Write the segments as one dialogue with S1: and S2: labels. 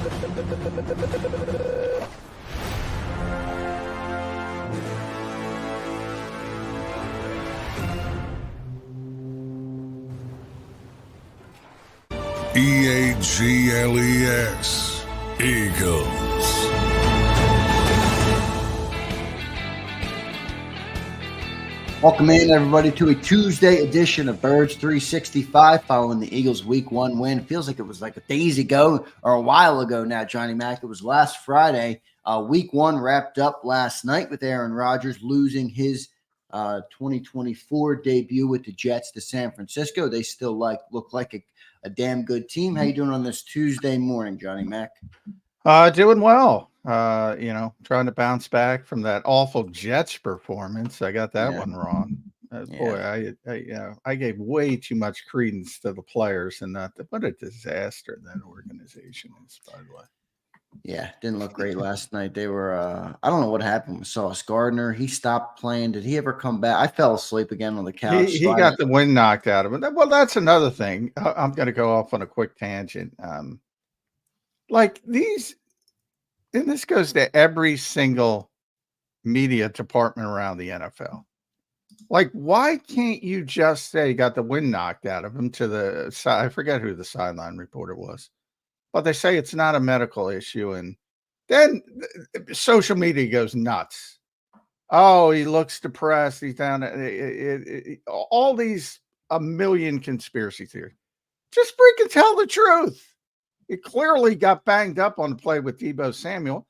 S1: EAGLES, Eagles.
S2: Welcome in, everybody, to a Tuesday edition of Birds 365 following the Eagles' Week 1 win. It feels like it was like a days ago or a while ago now, Johnny Mac. It was last Friday. Week 1 wrapped up last night with Aaron Rodgers losing his 2024 debut with the Jets to San Francisco. They still look like a damn good team. How you doing on this Tuesday morning, Johnny Mac?
S3: Doing well. Trying to bounce back from that awful Jets performance. I got that one wrong. Boy, I gave way too much credence to the players, and what a disaster that organization is, by the way.
S2: Yeah, didn't look great last night. They were I don't know what happened with Sauce Gardner. He stopped playing. Did he ever come back? I fell asleep again on the couch.
S3: He got the wind knocked out of him. Well, that's another thing. I'm going to go off on a quick tangent. Like these, and this goes to every single media department around the NFL. Like, why can't you just say got the wind knocked out of him to the side? I forget who the sideline reporter was. But they say it's not a medical issue, and then social media goes nuts. Oh, he looks depressed. He's down. All these a million conspiracy theories. Just freaking tell the truth. He clearly got banged up on the play with Deebo Samuel.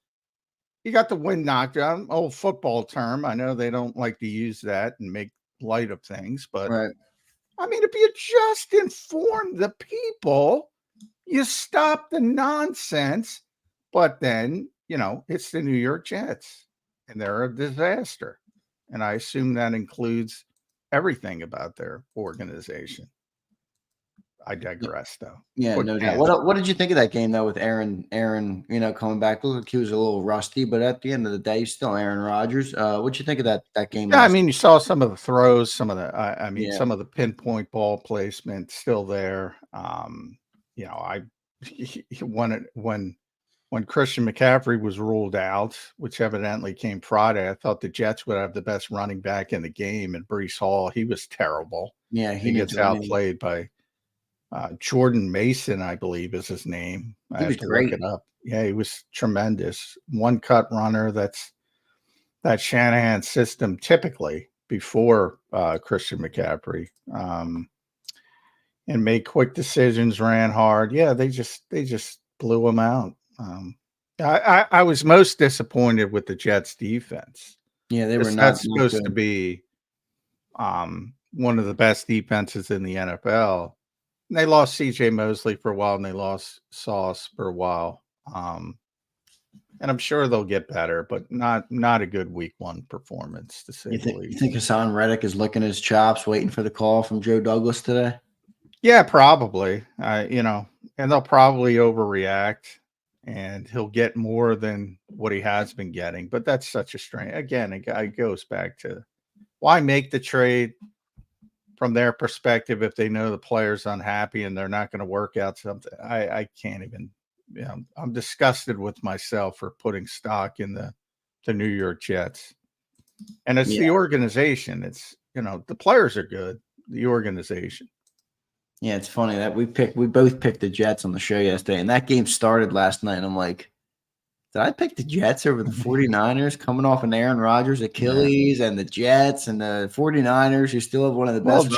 S3: He got the wind knocked out. An old football term. I know they don't like to use that and make light of things, but
S2: right.
S3: I mean, if you just inform the people, you stop the nonsense, but then, it's the New York Jets, and they're a disaster. And I assume that includes everything about their organization. I digress, though.
S2: Yeah, no doubt. What did you think of that game, though, with Aaron, coming back? Looked like he was a little rusty, but at the end of the day, he's still Aaron Rodgers. What'd you think of that game?
S3: Yeah, I mean, you saw some of the throws, some of some of the pinpoint ball placement still there. When Christian McCaffrey was ruled out, which evidently came Friday, I thought the Jets would have the best running back in the game, and Bryce Hall, he was terrible.
S2: Yeah,
S3: he gets outplayed by Jordan Mason, I believe is his name. I have to look it up. Yeah, he was tremendous. One cut runner. That's that Shanahan system typically before Christian McCaffrey. And made quick decisions, ran hard. Yeah, they just blew him out. I was most disappointed with the Jets defense.
S2: Yeah, they were not.
S3: That's supposed to be one of the best defenses in the NFL. And they lost C.J. Mosley for a while, and they lost Sauce for a while. And I'm sure they'll get better, but not a good Week 1 performance to say the least.
S2: You think Hassan Reddick is licking his chops, waiting for the call from Joe Douglas today?
S3: Yeah, probably. And they'll probably overreact, and he'll get more than what he has been getting. But that's such a strain. Again, it goes back to why make the trade from their perspective if they know the player's unhappy and they're not going to work out something. I can't even. I'm disgusted with myself for putting stock in the New York Jets. And it's the organization. It's the players are good. The organization.
S2: Yeah, it's funny that we both picked the Jets on the show yesterday, and that game started last night, and I'm like, did I pick the Jets over the 49ers coming off an Aaron Rodgers Achilles and the Jets and the 49ers, who still have one of the best?
S3: Well,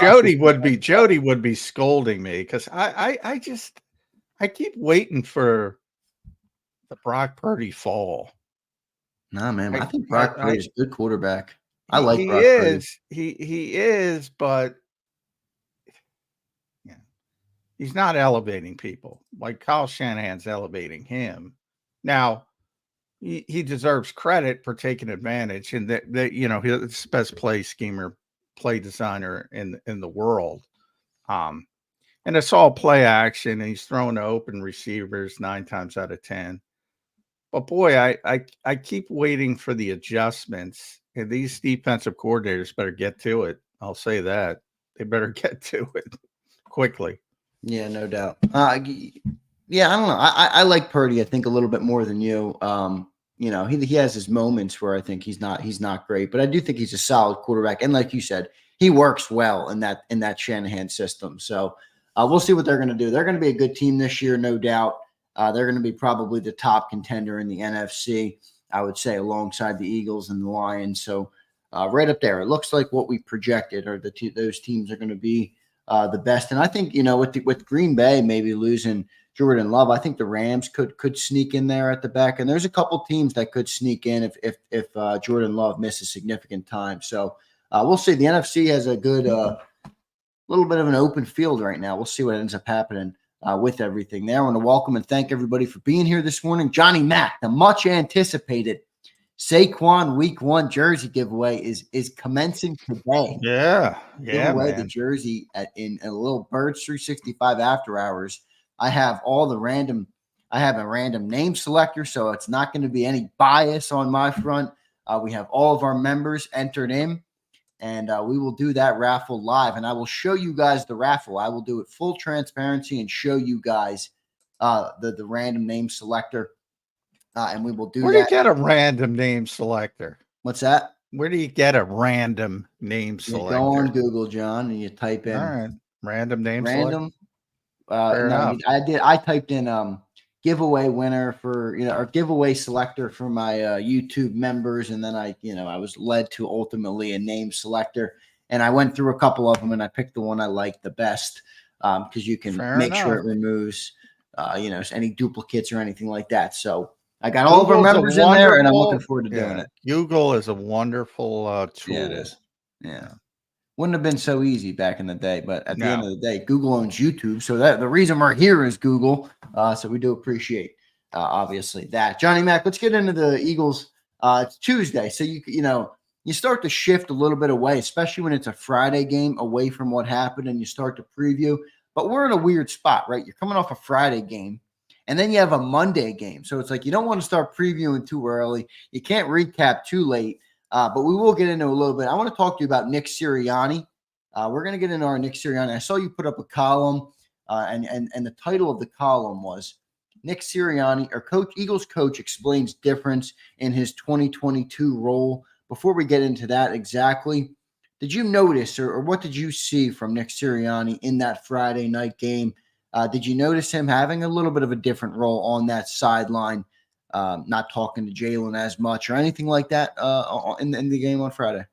S3: Jody would be scolding me because I keep waiting for the Brock Purdy fall.
S2: Nah, man, I think Brock Purdy is a good quarterback. I like Brock
S3: Purdy. He is, but he's not elevating people like Kyle Shanahan's elevating him. Now, he deserves credit for taking advantage, and that he's the best play schemer, play designer in the world. And it's all play action, and he's throwing to open receivers 9 times out of 10. But boy, I keep waiting for the adjustments, and these defensive coordinators better get to it. I'll say that. They better get to it quickly.
S2: Yeah, no doubt. Yeah, I don't know. I like Purdy, I think, a little bit more than you. He has his moments where I think he's not great, but I do think he's a solid quarterback. And like you said, he works well in that Shanahan system. So we'll see what they're going to do. They're going to be a good team this year, no doubt. They're going to be probably the top contender in the NFC, I would say, alongside the Eagles and the Lions. So right up there, it looks like what we projected are those teams are going to be the best. And I think with Green Bay maybe losing Jordan Love, I think the Rams could sneak in there at the back, and there's a couple teams that could sneak in if Jordan Love misses significant time. So we'll see. The NFC has a good little bit of an open field right now. We'll see what ends up happening with everything there. I want to welcome and thank everybody for being here this morning. Johnny Mack, the much anticipated Saquon Week 1 jersey giveaway is commencing today.
S3: Yeah,
S2: Give away the
S3: man.
S2: jersey in a little Birds 365 after hours. I have a random name selector, so it's not going to be any bias on my front. We have all of our members entered in, and we will do that raffle live. And I will show you guys the raffle. I will do it full transparency and show you guys the random name selector, and we will do
S3: Where do you
S2: that.
S3: get a random name selector?
S2: What's that?
S3: Where do you get a random name
S2: You
S3: selector?
S2: go on Google, John, and you type in
S3: All right, random name selector.
S2: random.
S3: Fair
S2: No,
S3: enough.
S2: I typed in giveaway winner for or giveaway selector for my YouTube members, and then I was led to ultimately a name selector, and I went through a couple of them, and I picked the one I liked the best because you can
S3: Fair
S2: make sure
S3: enough.
S2: it removes any duplicates or anything like that. So I got all of our
S3: Google's a
S2: members in there, and I'm
S3: wonderful-
S2: looking forward to doing it.
S3: Google is a wonderful tool.
S2: Yeah, it is. Yeah. Wouldn't have been so easy back in the day, but at the end
S3: No.
S2: of the day, Google owns YouTube, so that the reason we're here is Google. So we do appreciate obviously that. Johnny Mac, let's get into the Eagles. It's Tuesday, so you start to shift a little bit away, especially when it's a Friday game, away from what happened, and you start to preview. But we're in a weird spot, right? You're coming off a Friday game, and then you have a Monday game, so it's like you don't want to start previewing too early. You can't recap too late. But we will get into a little bit. I want to talk to you about Nick Sirianni. We're going to get into our Nick Sirianni. I saw you put up a column, and the title of the column was Nick Sirianni, or Eagles coach, explains difference in his 2022 role. Before we get into that exactly, did you notice or what did you see from Nick Sirianni in that Friday night game? Did you notice him having a little bit of a different role on that sideline? Not talking to Jalen as much or anything like that in the game on Friday?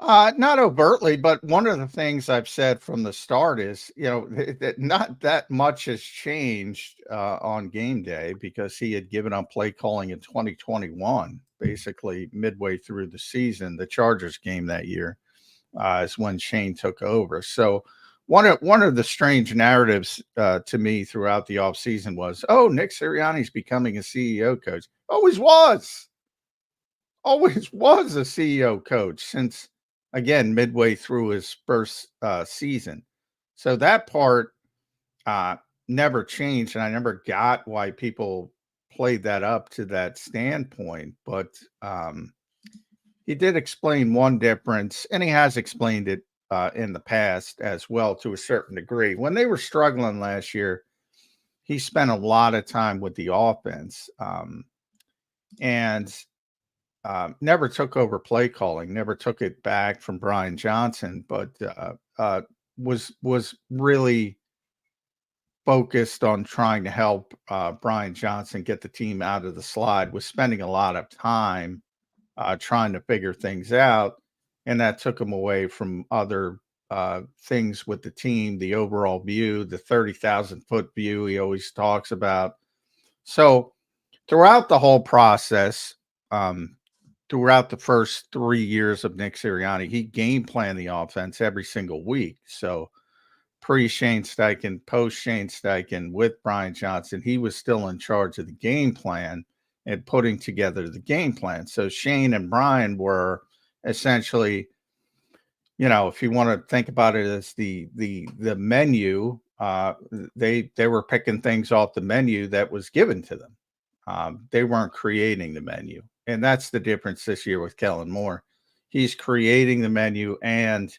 S3: Not overtly, but one of the things I've said from the start is, that not that much has changed on game day because he had given up play calling in 2021, basically midway through the season. The Chargers game that year is when Shane took over. So one of the strange narratives to me throughout the offseason was, oh, Nick Sirianni's becoming a CEO coach. Always was a CEO coach since, again, midway through his first season. So that part never changed, and I never got why people played that up to that standpoint. But he did explain one difference, and he has explained it in the past as well to a certain degree. When they were struggling last year, he spent a lot of time with the offense and never took over play calling, never took it back from Brian Johnson, but was really focused on trying to help Brian Johnson get the team out of the slide, was spending a lot of time trying to figure things out. And that took him away from other things with the team, the overall view, the 30,000-foot view he always talks about. So throughout the whole process, throughout the first 3 years of Nick Sirianni, he game planned the offense every single week. So pre-Shane Steichen, post-Shane Steichen, with Brian Johnson, he was still in charge of the game plan and putting together the game plan. So Shane and Brian were essentially, if you want to think about it as the menu, they were picking things off the menu that was given to them. They weren't creating the menu. And that's the difference this year with Kellen Moore. He's creating the menu and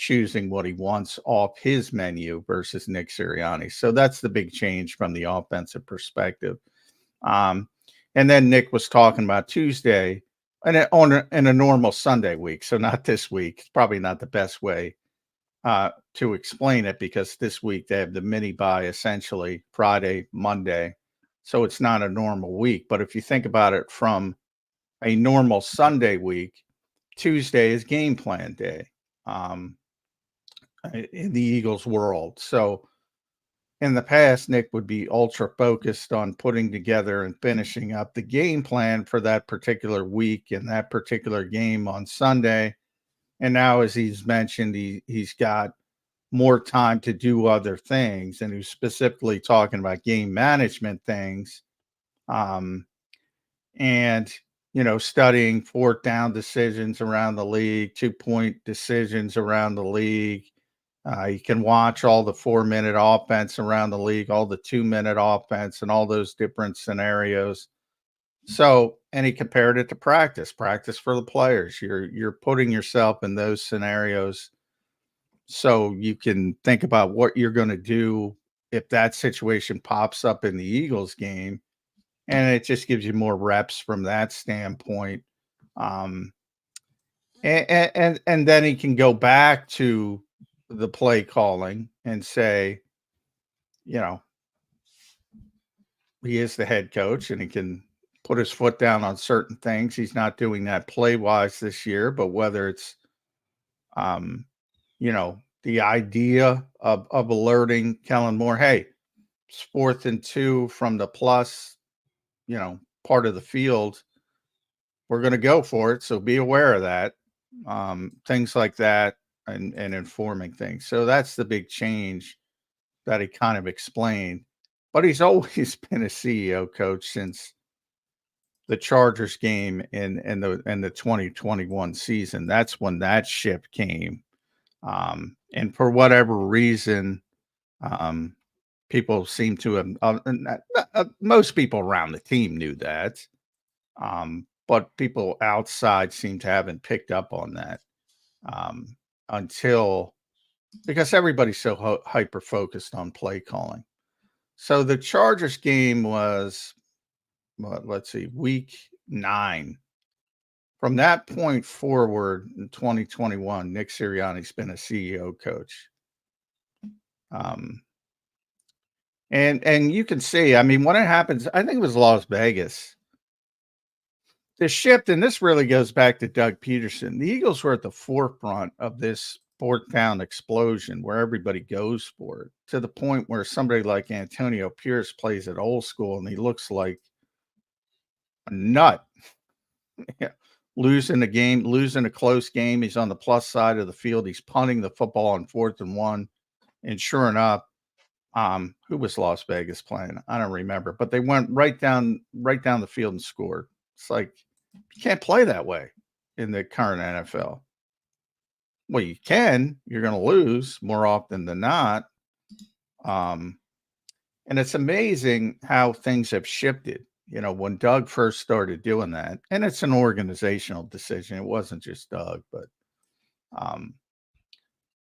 S3: choosing what he wants off his menu versus Nick Sirianni. So that's the big change from the offensive perspective. And then Nick was talking about Tuesday and in a normal Sunday week. So not this week. It's probably not the best way to explain it, because this week they have the mini bye essentially Friday, Monday. So it's not a normal week. But if you think about it from a normal Sunday week, Tuesday is game plan day in the Eagles world. So in the past, Nick would be ultra focused on putting together and finishing up the game plan for that particular week and that particular game on Sunday. And now, as he's mentioned, he's got more time to do other things. And he's specifically talking about game management things. And, studying fourth down decisions around the league, 2-point decisions around the league. You can watch all the 4-minute offense around the league, all the 2-minute offense, and all those different scenarios. So, and he compared it to practice for the players. You're putting yourself in those scenarios so you can think about what you're going to do if that situation pops up in the Eagles game. And it just gives you more reps from that standpoint. And then he can go back to the play calling and say, he is the head coach and he can put his foot down on certain things. He's not doing that play wise this year, but whether it's, the idea of alerting Kellen Moore, hey, it's 4th and 2 from the plus, part of the field. We're going to go for it. So be aware of that. Things like that and informing things. So that's the big change that he kind of explained. But he's always been a CEO coach since the Chargers game in the 2021 season. That's when that ship came. And for whatever reason, people seem to have, most people around the team knew that. But people outside seem to haven't picked up on that because everybody's so hyper focused on play calling. So the Chargers game was, week 9. From that point forward in 2021, Nick Sirianni's been a CEO coach. And you can see, when it happens, I think it was Las Vegas. The shift, and this really goes back to Doug Peterson. The Eagles were at the forefront of this 4th down explosion where everybody goes for it, to the point where somebody like Antonio Pierce plays it old school and he looks like a nut. Losing a close game. He's on the plus side of the field. He's punting the football on 4th and 1. And sure enough, who was Las Vegas playing? I don't remember, but they went right down the field and scored. It's like, you can't play that way in the current NFL. Well, you can. You're going to lose more often than not. And it's amazing how things have shifted. When Doug first started doing that, and it's an organizational decision. It wasn't just Doug, but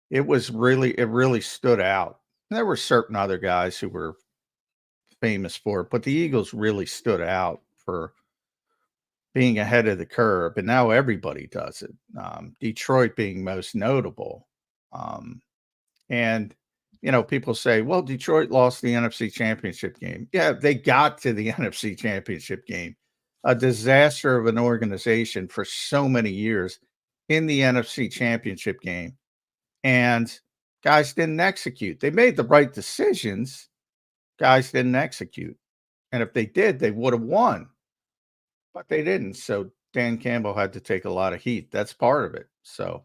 S3: it really stood out. And there were certain other guys who were famous for it, but the Eagles really stood out for being ahead of the curve. And now everybody does it. Detroit being most notable. And people say, well, Detroit lost the NFC Championship game. Yeah, they got to the NFC Championship game. A disaster of an organization for so many years in the NFC Championship game. And guys didn't execute. They made the right decisions. Guys didn't execute. And if they did, they would have won. But they didn't. So Dan Campbell had to take a lot of heat. That's part of it. So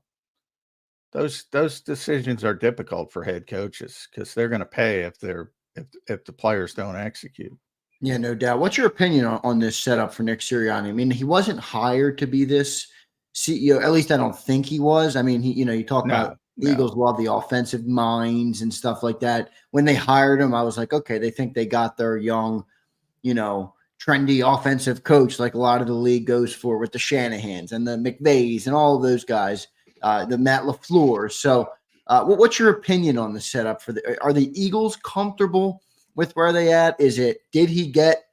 S3: those decisions are difficult for head coaches because they're going to pay if the players don't execute.
S2: Yeah, no doubt. What's your opinion on this setup for Nick Sirianni? He wasn't hired to be this CEO. At least I don't think he was. You talk about Eagles love the offensive minds and stuff like that. When they hired him, I was like, okay, they think they got their young, trendy offensive coach like a lot of the league goes for with the Shanahans and the McVays and all of those guys. the Matt LaFleur. So what's your opinion on the setup are the Eagles comfortable with where they at? Did he get,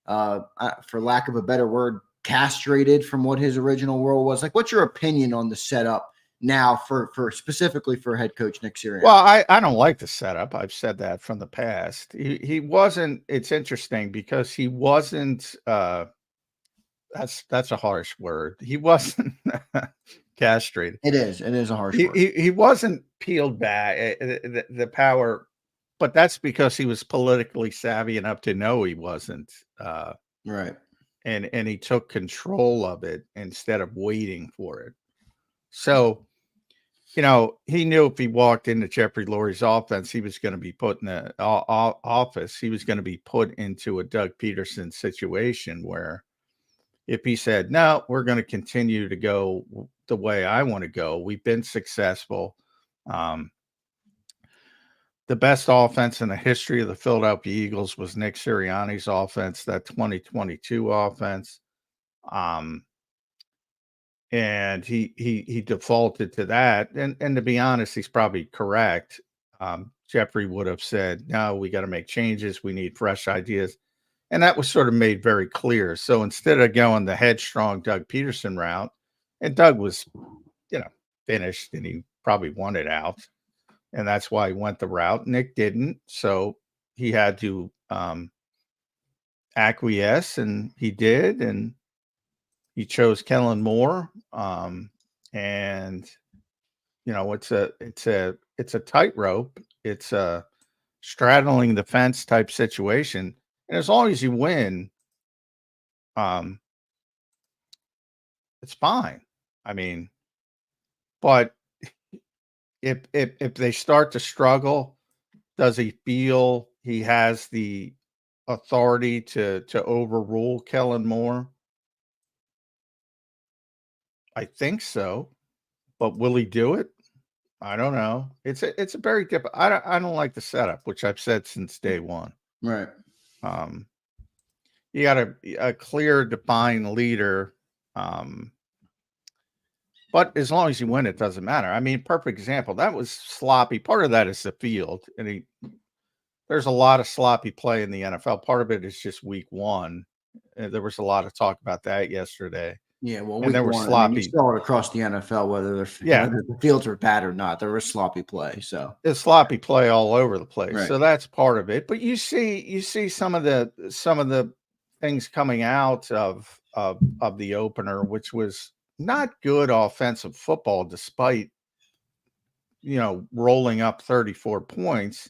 S2: for lack of a better word, castrated from what his original role was? Like, what's your opinion on the setup now for specifically for head coach Nick Sirianni?
S3: Well, I don't like the setup. I've said that from the past. He wasn't. It's interesting because he wasn't. That's a harsh word. He wasn't castrated.
S2: It is a harsh word.
S3: He wasn't peeled back. The power, but that's because he was politically savvy enough to know he wasn't.
S2: Right.
S3: And he took control of it instead of waiting for it. So, he knew if he walked into Jeffrey Lurie's offense, he was going to be put in the office. He was going to be put into a Doug Peterson situation where if he said, no, we're going to continue to go the way I want to go. We've been successful. The best offense in the history of the Philadelphia Eagles was Nick Sirianni's offense, that 2022 offense. And he defaulted to that. And to be honest, he's probably correct. Jeffrey would have said, no, we got to make changes. We need fresh ideas. And that was sort of made very clear. So instead of going the headstrong Doug Peterson route, and Doug was, finished and he probably wanted out. And that's why he went the route. Nick didn't. So he had to acquiesce, and he did. And he chose Kellen Moore. And it's a tightrope. It's a straddling the fence type situation. And as long as you win, it's fine. I mean, but if they start to struggle, does he feel he has the authority to overrule Kellen Moore? I think so, but will he do it? I don't know. It's a very different. I don't like the setup, which I've said since day one.
S2: Right.
S3: You got a clear, defined leader. But as long as you win, it doesn't matter. I mean, perfect example. That was sloppy. Part of that is the field. And there's a lot of sloppy play in the NFL. Part of it is just week one. There was a lot of talk about that yesterday.
S2: Yeah, well,
S3: and there were sloppy.
S2: you saw it across the NFL, whether the fields were bad or not. There was sloppy play. So
S3: it's sloppy play all over the place.
S2: Right.
S3: So that's part of it. But you see some of the things coming out of the opener, which was not good offensive football, despite rolling up 34 points.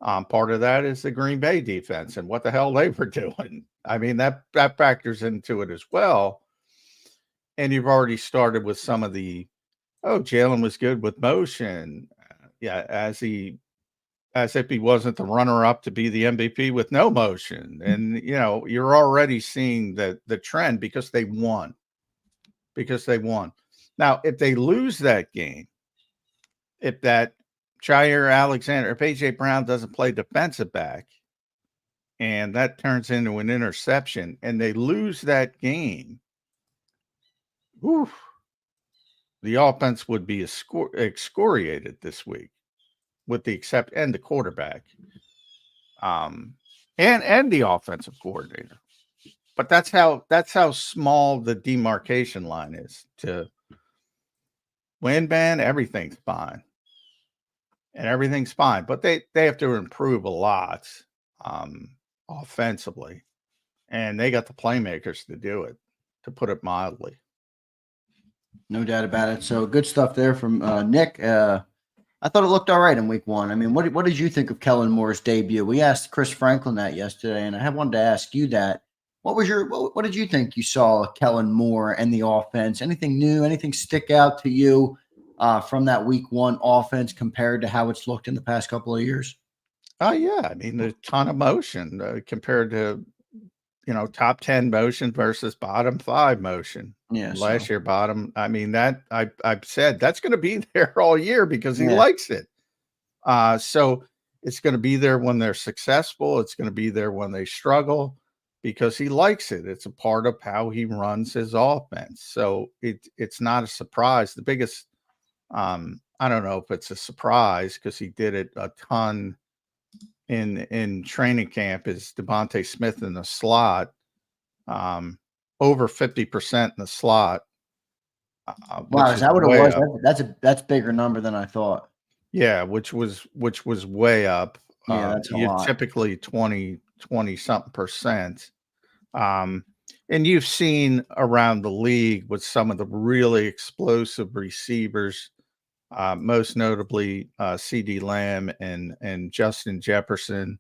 S3: Part of that is the Green Bay defense and what the hell they were doing. I mean, that factors into it as well. And you've already started with some of Jalen was good with motion. Yeah, as if he wasn't the runner-up to be the MVP with no motion. And, you're already seeing the trend because they won. Now, if they lose that game, if that Jair Alexander, if A.J. Brown doesn't play defensive back, and that turns into an interception, and they lose that game, the offense would be excoriated this week, with the and the quarterback, and the offensive coordinator. But that's how small the demarcation line is. To win, man, everything's fine, and everything's fine. But they have to improve a lot offensively, and they got the playmakers to do it, to put it mildly.
S2: No doubt about it. So good stuff there from Nick. I thought it looked all right in week one. I mean, what did you think of Kellen Moore's debut? We asked Chris Franklin that yesterday, and I wanted to ask you that. What did you think you saw Kellen Moore and the offense? Anything new? Anything stick out to you from that week one offense compared to how it's looked in the past couple of years?
S3: Yeah. I mean, a ton of motion compared to, top 10 motion versus bottom 5 motion.
S2: Yeah.
S3: Last year, bottom. I mean, that I've said that's going to be there all year because he likes it. So it's going to be there when they're successful. It's going to be there when they struggle because he likes it. It's a part of how he runs his offense. So it's not a surprise. The biggest I don't know if it's a surprise because he did it a ton in training camp. Is Devontae Smith in the slot, over 50% in the slot.
S2: Wow,
S3: Which
S2: is that what it
S3: way
S2: was?
S3: up.
S2: That's bigger number than I thought.
S3: Yeah, which was way up.
S2: Yeah, that's a
S3: You're
S2: lot.
S3: typically 20 something percent. And you've seen around the league with some of the really explosive receivers, most notably CD Lamb and Justin Jefferson.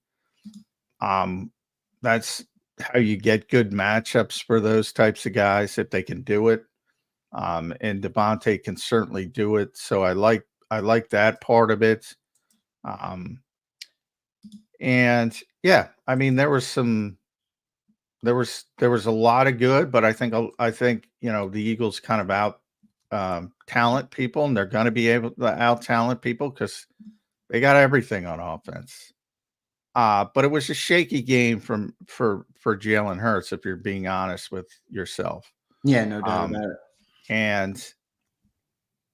S3: That's how you get good matchups for those types of guys if they can do it. And Devontae can certainly do it. So I like that part of it. And yeah, I mean, there was a lot of good, but I think the Eagles kind of out talent people, and they're going to be able to out talent people because they got everything on offense. But it was a shaky game for Jalen Hurts, if you're being honest with yourself.
S2: Yeah, no doubt about it.
S3: And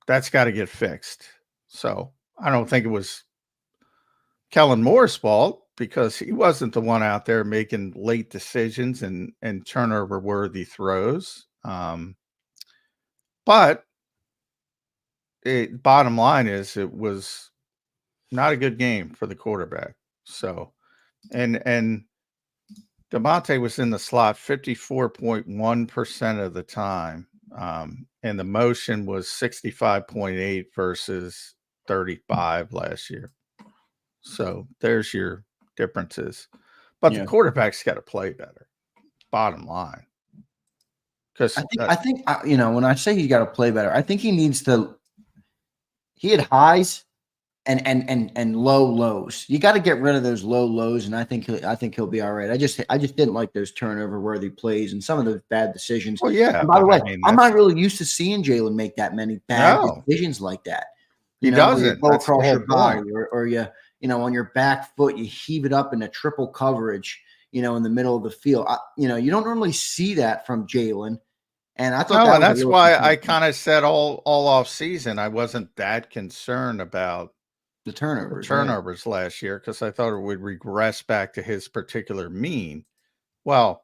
S3: that's got to get fixed. So I don't think it was Kellen Moore's fault because he wasn't the one out there making late decisions and turnover worthy throws. But bottom line is it was not a good game for the quarterback. So, and Devontae was in the slot 54.1% of the time. And the motion was 65.8 versus 35 last year. So there's your differences. But the quarterback's got to play better. Bottom line. Because
S2: I think when I say he got to play better, I think he needs to. He had highs and low lows. You got to get rid of those low lows, and I think he'll be all right. I just didn't like those turnover worthy plays and some of those bad decisions.
S3: Well, yeah.
S2: And by the way, I'm not really used to seeing Jalen make that many bad decisions like that.
S3: He doesn't.
S2: Go across your body, or you on your back foot, you heave it up into triple coverage. In the middle of the field. You don't normally see that from Jalen. And I thought
S3: and that's why I kind of said all off season I wasn't that concerned about
S2: the turnovers
S3: last year because I thought it would regress back to his particular mean. Well,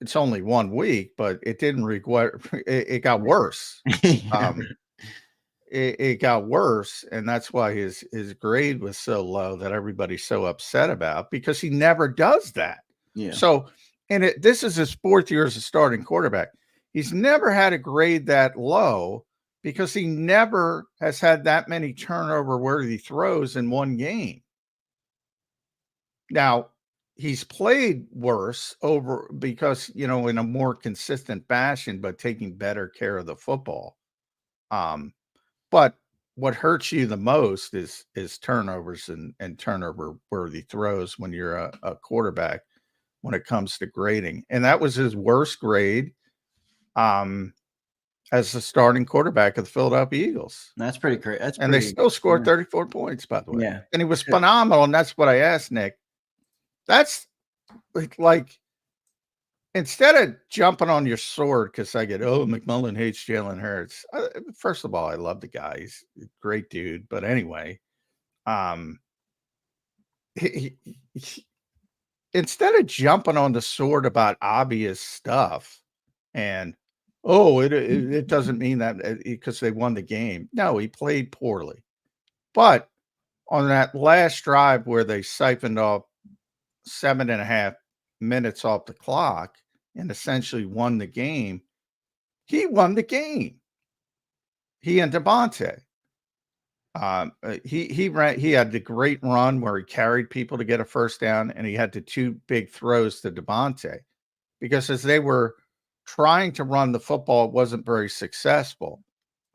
S3: it's only 1 week, but it didn't regress. It got worse. It got worse, and that's why his grade was so low that everybody's so upset about because he never does that.
S2: Yeah.
S3: So, and this is his 4th year as a starting quarterback. He's never had a grade that low because he never has had that many turnover-worthy throws in one game. Now, he's played worse because, in a more consistent fashion, but taking better care of the football. But what hurts you the most is turnovers and turnover-worthy throws when you're a quarterback when it comes to grading. And that was his worst grade as the starting quarterback of the Philadelphia Eagles.
S2: That's pretty great.
S3: They still scored 34 points, by the way.
S2: Yeah.
S3: And he was phenomenal. And that's what I asked Nick. That's like instead of jumping on your sword because I get, McMullen hates Jalen Hurts. First of all, I love the guy. He's a great dude. But anyway, instead of jumping on the sword about obvious stuff and, it doesn't mean that because they won the game. No, he played poorly. But on that last drive where they siphoned off 7.5 minutes off the clock and essentially won the game, he won the game. He and Devontae. He had the great run where he carried people to get a first down, and he had the 2 big throws to Devontae because as they were trying to run the football, it wasn't very successful.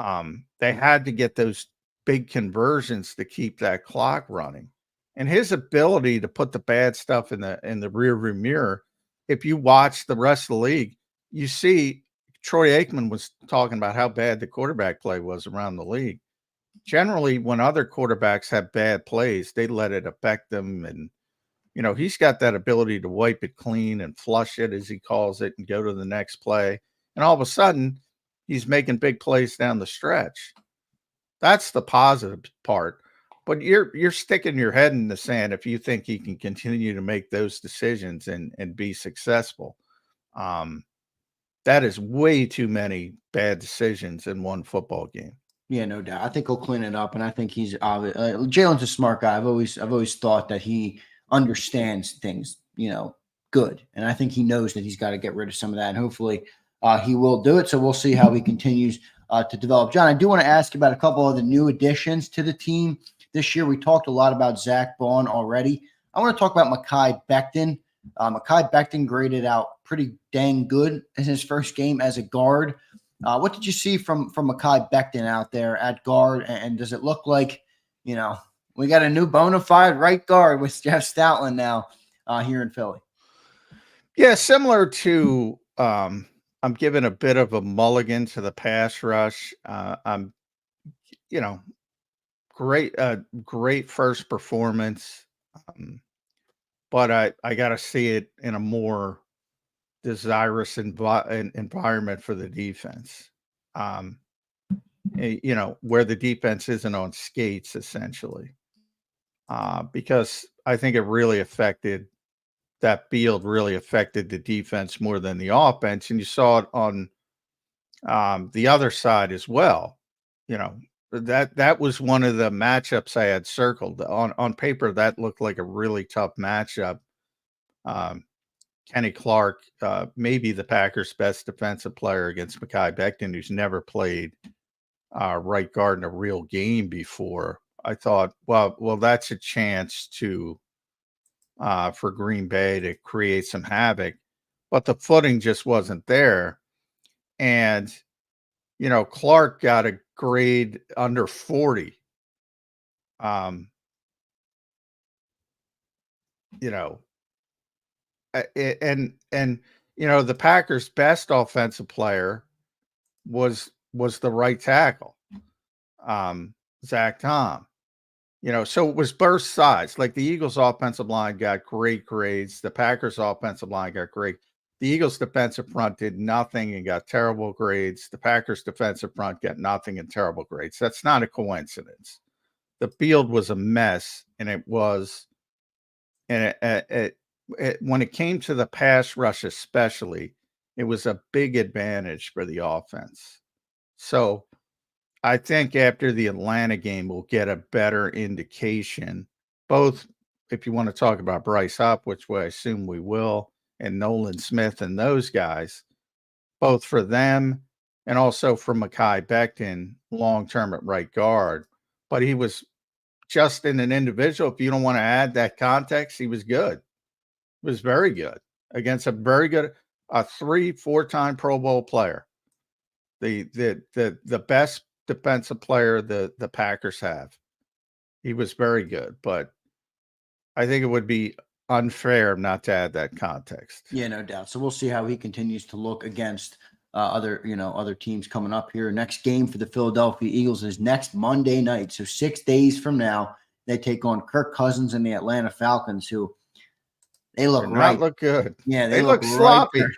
S3: They had to get those big conversions to keep that clock running. And his ability to put the bad stuff in the rearview mirror, if you watch the rest of the league, you see Troy Aikman was talking about how bad the quarterback play was around the league. Generally, when other quarterbacks have bad plays, they let it affect them. And, he's got that ability to wipe it clean and flush it, as he calls it, and go to the next play. And all of a sudden, he's making big plays down the stretch. That's the positive part. But you're sticking your head in the sand if you think he can continue to make those decisions and be successful. That is way too many bad decisions in one football game.
S2: Yeah, no doubt. I think he'll clean it up, and I think he's Jalen's a smart guy. I've always thought that he understands things, good, and I think he knows that he's got to get rid of some of that, and hopefully he will do it. So we'll see how he continues to develop. John, I do want to ask you about a couple of the new additions to the team this year. We talked a lot about Zach Bond already. I want to talk about Mekhi Becton. Mekhi Becton graded out pretty dang good in his first game as a guard. What did you see from Mekhi Becton out there at guard? And does it look like, we got a new bona fide right guard with Jeff Stoutland now here in Philly?
S3: Yeah, similar to I'm giving a bit of a mulligan to the pass rush. I'm, great first performance, but I got to see it in a more desirous environment for the defense, where the defense isn't on skates essentially, because I think it really affected that field, really affected the defense more than the offense. And you saw it on the other side as well. That was one of the matchups I had circled on paper. That looked like a really tough matchup. Kenny Clark, maybe the Packers' best defensive player against Mekhi Becton, who's never played right guard in a real game before. I thought, well, that's a chance to for Green Bay to create some havoc, but the footing just wasn't there. And Clark got a grade under 40. And the Packers' best offensive player was the right tackle, Zach Tom. So it was burst size. Like the Eagles' offensive line got great grades. The Packers' offensive line got great. The Eagles' defensive front did nothing and got terrible grades. The Packers' defensive front got nothing and terrible grades. That's not a coincidence. The field was a mess, and it was, and when it came to the pass rush especially, it was a big advantage for the offense. So I think after the Atlanta game, we'll get a better indication, both if you want to talk about Bryce Huff, which I assume we will, and Nolan Smith and those guys, both for them and also for Mekhi Becton long-term at right guard. But he was just in an individual. If you don't want to add that context, he was good. He was very good against a very good, 3-4-time Pro Bowl player. The best defensive player the Packers have. He was very good, but I think it would be unfair not to add that context.
S2: Yeah, no doubt. So we'll see how he continues to look against other teams coming up here. Next game for the Philadelphia Eagles is next Monday night. So 6 days from now, they take on Kirk Cousins and the Atlanta Falcons, who they look right.
S3: Look good.
S2: Yeah,
S3: they look sloppy.
S2: Right.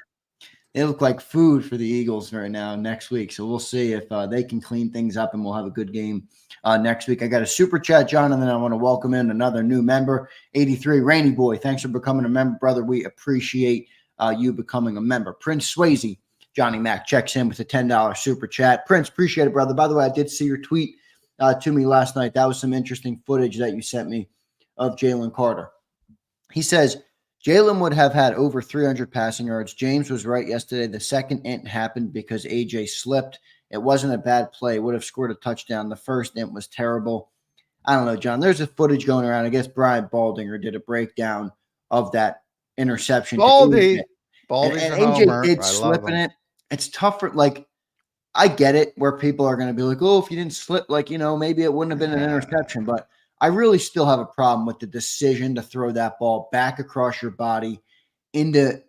S2: They look like food for the Eagles right now next week. So we'll see if they can clean things up, and we'll have a good game next week. I got a super chat, John, and then I want to welcome in another new member, 83 Rainy Boy. Thanks for becoming a member, brother. We appreciate you becoming a member. Prince Swayze, Johnny Mac checks in with a $10 super chat. Prince, appreciate it, brother. By the way, I did see your tweet to me last night. That was some interesting footage that you sent me of Jalen Carter. He says, Jalen would have had over 300 passing yards. James was right yesterday. The second int happened because AJ slipped. It wasn't a bad play. Would have scored a touchdown. The first int was terrible. I don't know, John. There's a footage going around. I guess Brian Baldinger did a breakdown of that interception.
S3: Baldy's
S2: and
S3: a
S2: AJ
S3: homer.
S2: did slip in it. It's tough for, I get it where people are going to be like, oh, if you didn't slip, maybe it wouldn't have been an interception. But I really still have a problem with the decision to throw that ball back across your body into,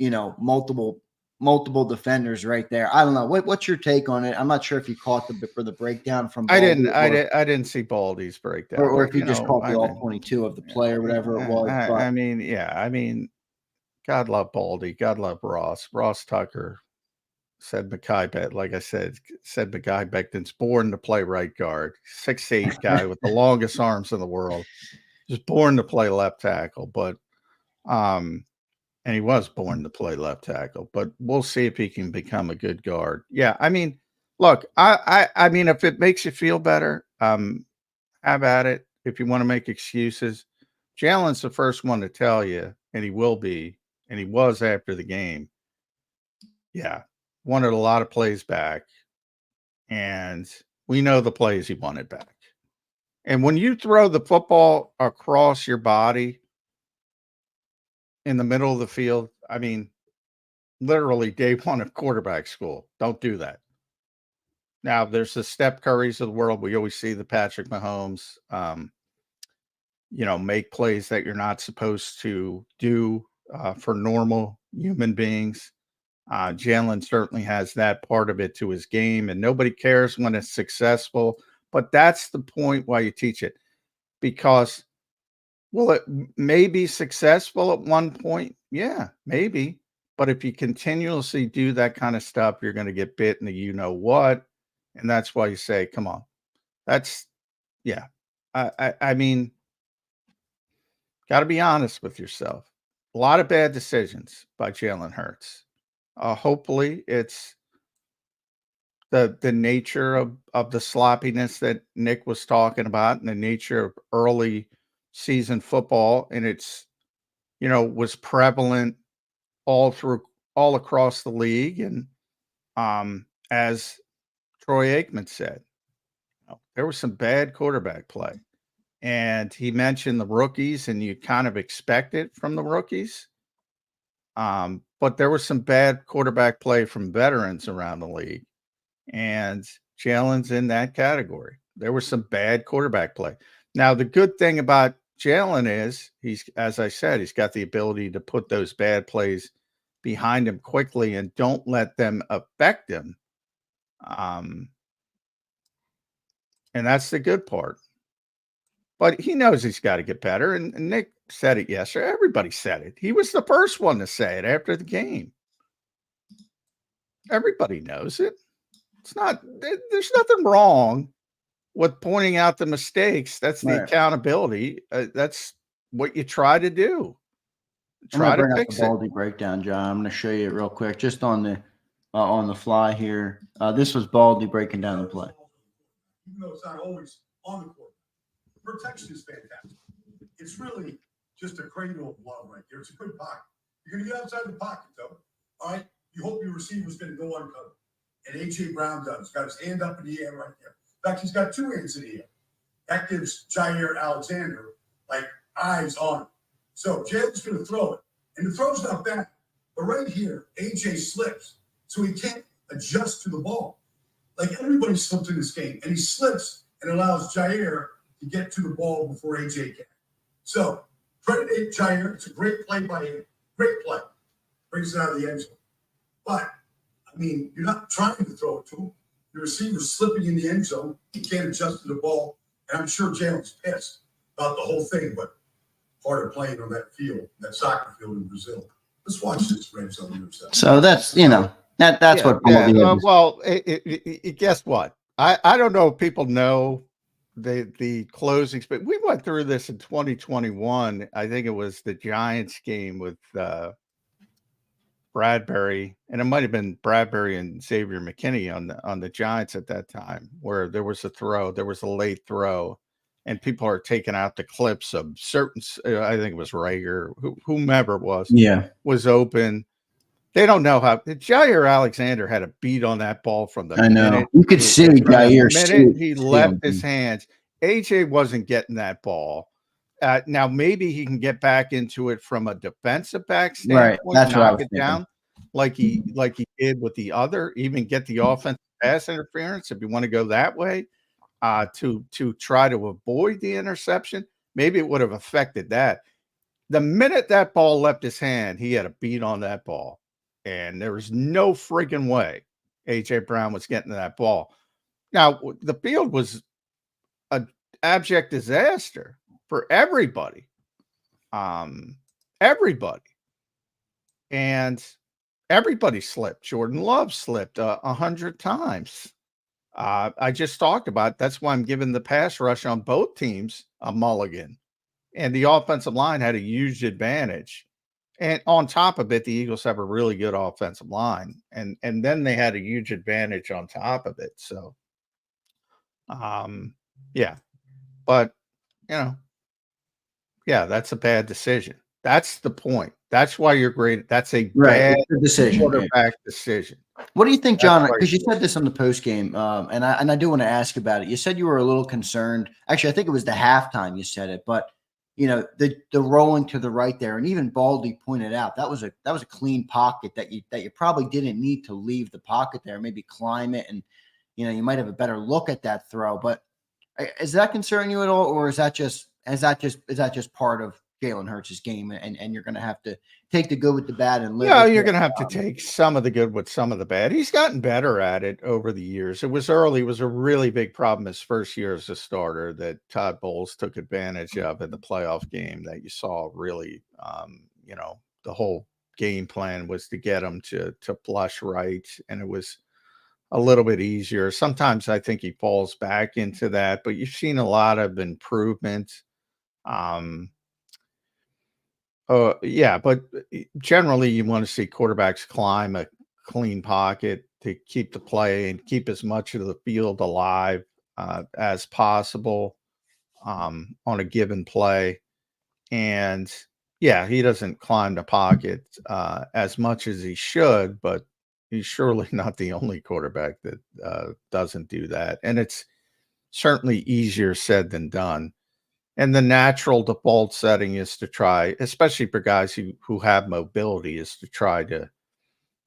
S2: multiple defenders right there. I don't know. What's your take on it? I'm not sure if you caught the breakdown from Baldy.
S3: I didn't see Baldy's breakdown.
S2: Or if you just caught the all 22 of the play or whatever it was.
S3: God love Baldy. God love Ross. Ross Tucker. said Mekhi Becton. Like I said Mekhi Becton's born to play right guard. 6'8" guy with the longest arms in the world. Just born to play left tackle, but and he was born to play left tackle. But we'll see if he can become a good guard. Yeah, I mean, look, I mean, if it makes you feel better, have at it. If you want to make excuses, Jalen's the first one to tell you, and he will be, and he was after the game. Yeah, wanted a lot of plays back, and we know the plays he wanted back. And when you throw the football across your body in the middle of the field, I mean, literally day one of quarterback school. Don't do that. Now, there's the Steph Currys of the world. We always see the Patrick Mahomes, make plays that you're not supposed to do for normal human beings. Jalen certainly has that part of it to his game, and nobody cares when it's successful. But that's the point why you teach it, because it may be successful at one point. Yeah, maybe. But if you continuously do that kind of stuff, you're going to get bit in the you-know-what. And that's why you say, come on. That's, yeah. I mean, got to be honest with yourself. A lot of bad decisions by Jalen Hurts. Hopefully it's the nature of the sloppiness that Nick was talking about, and the nature of early season football. And it's, was prevalent all across the league. And as Troy Aikman said, there was some bad quarterback play. And he mentioned the rookies, and you kind of expect it from the rookies. But there was some bad quarterback play from veterans around the league. And Jalen's in that category. There was some bad quarterback play. Now, the good thing about Jalen is as I said, he's got the ability to put those bad plays behind him quickly and don't let them affect him. And that's the good part. But he knows he's got to get better. And Nick said it yesterday. Everybody said it. He was the first one to say it after the game. Everybody knows it. There's nothing wrong with pointing out the mistakes. That's the accountability. That's what you try to do. Try to fix it.
S2: I'm going to bring up the Baldy breakdown, John. I'm going to show you it real quick, just on the fly here. This was Baldy breaking down the play.
S4: Even though it's not always on the court, protection is fantastic. It's really just a cradle of love right there. It's a good pocket. You're going to get outside the pocket, though. All right? You hope your receiver's going to go uncovered. And A.J. Brown does. He's got his hand up in the air right there. In fact, he's got two hands in the air. That gives Jair Alexander, eyes on him. So Jalen's going to throw it. And the throw's not bad. But right here, A.J. slips. So he can't adjust to the ball. Everybody slips in this game. And he slips and allows Jair to get to the ball before A.J. can. So credit Jair. It's a great play by him. Great play. Brings it out of the end zone. But, you're not trying to throw it to him. Your receiver's slipping in the end zone. He can't adjust to the ball. And I'm sure Jalen's pissed about the whole thing, but part of playing on that field, that soccer field in Brazil. Let's watch this red zone yourself.
S2: So that's, that's what.
S3: Guess what? I don't know if people know the closings, but we went through this in 2021. I think it was the Giants game with Bradbury, and it might have been Bradbury and Xavier McKinney on the Giants at that time, where there was a late throw, and people are taking out the clips of certain, I think it was Rager, whomever it was, was open. They don't know how. Jair Alexander had a beat on that ball from the minute.
S2: You could see Jair.
S3: He left his hands. AJ wasn't getting that ball. Now maybe he can get back into it from a defensive back standpoint,
S2: right? That's
S3: knock it down like he did with the other. Even get the offensive pass interference if you want to go that way. To try to avoid the interception, maybe it would have affected that. The minute that ball left his hand, he had a beat on that ball. And there was no freaking way A.J. Brown was getting to that ball. Now, the field was an abject disaster for everybody. Everybody. And everybody slipped. Jordan Love slipped 100 times. I just talked about, that's why I'm giving the pass rush on both teams a mulligan. And the offensive line had a huge advantage. And on top of it, the Eagles have a really good offensive line. And then they had a huge advantage on top of it. So, yeah. But, that's a bad decision. That's the point. That's why you're great. That's a bad
S2: decision.
S3: Quarterback decision.
S2: What do you think, John? Because you said this on the post game, and I do want to ask about it. You said you were a little concerned. Actually, I think it was the halftime you said it, but the rolling to the right there, and even Baldy pointed out that was a clean pocket that you probably didn't need to leave the pocket there, maybe climb it, and you might have a better look at that throw. But is that concerning you at all, or is that just part of Jalen Hurts' game, and you're going to have to take the good with the bad and live?
S3: Yeah, you're going to have to take some of the good with some of the bad. He's gotten better at it over the years. It was a really big problem his first year as a starter that Todd Bowles took advantage of in the playoff game that you saw really, the whole game plan was to get him to flush right, and it was a little bit easier. Sometimes I think he falls back into that, but you've seen a lot of improvement. But generally you want to see quarterbacks climb a clean pocket to keep the play and keep as much of the field alive as possible on a given play. And he doesn't climb the pocket as much as he should, but he's surely not the only quarterback that doesn't do that. And it's certainly easier said than done. And the natural default setting is to try, especially for guys who have mobility, is to try to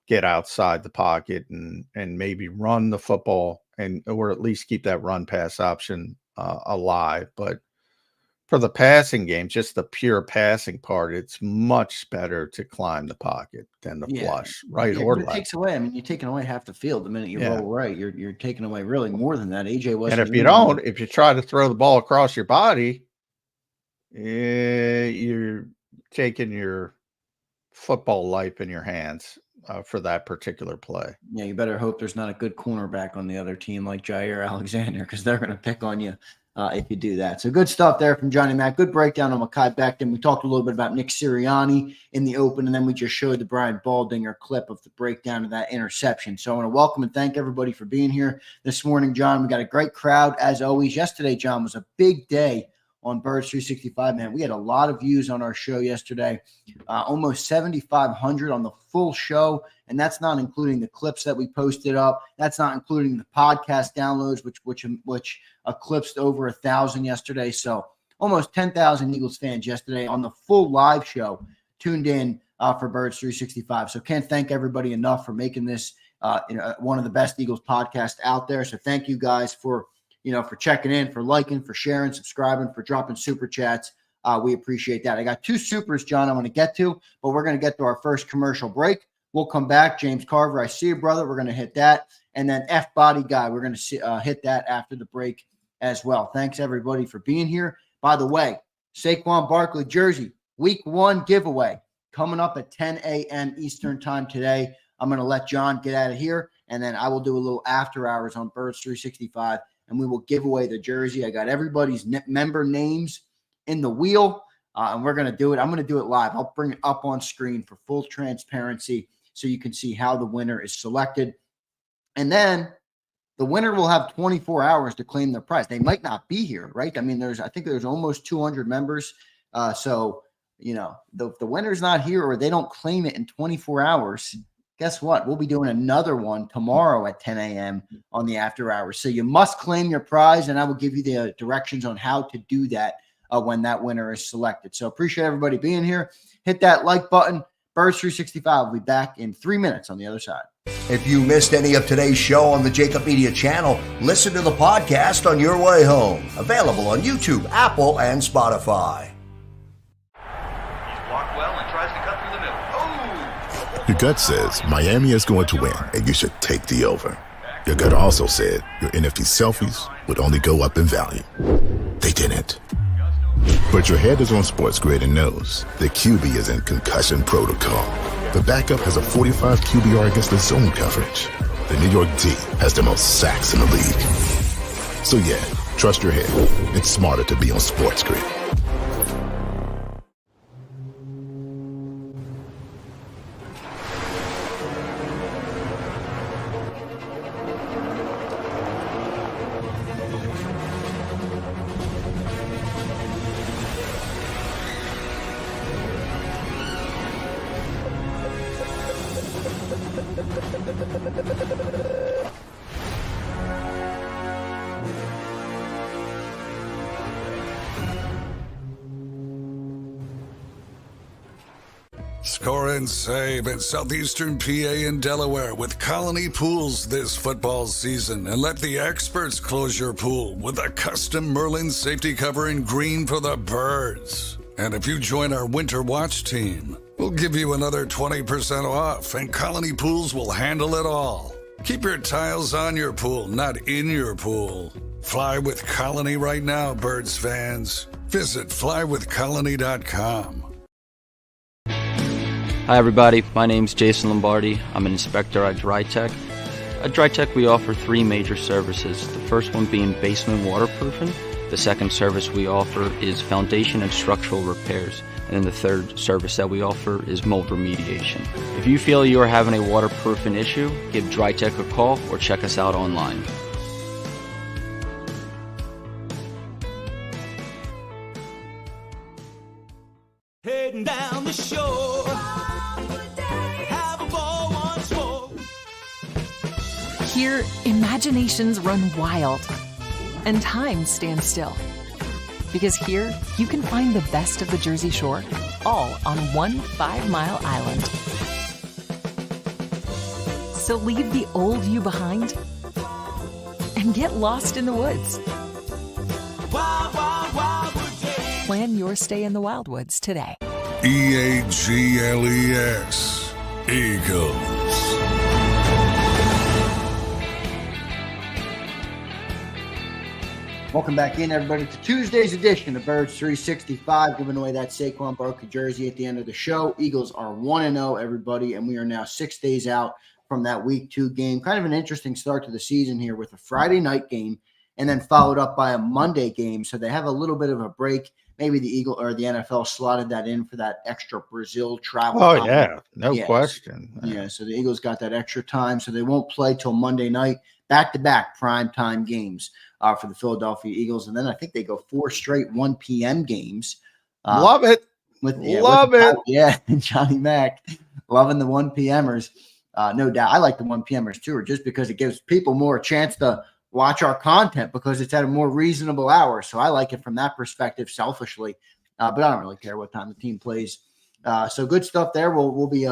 S3: get outside the pocket and maybe run the football or at least keep that run pass option alive. But for the passing game, just the pure passing part, it's much better to climb the pocket than to flush right or left.
S2: It takes away. I mean, you're taking away half the field the minute you roll right. You're taking away really more than that. AJ wasn't.
S3: And if you try to throw the ball across your body, you're taking your football life in your hands for that particular play.
S2: Yeah, you better hope there's not a good cornerback on the other team like Jair Alexander, because they're going to pick on you if you do that. So good stuff there from Johnny Mac. Good breakdown on Mekhi Becton. We talked a little bit about Nick Sirianni in the open, and then we just showed the Brian Baldinger clip of the breakdown of that interception. So I want to welcome and thank everybody for being here this morning, John. We got a great crowd as always. Yesterday, John, was a big day on Birds 365, man. We had a lot of views on our show yesterday, almost 7,500 on the full show, and that's not including the clips that we posted up. That's not including the podcast downloads, which eclipsed over 1,000 yesterday. So almost 10,000 Eagles fans yesterday on the full live show tuned in for Birds 365. So can't thank everybody enough for making this one of the best Eagles podcasts out there. So thank you guys for checking in, for liking, for sharing, subscribing, for dropping super chats. We appreciate that. I got 2 supers, John, I want to get to, but we're going to get to our first commercial break. We'll come back. James Carver, I see you, brother. We're going to hit that. And then F Body Guy, we're going to hit that after the break as well. Thanks, everybody, for being here. By the way, Saquon Barkley jersey, week 1 giveaway coming up at 10 a.m. Eastern time today. I'm going to let John get out of here, and then I will do a little after hours on Birds 365. And we will give away the jersey. I got everybody's member names in the wheel, and we're going to do it. I'm going to do it live. I'll bring it up on screen for full transparency so you can see how the winner is selected. And then the winner will have 24 hours to claim their prize. They might not be here, right? I mean, I think there's almost 200 members. So, the winner's not here or they don't claim it in 24 hours. Guess what? We'll be doing another one tomorrow at 10 a.m. on the after hours. So you must claim your prize, and I will give you the directions on how to do that when that winner is selected. So appreciate everybody being here. Hit that like button. Birds 365 will be back in 3 minutes on the other side.
S5: If you missed any of today's show on the JAKIB Media channel, listen to the podcast on your way home. Available on YouTube, Apple, and Spotify.
S1: Your gut says Miami is going to win, and you should take the over. Your gut also said your NFT selfies would only go up in value. They didn't. But your head is on Sports Grid and knows the QB is in concussion protocol. The backup has a 45 QBR against the zone coverage. The New York D has the most sacks in the league. So yeah, trust your head. It's smarter to be on Sports Grid.
S6: Score and save in southeastern PA and Delaware with Colony Pools this football season, and let the experts close your pool with a custom Merlin safety cover in green for the birds. And if you join our Winter Watch team, we'll give you another 20% off, and Colony Pools will handle it all. Keep your tiles on your pool, not in your pool. Fly with Colony right now, birds fans. Visit flywithcolony.com.
S7: Hi everybody, my name's Jason Lombardi. I'm an inspector at DryTech. At DryTech we offer three major services, the first one being basement waterproofing. The second service we offer is foundation and structural repairs. And then the third service that we offer is mold remediation. If you feel you are having a waterproofing issue, give DryTech a call or check us out online.
S8: Heading down the shore, have a ball once more.
S9: Here, imaginations run wild and time stands still. Because here, you can find the best of the Jersey Shore, all on one 5-mile island. So leave the old you behind and get lost in the woods.
S8: Wild, wild, wildwood day.
S9: Plan your stay in the Wildwoods today.
S6: EAGLES, Eagles.
S2: Welcome back in, everybody, to Tuesday's edition of Birds 365, giving away that Saquon Barkley jersey at the end of the show. Eagles are 1-0, everybody, and we are now 6 days out from that Week 2 game. Kind of an interesting start to the season here with a Friday night game and then followed up by a Monday game. So they have a little bit of a break. Maybe the Eagle or the NFL slotted that in for that extra Brazil travel.
S3: Oh,
S2: time.
S3: yeah, no question.
S2: Yeah, so the Eagles got that extra time, so they won't play till Monday night. Back-to-back primetime games for the Philadelphia Eagles. And then I think they go 4 straight 1 p.m. games.
S3: Love it. Love it.
S2: Yeah, Johnny Mac loving the 1 p.m.ers. No doubt. I like the 1 p.m.ers too, just because it gives people more a chance to watch our content because it's at a more reasonable hour. So I like it from that perspective selfishly. But I don't really care what time the team plays. So good stuff there. We'll be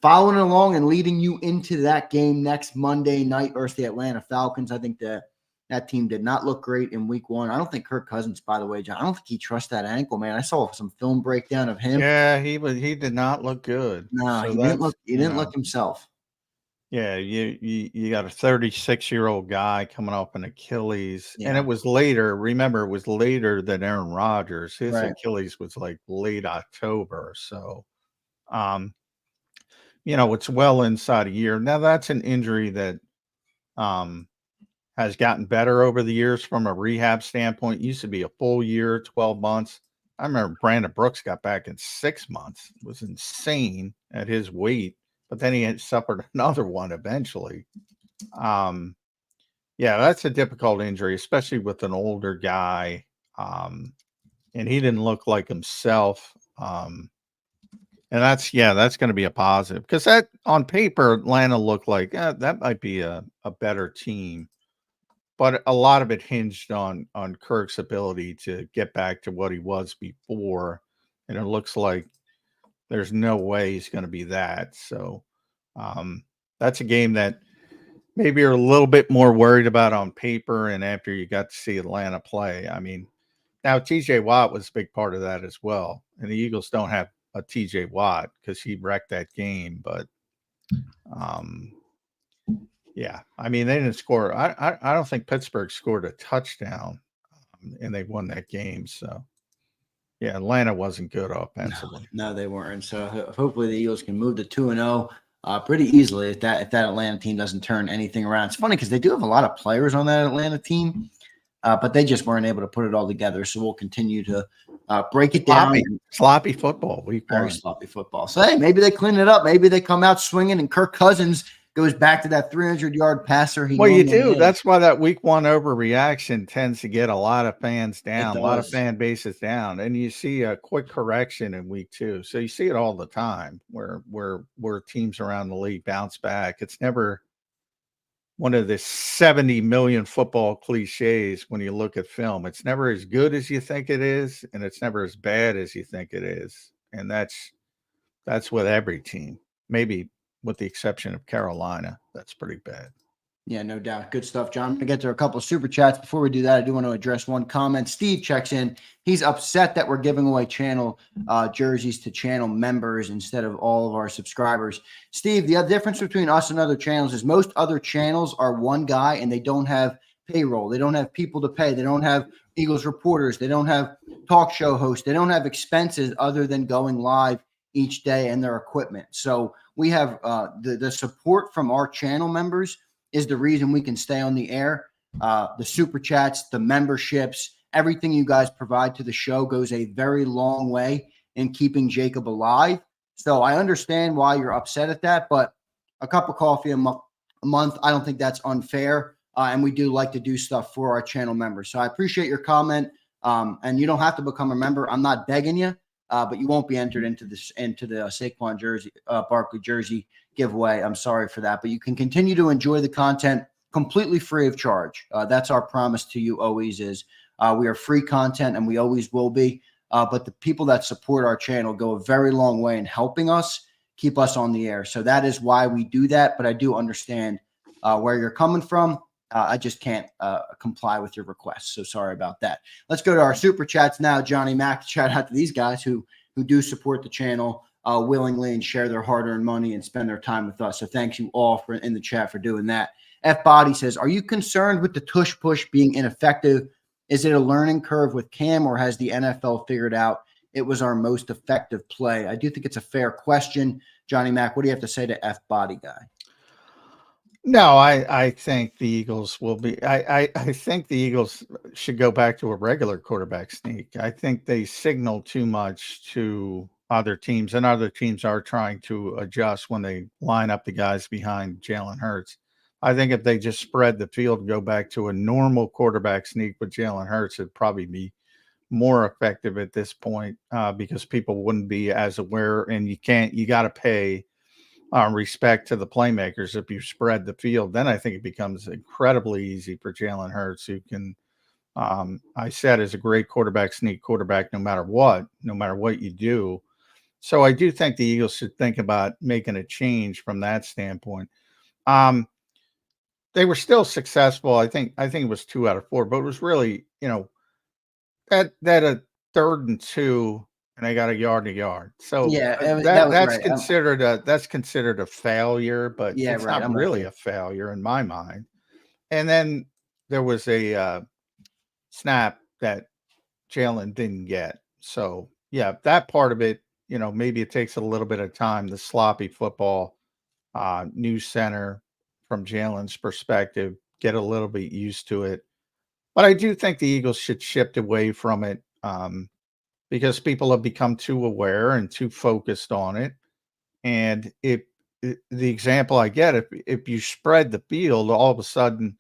S2: following along and leading you into that game next Monday night versus the Atlanta Falcons. I think that team did not look great in Week 1. I don't think Kirk Cousins, by the way, John, I don't think he trusts that ankle, man. I saw some film breakdown of him.
S3: Yeah, he did not look good.
S2: No,
S3: So
S2: he didn't look himself.
S3: Yeah, you got a 36-year-old guy coming off an Achilles,
S2: Yeah.
S3: and it was later. Remember, it was later than Aaron Rodgers. His
S2: Right.
S3: Achilles was like late October. So, it's well inside a year. Now that's an injury that has gotten better over the years from a rehab standpoint. It used to be a full year, 12 months. I remember Brandon Brooks got back in 6 months. It was insane at his weight, but then he had suffered another one eventually. Yeah, that's a difficult injury, especially with an older guy. And he didn't look like himself. And that's going to be a positive because that on paper, Atlanta looked like that might be a better team. But a lot of it hinged on Kirk's ability to get back to what he was before. And it looks like there's no way he's going to be that. So that's a game that maybe you're a little bit more worried about on paper and after you got to see Atlanta play. I mean, now TJ Watt was a big part of that as well. And the Eagles don't have a TJ Watt because he wrecked that game. But yeah, I mean, they didn't score. I don't think Pittsburgh scored a touchdown and they won that game. So Yeah, Atlanta wasn't good offensively.
S2: No, they weren't. So hopefully the Eagles can move to 2-0 pretty easily if that Atlanta team doesn't turn anything around. It's funny because they do have a lot of players on that Atlanta team, but they just weren't able to put it all together. So we'll continue to break it down.
S3: Sloppy football.
S2: Very sloppy football. So, hey, maybe they clean it up. Maybe they come out swinging and Kirk Cousins goes back to that 300-yard passer.
S3: Well, you do. That's why that week one overreaction tends to get a lot of fans down, a lot of fan bases down. And you see a quick correction in week two. So you see it all the time where teams around the league bounce back. It's never one of the 70 million football cliches when you look at film. It's never as good as you think it is, and it's never as bad as you think it is. And that's with every team. Maybe with the exception of Carolina. That's pretty bad.
S2: Yeah, no doubt. Good stuff, John. I'm going to get to a couple of super chats. Before we do that, I do want to address one comment. Steve checks in. He's upset that we're giving away channel jerseys to channel members instead of all of our subscribers. Steve, the difference between us and other channels is most other channels are one guy and they don't have payroll. They don't have people to pay. They don't have Eagles reporters. They don't have talk show hosts. They don't have expenses other than going live each day and their equipment. So we have the support from our channel members is the reason we can stay on the air. The super chats, the memberships, everything you guys provide to the show goes a very long way in keeping JAKIB alive. So I understand why you're upset at that, but a cup of coffee a month, I don't think that's unfair. And we do like to do stuff for our channel members. So I appreciate your comment. And you don't have to become a member. I'm not begging you. But you won't be entered into the Saquon jersey, Barkley jersey giveaway. I'm sorry for that, but you can continue to enjoy the content completely free of charge. That's our promise to you always is we are free content and we always will be. But the people that support our channel go a very long way in helping us keep us on the air. So that is why we do that. But I do understand where you're coming from. I just can't comply with your request. So sorry about that. Let's go to our super chats now. Johnny Mac, shout out to these guys who do support the channel willingly and share their hard-earned money and spend their time with us. So thanks you all in the chat for doing that. F Body says, are you concerned with the tush push being ineffective? Is it a learning curve with Cam, or has the NFL figured out it was our most effective play? I do think it's a fair question. Johnny Mac, what do you have to say to F Body guy?
S3: No, I think the Eagles will be. I think the Eagles should go back to a regular quarterback sneak. I think they signal too much to other teams, and other teams are trying to adjust when they line up the guys behind Jalen Hurts. I think if they just spread the field and go back to a normal quarterback sneak with Jalen Hurts, it'd probably be more effective at this point because people wouldn't be as aware, and you got to pay respect to the playmakers. If you spread the field, then I think it becomes incredibly easy for Jalen Hurts, who can, I said, is a great quarterback sneak quarterback no matter what you do. So I do think the Eagles should think about making a change from that standpoint. They were still successful. I think it was 2 out of 4, but it was really, that a 3rd and 2. And they got a yard. So
S2: yeah,
S3: that's
S2: right.
S3: That's considered a failure, but
S2: yeah,
S3: it's
S2: right.
S3: not really a failure in my mind. And then there was a snap that Jalen didn't get. So yeah, that part of it, maybe it takes a little bit of time. The sloppy football, new center from Jalen's perspective, get a little bit used to it. But I do think the Eagles should shift away from it. Because people have become too aware and too focused on it. And the example I get, if you spread the field, all of a sudden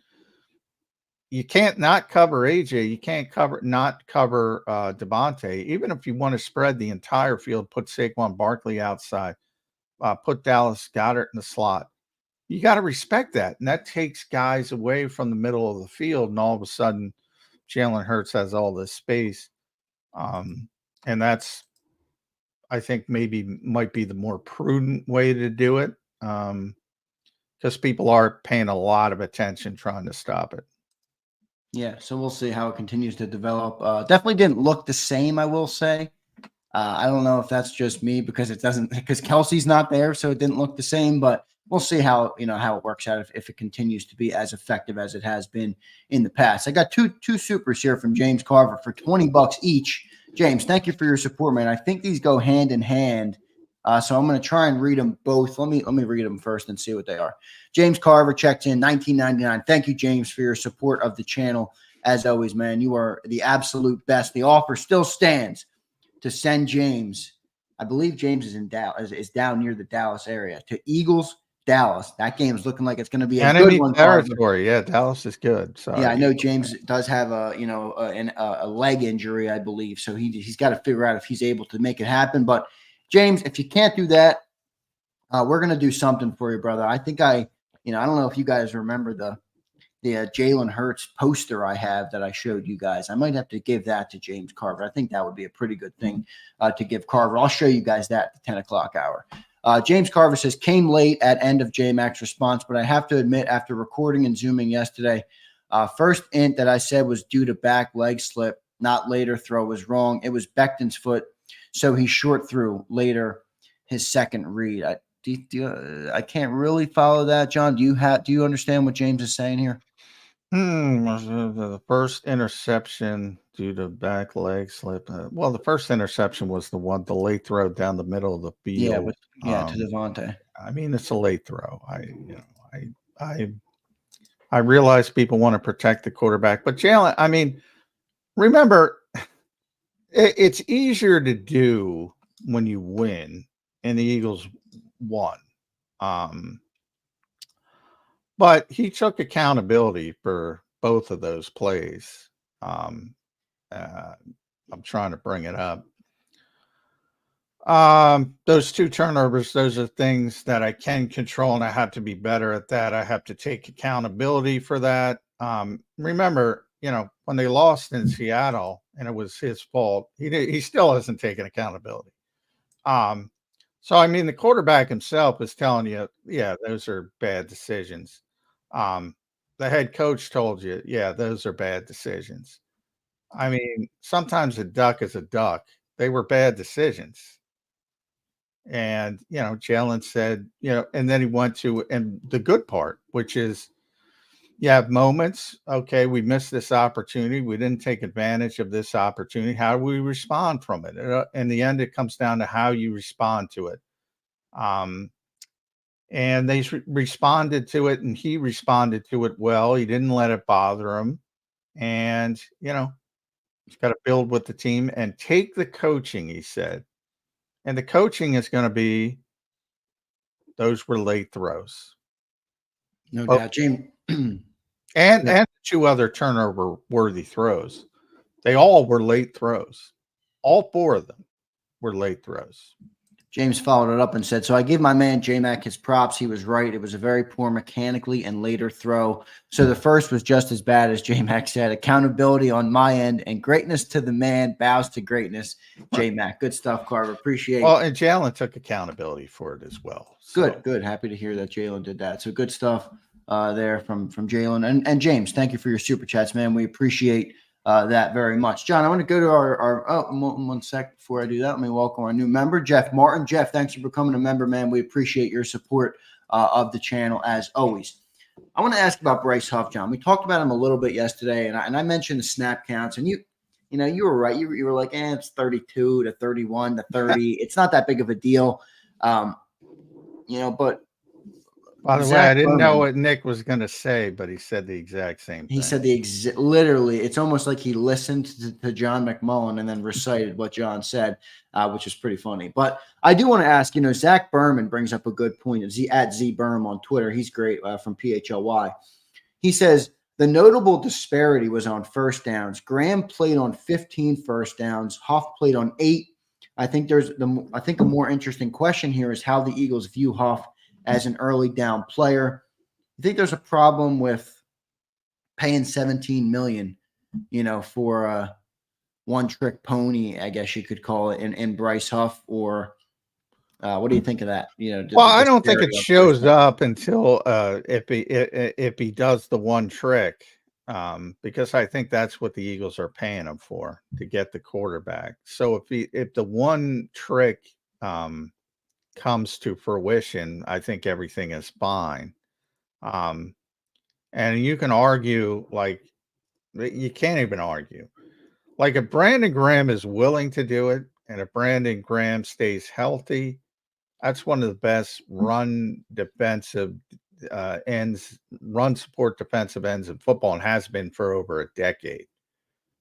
S3: you can't not cover AJ. You can't not cover Devontae. Even if you want to spread the entire field, put Saquon Barkley outside, put Dallas Goedert in the slot. You got to respect that. And that takes guys away from the middle of the field. And all of a sudden, Jalen Hurts has all this space. And that's, I think, might be the more prudent way to do it, because people are paying a lot of attention trying to stop it.
S2: Yeah, so we'll see how it continues to develop. Definitely didn't look the same, I will say. I don't know if that's just me because Kelsey's not there, so it didn't look the same. But we'll see how it works out if it continues to be as effective as it has been in the past. I got two supers here from James Carver for $20 each. James, thank you for your support, man. I think these go hand in hand. So I'm going to try and read them both. Let me read them first and see what they are. James Carver checked in, $19.99. Thank you, James, for your support of the channel. As always, man, you are the absolute best. The offer still stands to send James. I believe James is in Dallas, is down near the Dallas area, to Eagles, Dallas. That game is looking like it's going to be a good one.
S3: Territory. Yeah, Dallas is good. Sorry.
S2: Yeah, I know James does have a leg injury, I believe. So he's got to figure out if he's able to make it happen. But James, if you can't do that, we're going to do something for you, brother. I think I don't know if you guys remember the Jalen Hurts poster I have that I showed you guys. I might have to give that to James Carver. I think that would be a pretty good thing to give Carver. I'll show you guys that at the 10 o'clock hour. James Carver says, came late at end of J-Mac's response, but I have to admit, after recording and Zooming yesterday, first int that I said was due to back leg slip, not later throw, was wrong. It was Becton's foot. So he short threw later his second read. I can't really follow that, John. Do you understand what James is saying here?
S3: The first interception due to back leg slip. Well, the first interception was the late throw down the middle of the field.
S2: To Devontae.
S3: I mean, it's a late throw. I realize people want to protect the quarterback, but Jalen, I mean, remember, it's easier to do when you win, and the Eagles won. But he took accountability for both of those plays. I'm trying to bring it up. Those two turnovers, those are things that I can control, and I have to be better at that. I have to take accountability for that. Remember, when they lost in Seattle and it was his fault, he still hasn't taken accountability. So, I mean, the quarterback himself is telling you, yeah, those are bad decisions. The head coach told you, yeah, those are bad decisions. I mean, sometimes a duck is a duck. They were bad decisions. And, Jalen said, and then he went to, and the good part, which is, you have moments. Okay, we missed this opportunity. We didn't take advantage of this opportunity. How do we respond from it? In the end, it comes down to how you respond to it. And they responded to it, and he responded to it well. He didn't let it bother him. And, he's got to build with the team and take the coaching, he said. And the coaching is going to be, those were late throws.
S2: No doubt, James.
S3: And two other turnover worthy throws. They all were late throws. All four of them were late throws.
S2: James followed it up and said, so I give my man J-Mac his props. He was right. It was a very poor mechanically and later throw. So the first was just as bad as J-Mac said. Accountability on my end and greatness to the man, bows to greatness. J-Mac, good stuff, Carver. Appreciate it.
S3: Well, and Jalen took accountability for it as well.
S2: So. Good. Happy to hear that Jalen did that. So good stuff there from Jalen. And James, thank you for your super chats, man. We appreciate that very much. John, I want to go to our one sec before I do that. Let me welcome our new member, Jeff Martin. Jeff, thanks for becoming a member, man. We appreciate your support of the channel as always. I want to ask about Bryce Huff, John. We talked about him a little bit yesterday, and I mentioned the snap counts, and you were right. You were like, it's 32 to 31 to 30. It's not that big of a deal, but.
S3: By the way, I didn't know what Nick was going to say, but he said the exact same thing.
S2: He said literally, it's almost like he listened to John McMullen and then recited what John said, which is pretty funny. But I do want to ask, Zach Berman brings up a good point. At Z Berm on Twitter. He's great from PHLY. He says, the notable disparity was on first downs. Graham played on 15 first downs. Huff played on 8. I think a more interesting question here is how the Eagles view Huff as an early down player. You think there's a problem with paying $17 million, for a one-trick pony, I guess you could call it, in Bryce Huff, or what do you think of that?
S3: Well, I don't think it shows up until if he does the one trick, because I think that's what the Eagles are paying him for, to get the quarterback. So if the one trick comes to fruition, I think everything is fine. And you can argue, like, you can't even argue. Like if Brandon Graham is willing to do it, and if Brandon Graham stays healthy, that's one of the best run defensive ends, run support defensive ends in football, and has been for over a decade.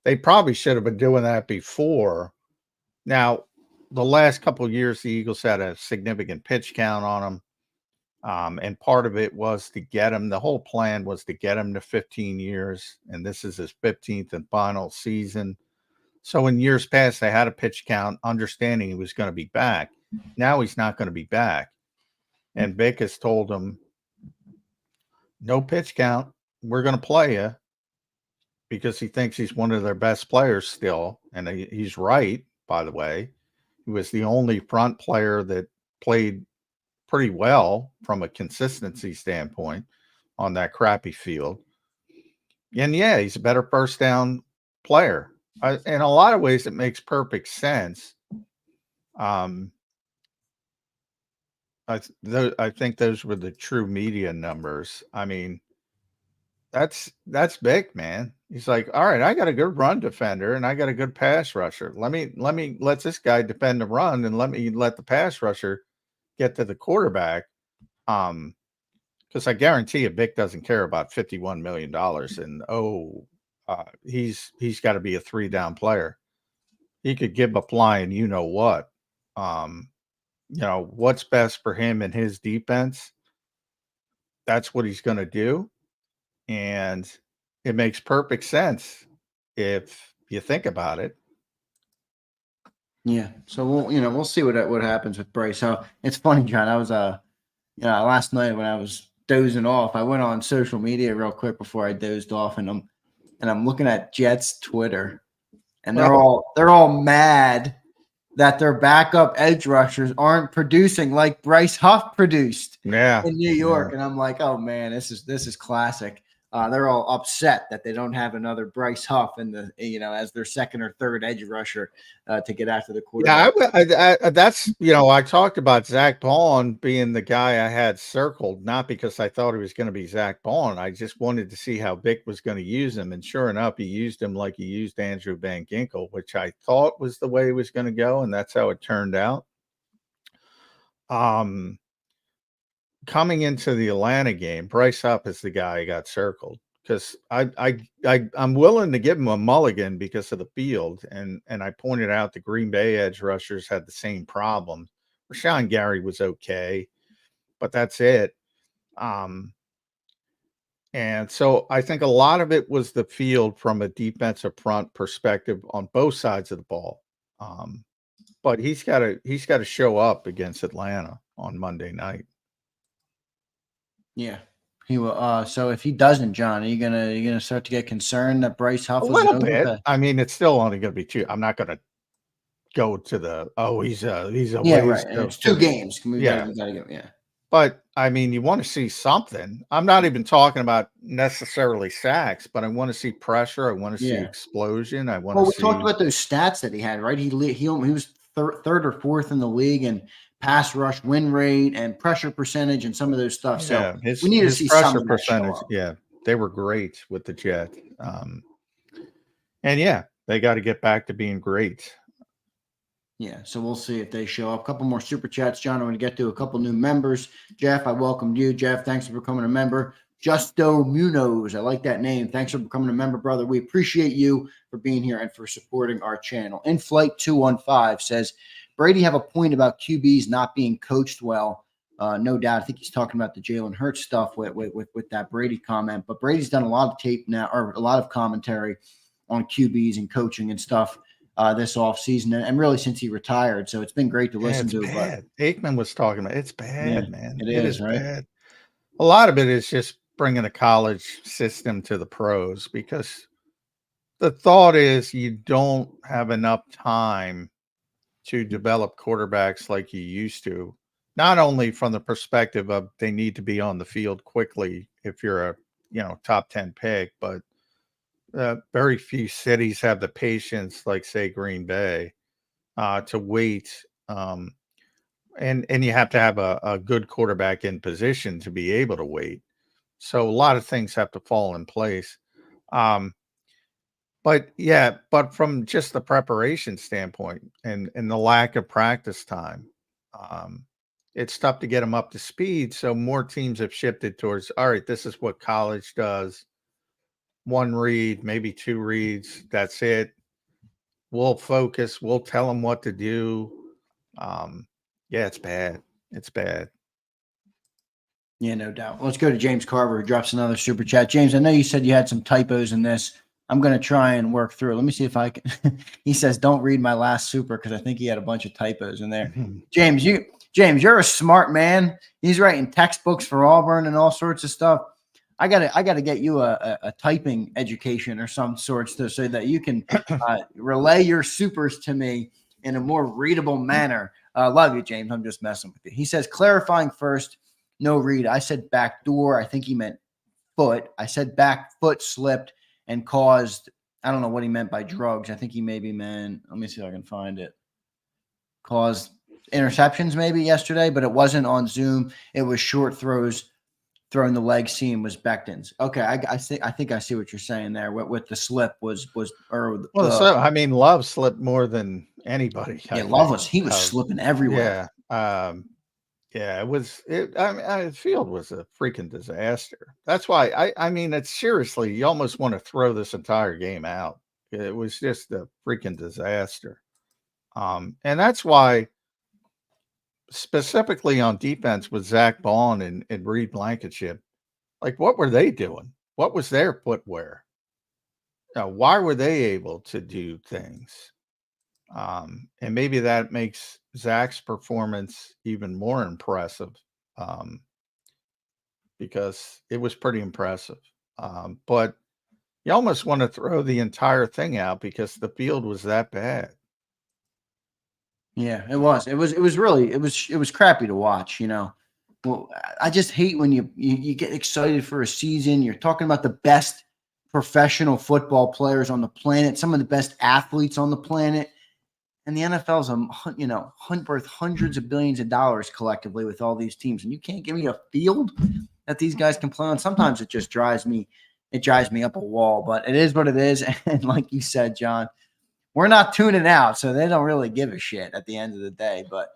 S3: They probably should have been doing that before. Now, the last couple of years, the Eagles had a significant pitch count on them. And part of it was to get him, the whole plan was to get him to 15 years. And this is his 15th and final season. So in years past, they had a pitch count, understanding he was going to be back. Now he's not going to be back. And Vic has told him, no pitch count. We're going to play you, because he thinks he's one of their best players still. And he's right, by the way. He was the only front player that played pretty well from a consistency standpoint on that crappy field. And yeah, he's a better first down player. In a lot of ways, it makes perfect sense. I think those were the true media numbers. I mean, that's big, man. He's like, all right, I got a good run defender and I got a good pass rusher. Let this guy defend the run, and let the pass rusher get to the quarterback. Because I guarantee you, Vic doesn't care about $51 million and he's got to be a 3-down player. He could give a flying, you know what? What's best for him and his defense. That's what he's going to do. And it makes perfect sense if you think about it.
S2: Yeah. So we'll see what happens with Bryce. So it's funny, John. I was last night when I was dozing off, I went on social media real quick before I dozed off, and I'm looking at Jets Twitter, and they're all mad that their backup edge rushers aren't producing like Bryce Huff produced in New York. And I'm like, oh man, this is classic. They're all upset that they don't have another Bryce Huff as their second or third edge rusher to get after the quarterback.
S3: Yeah, I talked about Zach Baun being the guy I had circled, not because I thought he was going to be Zach Baun. I just wanted to see how Vic was going to use him. And sure enough, he used him like he used Andrew Van Ginkel, which I thought was the way he was going to go. And that's how it turned out. Coming into the Atlanta game, Bryce Huff is the guy I got circled, because I'm willing to give him a mulligan because of the field. And I pointed out the Green Bay edge rushers had the same problem. Rashawn Gary was okay, but that's it. And so I think a lot of it was the field from a defensive front perspective on both sides of the ball. But he's got to show up against Atlanta on Monday night.
S2: Yeah, he will. So if he doesn't, John, are you gonna start to get concerned that Bryce Huff
S3: a little bit? I mean, it's still only going to be 2. I'm not going to go to the he's a
S2: right. It's 2 games. We gotta go. Yeah.
S3: But I mean, you want to see something. I'm not even talking about necessarily sacks, but I want to see pressure. I want to see explosion. I want to see.
S2: We talked about those stats that he had, right? He was third or fourth in the league and pass rush win rate and pressure percentage and some of those stuff. So we need to see pressure percentage.
S3: Yeah, they were great with the Jet. And they got to get back to being great.
S2: Yeah, so we'll see if they show up. A couple more super chats, John. I want to get to a couple new members. Jeff, I welcomed you. Jeff, thanks for becoming a member. Justo Munoz, I like that name. Thanks for becoming a member, brother. We appreciate you for being here and for supporting our channel. In Flight 215 says, Brady have a point about QBs not being coached well. No doubt. I think he's talking about the Jalen Hurts stuff with that Brady comment. But Brady's done a lot of tape now, or a lot of commentary on QBs and coaching and stuff this offseason, and really since he retired. So it's been great to listen to.
S3: Bad. Aikman was talking about it's bad, man.
S2: It is right?
S3: Bad. A lot of it is just bringing a college system to the pros, because the thought is you don't have enough time to develop quarterbacks like you used to, not only from the perspective of they need to be on the field quickly if you're a top 10 pick, but very few cities have the patience, like say Green Bay, to wait. And you have to have a good quarterback in position to be able to wait. So a lot of things have to fall in place. But from just the preparation standpoint and the lack of practice time, it's tough to get them up to speed. So more teams have shifted towards, all right, this is what college does. One read, maybe two reads. That's it. We'll focus. We'll tell them what to do. It's bad. It's bad.
S2: Yeah, no doubt. Let's go to James Carver, who drops another super chat. James, I know you said you had some typos in this. I'm going to try and work through it. Let me see if I can. He says, don't read my last super because I think he had a bunch of typos in there. James, you're a smart man. He's writing textbooks for Auburn and all sorts of stuff. I gotta get you a typing education or some sorts so that you can relay your supers to me in a more readable manner. Love you, James. I'm just messing with you. He says, clarifying first, no read. I said backdoor. I think he meant foot. I said back foot slipped and caused, I don't know what he meant by drugs. I think he maybe meant, let me see if I can find it. Caused interceptions maybe yesterday, but it wasn't on Zoom. It was short throws. Throwing the leg seam was Becton's. Okay, I think I see what you're saying there. With the slip was
S3: Love slipped more than anybody.
S2: Love was slipping everywhere.
S3: It was. The field was a freaking disaster. That's why it's seriously. You almost want to throw this entire game out. It was just a freaking disaster. And that's why. Specifically on defense with Zach Bond and Reed Blankenship, like what were they doing? What was their footwear? Why were they able to do things? And maybe that makes Zach's performance even more impressive because it was pretty impressive. But you almost want to throw the entire thing out because the field was that bad.
S2: Yeah, it was. It was crappy to watch, you know. Well, I just hate when you get excited for a season. You're talking about the best professional football players on the planet, some of the best athletes on the planet. And the NFL's worth hundreds of billions of dollars collectively with all these teams. And you can't give me a field that these guys can play on. Sometimes it just drives me up a wall, but it is what it is. And like you said, John, we're not tuning out, so they don't really give a shit at the end of the day. But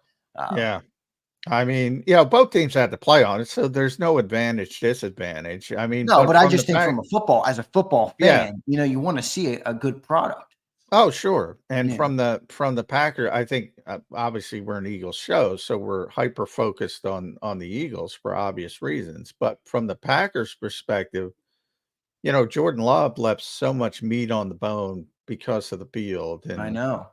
S3: both teams had to play on it, so there's no advantage, disadvantage.
S2: But I just think from a football fan, you want to see a good product.
S3: Oh, sure. And from the Packer, I think obviously we're an Eagles show, so we're hyper focused on the Eagles for obvious reasons. But from the Packers' perspective, Jordan Love left so much meat on the bone because of the field. And
S2: I know.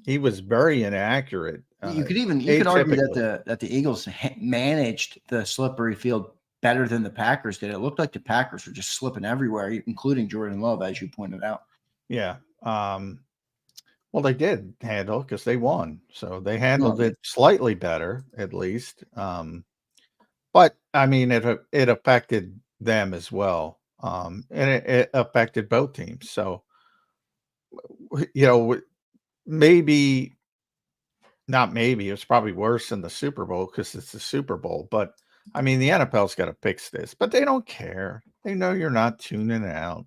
S3: He was very inaccurate.
S2: You could argue that the Eagles managed the slippery field better than the Packers did. It looked like the Packers were just slipping everywhere, including Jordan Love, as you pointed out.
S3: Yeah. Well, they did handle because they won. So they handled it slightly better, at least. But it affected them as well. And it affected both teams. So, maybe not maybe, it's probably worse than the Super Bowl because it's the Super Bowl. But the NFL's got to fix this, but they don't care. They know you're not tuning out.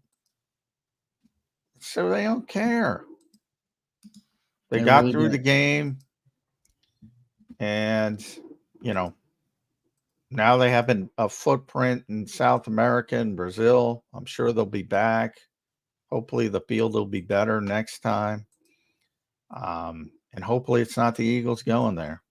S3: So they don't care. They got really through the game. And, now they have a footprint in South America and Brazil. I'm sure they'll be back. Hopefully the field will be better next time. And hopefully it's not the Eagles going there.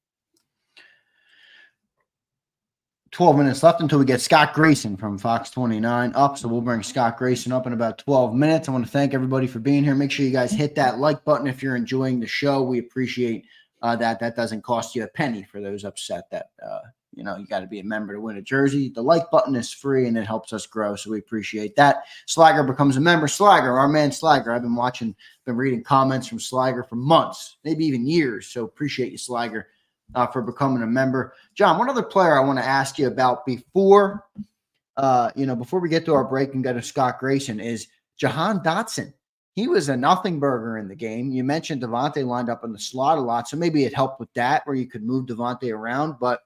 S2: 12 minutes left until we get Scott Grayson from Fox 29 up. So we'll bring Scott Grayson up in about 12 minutes. I want to thank everybody for being here. Make sure you guys hit that like button if you're enjoying the show. We appreciate that. That doesn't cost you a penny for those upset that, you got to be a member to win a jersey. The like button is free and it helps us grow. So we appreciate that. Slagger becomes a member. Slagger, our man Slagger. I've been reading comments from Slagger for months, maybe even years. So appreciate you, Slagger, for becoming a member. John, one other player I want to ask you about before we get to our break and go to Scott Grayson is Jahan Dotson. He was a nothing burger in the game. You mentioned Devontae lined up in the slot a lot, so maybe it helped with that where you could move Devontae around. But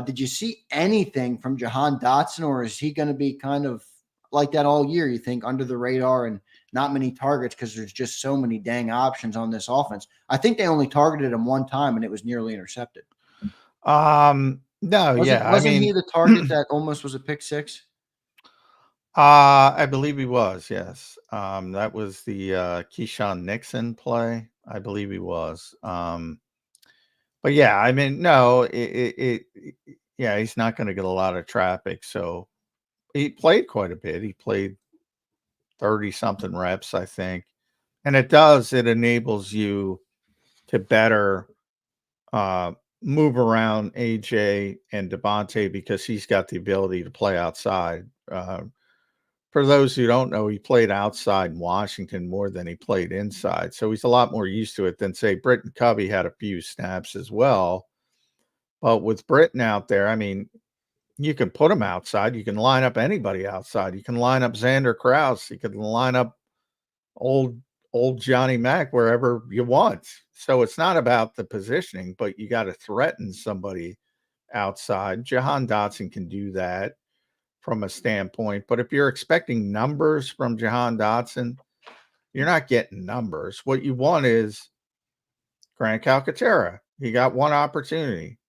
S2: did you see anything from Jahan Dotson, or is he going to be kind of like that all year, you think, under the radar and not many targets because there's just so many dang options on this offense. I think they only targeted him one time, and it was nearly intercepted.
S3: No,
S2: Wasn't he the target that almost was a pick six?
S3: I believe he was, yes. That was the Keyshawn Nixon play. I believe he was. But yeah, I mean, no, yeah, he's not going to get a lot of traffic. So he played quite a bit. He played 30 something reps, I think. And it enables you to better move around AJ and Devontae because he's got the ability to play outside. For those who don't know, he played outside in Washington more than he played inside. So he's a lot more used to it than, say, Britton Covey had a few snaps as well. But with Britton out there, I mean, you can put him outside. You can line up anybody outside. You can line up Zander Krause. You can line up old Johnny Mack wherever you want. So it's not about the positioning, but you got to threaten somebody outside. Jahan Dotson can do that from a standpoint. But if you're expecting numbers from Jahan Dotson, you're not getting numbers. What you want is Grant Calcaterra. He got one opportunity,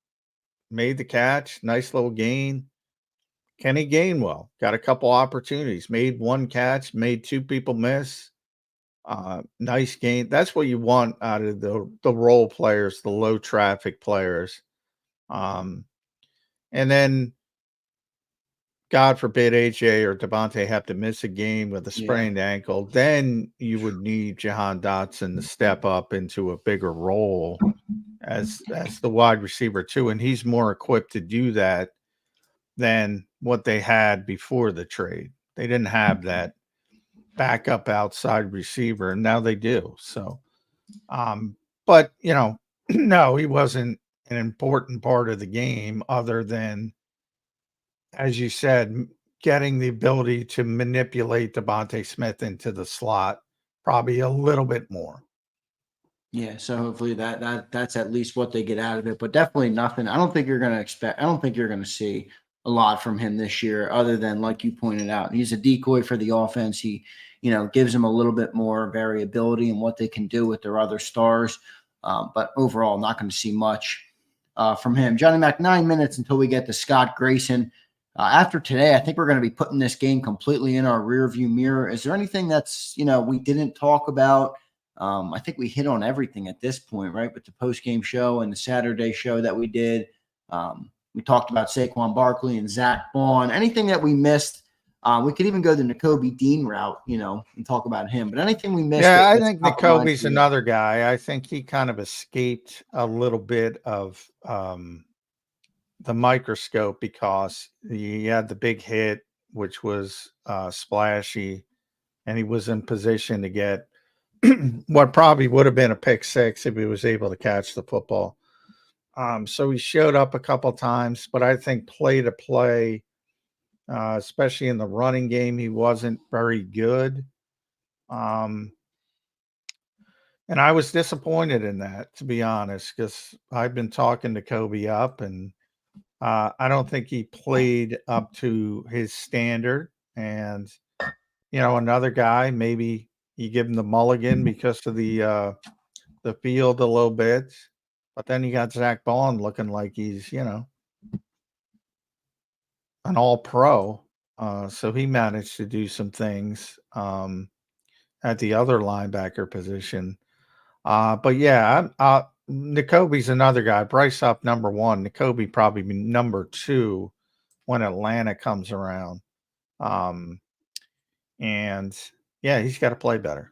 S3: made the catch, nice little gain. Kenny Gainwell got a couple opportunities, made one catch, made two people miss. Nice gain. That's what you want out of the role players, the low traffic players. And then God forbid AJ or Devontae have to miss a game with a sprained ankle, then you would need Jahan Dotson to step up into a bigger role as the wide receiver too. And he's more equipped to do that than what they had before the trade. They didn't have that backup outside receiver, and now they do. So, but you know, no, he wasn't an important part of the game other than, as you said, getting the ability to manipulate Devontae Smith into the slot probably a little bit more.
S2: Yeah, so hopefully that's at least what they get out of it, but definitely nothing. I don't think you're going to see a lot from him this year other than, like you pointed out, he's a decoy for the offense. He, gives them a little bit more variability in what they can do with their other stars. But overall, not going to see much from him. Johnny Mac, 9 minutes until we get to Scott Grayson. After today, I think we're going to be putting this game completely in our rearview mirror. Is there anything that's, we didn't talk about? I think we hit on everything at this point, right? With the post-game show and the Saturday show that we did. We talked about Saquon Barkley and Zach Vaughn. Anything that we missed? We could even go the Nakai Dean route, and talk about him. But anything we missed?
S3: Yeah, I think Nakai's another guy. I think he kind of escaped a little bit of the microscope because he had the big hit, which was splashy, and he was in position to get what probably would have been a pick six if he was able to catch the football. So he showed up a couple times, but I think play to play, especially in the running game, he wasn't very good. And I was disappointed in that, to be honest, because I've been talking to Kobe up, and I don't think he played up to his standard. And, another guy, maybe you give him the mulligan because of the field a little bit. But then you got Zach Vaughn looking like he's, an all-pro. So he managed to do some things at the other linebacker position. But yeah, Nakobe's another guy. Bryce Huff, number one. Nakai probably be number two when Atlanta comes around. And yeah, he's got to play better.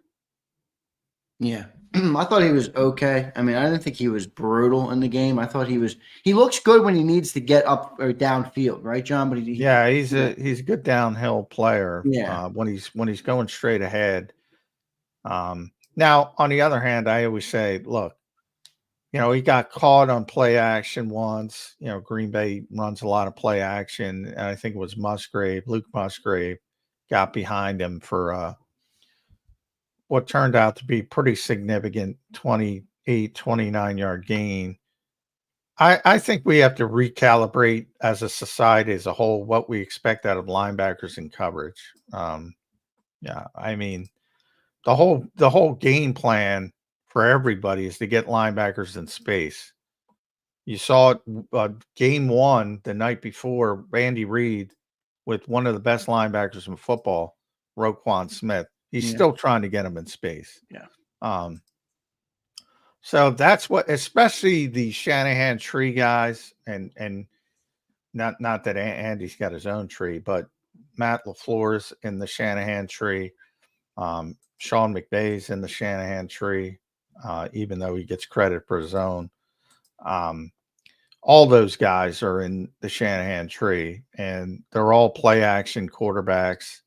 S2: Yeah. I thought he was okay. I mean, I didn't think he was brutal in the game. I thought he looks good when he needs to get up or downfield, right, John? But he's
S3: a good downhill player.
S2: Yeah.
S3: When he's going straight ahead. Now, on the other hand, I always say, look, he got caught on play action once. Green Bay runs a lot of play action. And I think it was Luke Musgrave got behind him for what turned out to be pretty significant 28, 29-yard gain. I think we have to recalibrate as a society as a whole what we expect out of linebackers in coverage. Yeah, I mean, the whole game plan for everybody is to get linebackers in space. You saw it game 1 the night before. Andy Reid, with one of the best linebackers in football, Roquan Smith. He's still trying to get him in space.
S2: Yeah.
S3: So that's what, especially the Shanahan tree guys, and not that Andy's got his own tree, but Matt LaFleur's in the Shanahan tree. Sean McVay's in the Shanahan tree, even though he gets credit for his own. All those guys are in the Shanahan tree, and they're all play action quarterbacks.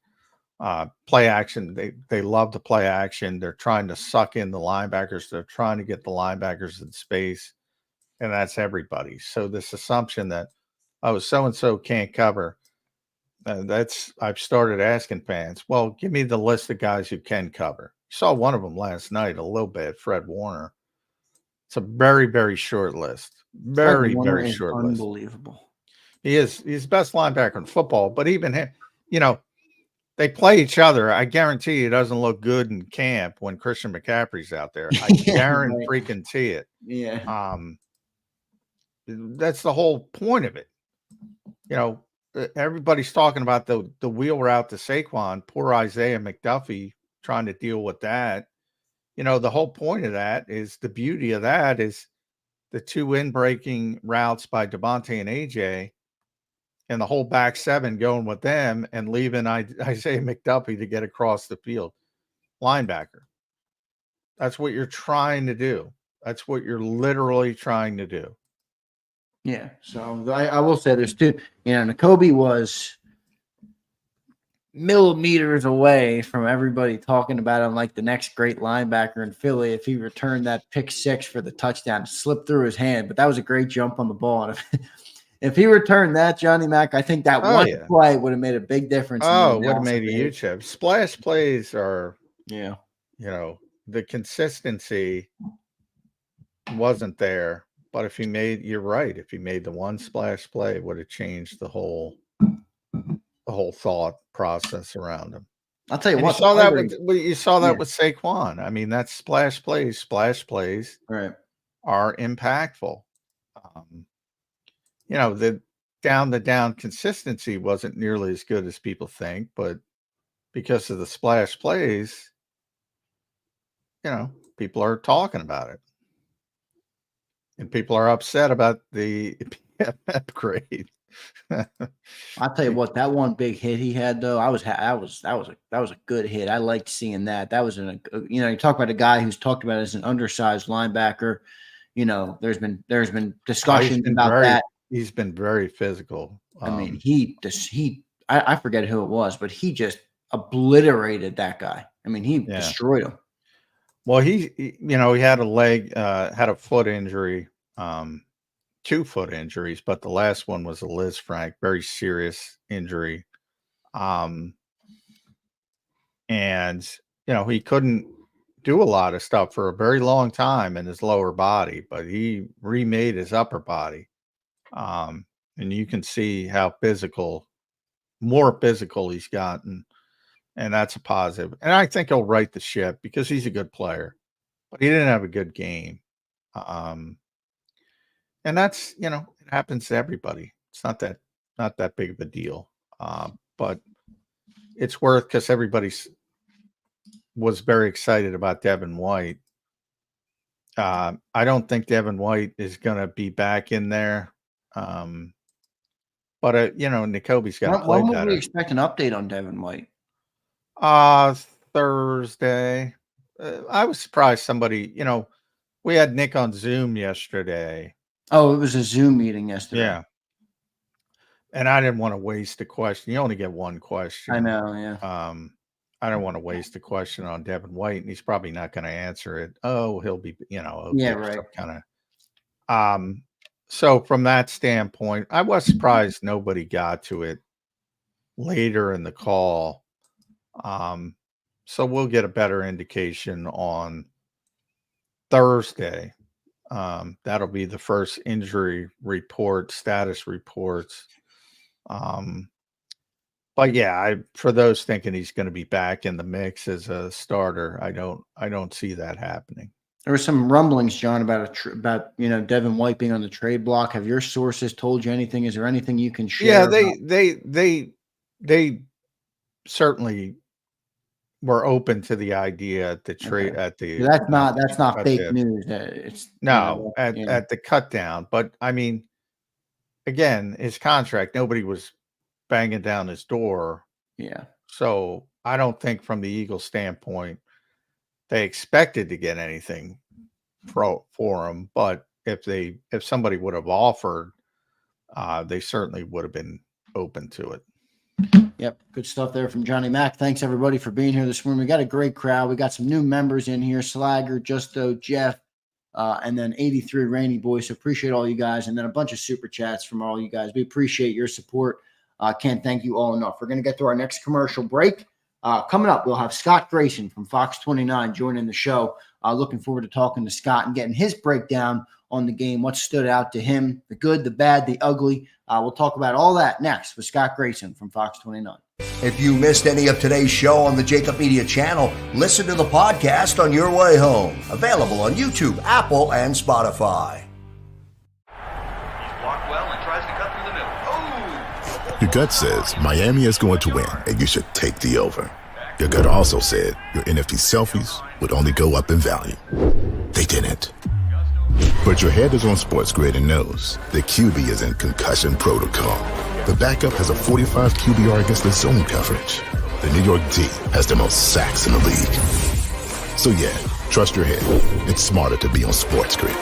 S3: Play action, they love to play action. They're trying to suck in the linebackers. They're trying to get the linebackers in space, and that's everybody. So this assumption that, oh, so-and-so can't cover, I've started asking fans, well, give me the list of guys who can cover. You saw one of them last night a little bit, Fred Warner. It's a very, very short list. Very, very short list.
S2: Unbelievable.
S3: He's the best linebacker in football, but even him, they play each other. I guarantee it doesn't look good in camp when Christian McCaffrey's out there. I guarantee it.
S2: Yeah.
S3: That's the whole point of it. Everybody's talking about the wheel route to Saquon. Poor Isaiah McDuffie trying to deal with that. The whole point of that is, the beauty of that is the 2 in-breaking routes by Devontae and AJ, and the whole back 7 going with them and leaving Isaiah McDuffie to get across the field. Linebacker. That's what you're trying to do. That's what you're literally trying to do.
S2: Yeah. So I will say there's 2. Nakobe was millimeters away from everybody talking about him like the next great linebacker in Philly. If he returned that pick 6 for the touchdown, it slipped through his hand, but that was a great jump on the ball. And if he returned that, Johnny Mac, I think that play would have made a big difference.
S3: Oh, would have made a huge difference. Splash plays are, the consistency wasn't there. But if you're right. If he made the one splash play, it would have changed the whole thought process around him.
S2: I'll tell you
S3: what. You saw that with Saquon. I mean, that's splash plays
S2: right,
S3: are impactful. The down consistency wasn't nearly as good as people think, but because of the splash plays, people are talking about it. And people are upset about the upgrade.
S2: I'll tell you what, that one big hit he had though, that was a good hit. I liked seeing that. That was you talk about a guy who's talked about as an undersized linebacker. There's been discussions about that.
S3: He's been very physical.
S2: I mean, I forget who it was, but he just obliterated that guy. I mean, he destroyed him.
S3: Well, he had a foot injury, 2 foot injuries, but the last one was a Liz Frank, very serious injury. And he couldn't do a lot of stuff for a very long time in his lower body, but he remade his upper body. And you can see how more physical he's gotten. And that's a positive. And I think he'll right the ship because he's a good player, but he didn't have a good game. And that's, it happens to everybody. It's not that big of a deal. But it's worth, because everybody was very excited about Devon White. I don't think Devon White is going to be back in there. But Nakobe's got to play better.
S2: When would we expect an update on Devon White?
S3: Thursday. I was surprised somebody, we had Nick on Zoom yesterday.
S2: Oh, it was a Zoom meeting yesterday.
S3: Yeah. And I didn't want to waste a question. You only get one question.
S2: I know, yeah.
S3: I don't want to waste a question on Devon White, and he's probably not going to answer it. Oh, he'll be,
S2: right.
S3: Kind of. So from that standpoint, I was surprised nobody got to it later in the call. So we'll get a better indication on Thursday. That'll be the first injury report, status reports. But But yeah, for those thinking he's going to be back in the mix as a starter, I don't see that happening.
S2: There were some rumblings, John, about Devon White being on the trade block. Have your sources told you anything? Is there anything you can share?
S3: Yeah, they certainly were open to the idea at the trade at the.
S2: That's not fake news. It's
S3: at the cut down. But I mean, again, his contract, nobody was banging down his door.
S2: Yeah.
S3: So I don't think from the Eagles standpoint they expected to get anything for him. But if somebody would have offered, they certainly would have been open to it.
S2: Yep. Good stuff there from Johnny Mack. Thanks everybody for being here this morning. We got a great crowd. We got some new members in here, Slagger, Justo, Jeff, and then 83 Rainy Boy. So appreciate all you guys. And then a bunch of super chats from all you guys. We appreciate your support. Can't thank you all enough. We're going to get to our next commercial break. Coming up, we'll have Scott Grayson from Fox 29 joining the show. Looking forward to talking to Scott and getting his breakdown on the game, what stood out to him, the good, the bad, the ugly. We'll talk about all that next with Scott Grayson from Fox 29.
S5: If you missed any of today's show on the JAKIB Media channel, listen to the podcast on your way home. Available on YouTube, Apple, and Spotify.
S10: He's blocked well and tries to cut through the middle. Oh!
S1: Your gut says Miami is going to win, and you should take the over. Your gut also said your NFT selfies would only go up in value. They didn't. But your head is on Sports Grid and knows the QB is in concussion protocol. The backup has a 45 QBR against the zone coverage. The New York D has the most sacks in the league. So yeah, trust your head. It's smarter to be on Sports Grid.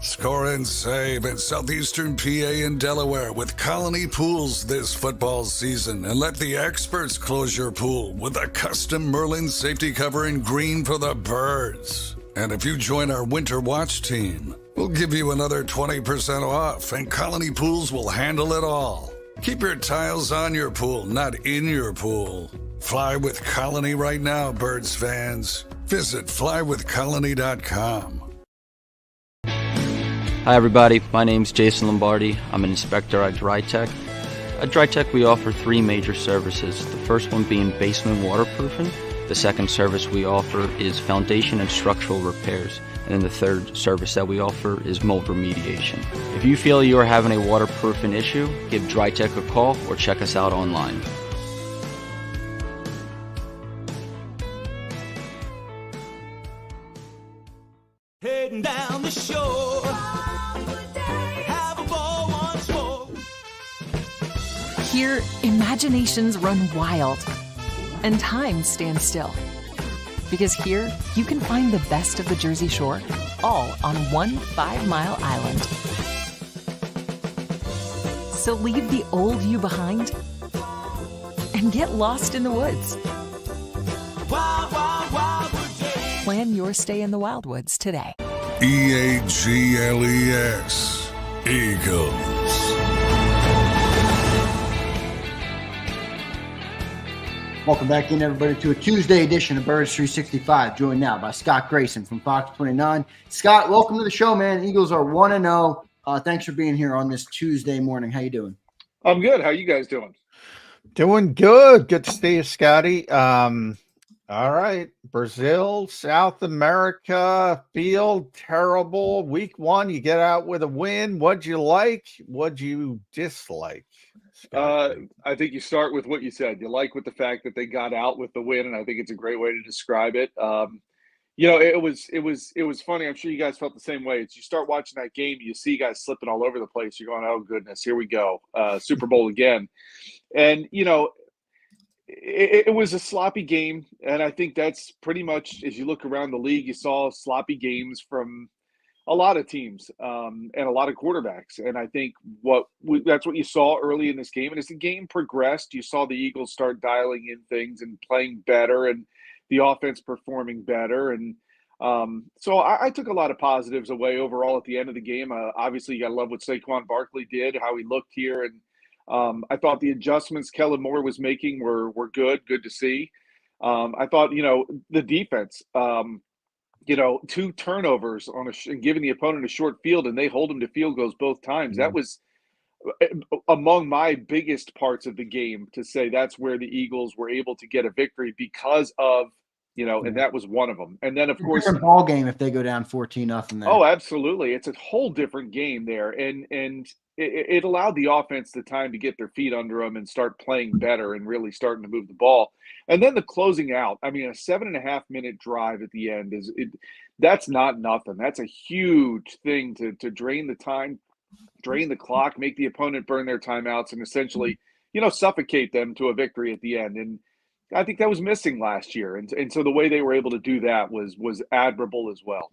S6: Score and save in Southeastern PA and Delaware with Colony Pools this football season, and let the experts close your pool with a custom Merlin safety cover in green for the birds. And if you join our Winter Watch team, we'll give you another 20% off, and Colony Pools will handle it all. Keep your tiles on your pool, not in your pool. Fly with Colony right now, birds fans. Visit flywithcolony.com.
S7: Hi everybody, my name's Jason Lombardi. I'm an inspector at DryTech. At DryTech we offer three major services, the first one being basement waterproofing. The second service we offer is foundation and structural repairs. And then the third service that we offer is mold remediation. If you feel you are having a waterproofing issue, give DryTech a call or check us out online.
S8: Heading down the shore. Have a ball once more.
S9: Here, imaginations run wild and time stands still. Because here, you can find the best of the Jersey Shore, all on one 5-mile island. So leave the old you behind and get lost in the woods.
S8: Wild, wild, wildwood day.
S9: Plan your stay in the Wildwoods today.
S6: EAGLES, Eagles.
S2: Welcome back in, everybody, to a Tuesday edition of Birds 365, joined now by Scott Grayson from Fox 29. Scott, welcome to the show, man. Eagles are 1-0. Thanks for being here on this Tuesday morning. How you doing?
S11: I'm good. How you guys doing?
S3: Doing good. Good to see you, Scotty. All right. Brazil, South America, field terrible. Week 1, you get out with a win. What'd you like? What'd you dislike?
S11: I think you start with what you said. You like with the fact that they got out with the win, and I think it's a great way to describe it. It was funny. I'm sure you guys felt the same way. It's you start watching that game, you see guys slipping all over the place. You're going, oh goodness, here we go, Super Bowl again. And it was a sloppy game, and I think that's pretty much, as you look around the league, you saw sloppy games from a lot of teams and a lot of quarterbacks. And I think that's what you saw early in this game. And as the game progressed, you saw the Eagles start dialing in things and playing better and the offense performing better. And so I took a lot of positives away overall at the end of the game. Obviously, you got to love what Saquon Barkley did, how he looked here. And I thought the adjustments Kellen Moore was making were good to see. I thought, the defense, 2 turnovers and giving the opponent a short field, and they hold them to field goals both times. That was among my biggest parts of the game, to say that's where the Eagles were able to get a victory because of, and that was one of them. And then, of course,
S2: different ball game if they go down 14-0 there.
S11: Oh, absolutely. It's a whole different game there. And it allowed the offense the time to get their feet under them and start playing better and really starting to move the ball. And then the closing out, I mean, a 7.5-minute drive at the end that's not nothing. That's a huge thing to drain the time, drain the clock, make the opponent burn their timeouts, and essentially, suffocate them to a victory at the end. And I think that was missing last year. And so the way they were able to do that was admirable as well.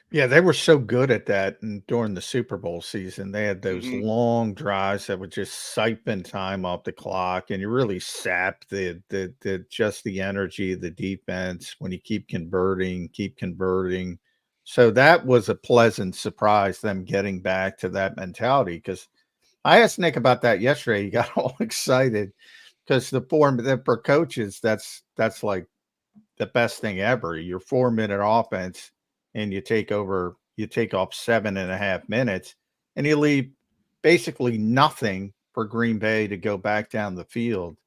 S3: Yeah, they were so good at that. And during the Super Bowl season, they had those long drives that would just siphon time off the clock, and you really sap the energy of the defense when you keep converting. So that was a pleasant surprise, them getting back to that mentality. Because I asked Nick about that yesterday. He got all excited because for coaches, that's like the best thing ever. Your 4-minute offense, and you take off 7.5 minutes, and you leave basically nothing for Green Bay to go back down the field.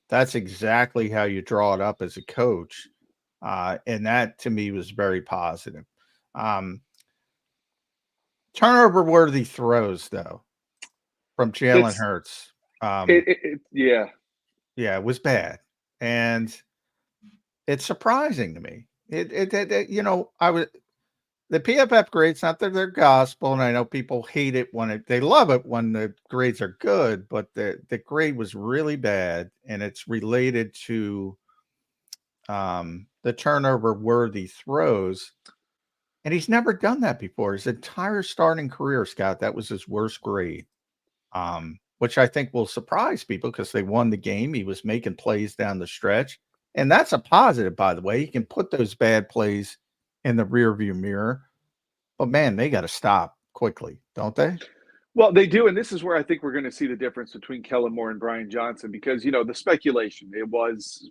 S3: That's exactly how you draw it up as a coach. And that to me was very positive. Turnover worthy throws though from Jalen Hurts.
S11: Yeah,
S3: it was bad. And it's surprising to me. The PFF grades, not that they're gospel, and I know people hate it they love it when the grades are good, but the grade was really bad, and it's related to the turnover worthy throws. And he's never done that before. His entire starting career, Scott, that was his worst grade. Which I think will surprise people because they won the game. He was making plays down the stretch. And that's a positive, by the way. You can put those bad plays in the rearview mirror. But, man, they got to stop quickly, don't they?
S11: Well, they do. And this is where I think we're going to see the difference between Kellen Moore and Brian Johnson because, the speculation, it was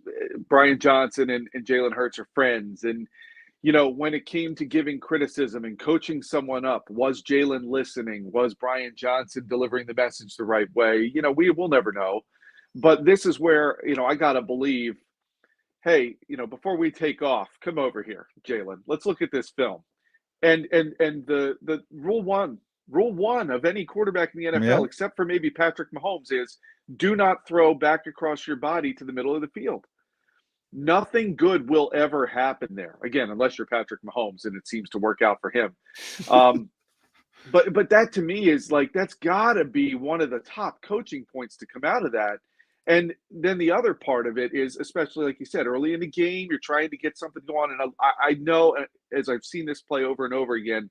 S11: Brian Johnson and Jalen Hurts are friends. And, when it came to giving criticism and coaching someone up, was Jalen listening? Was Brian Johnson delivering the message the right way? We will never know. But this is where, I got to believe, hey, before we take off, come over here, Jalen. Let's look at this film. And the rule one of any quarterback in the NFL, except for maybe Patrick Mahomes, is do not throw back across your body to the middle of the field. Nothing good will ever happen there. Again, unless you're Patrick Mahomes, and it seems to work out for him. But that to me is that's got to be one of the top coaching points to come out of that. And then the other part of it is, especially like you said, early in the game, you're trying to get something going. And I know, as I've seen this play over and over again,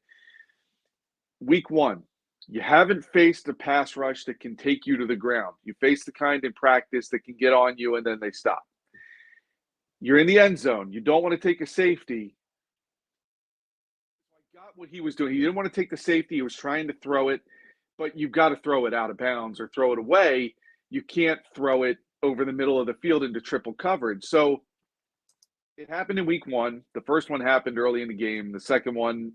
S11: week one, you haven't faced a pass rush that can take you to the ground. You face the kind in practice that can get on you and then they stop. You're in the end zone. You don't want to take a safety. I got what he was doing. He didn't want to take the safety. He was trying to throw it, but you've got to throw it out of bounds or throw it away. You can't throw it over the middle of the field into triple coverage. So it happened in week one. The first one happened early in the game. The second one,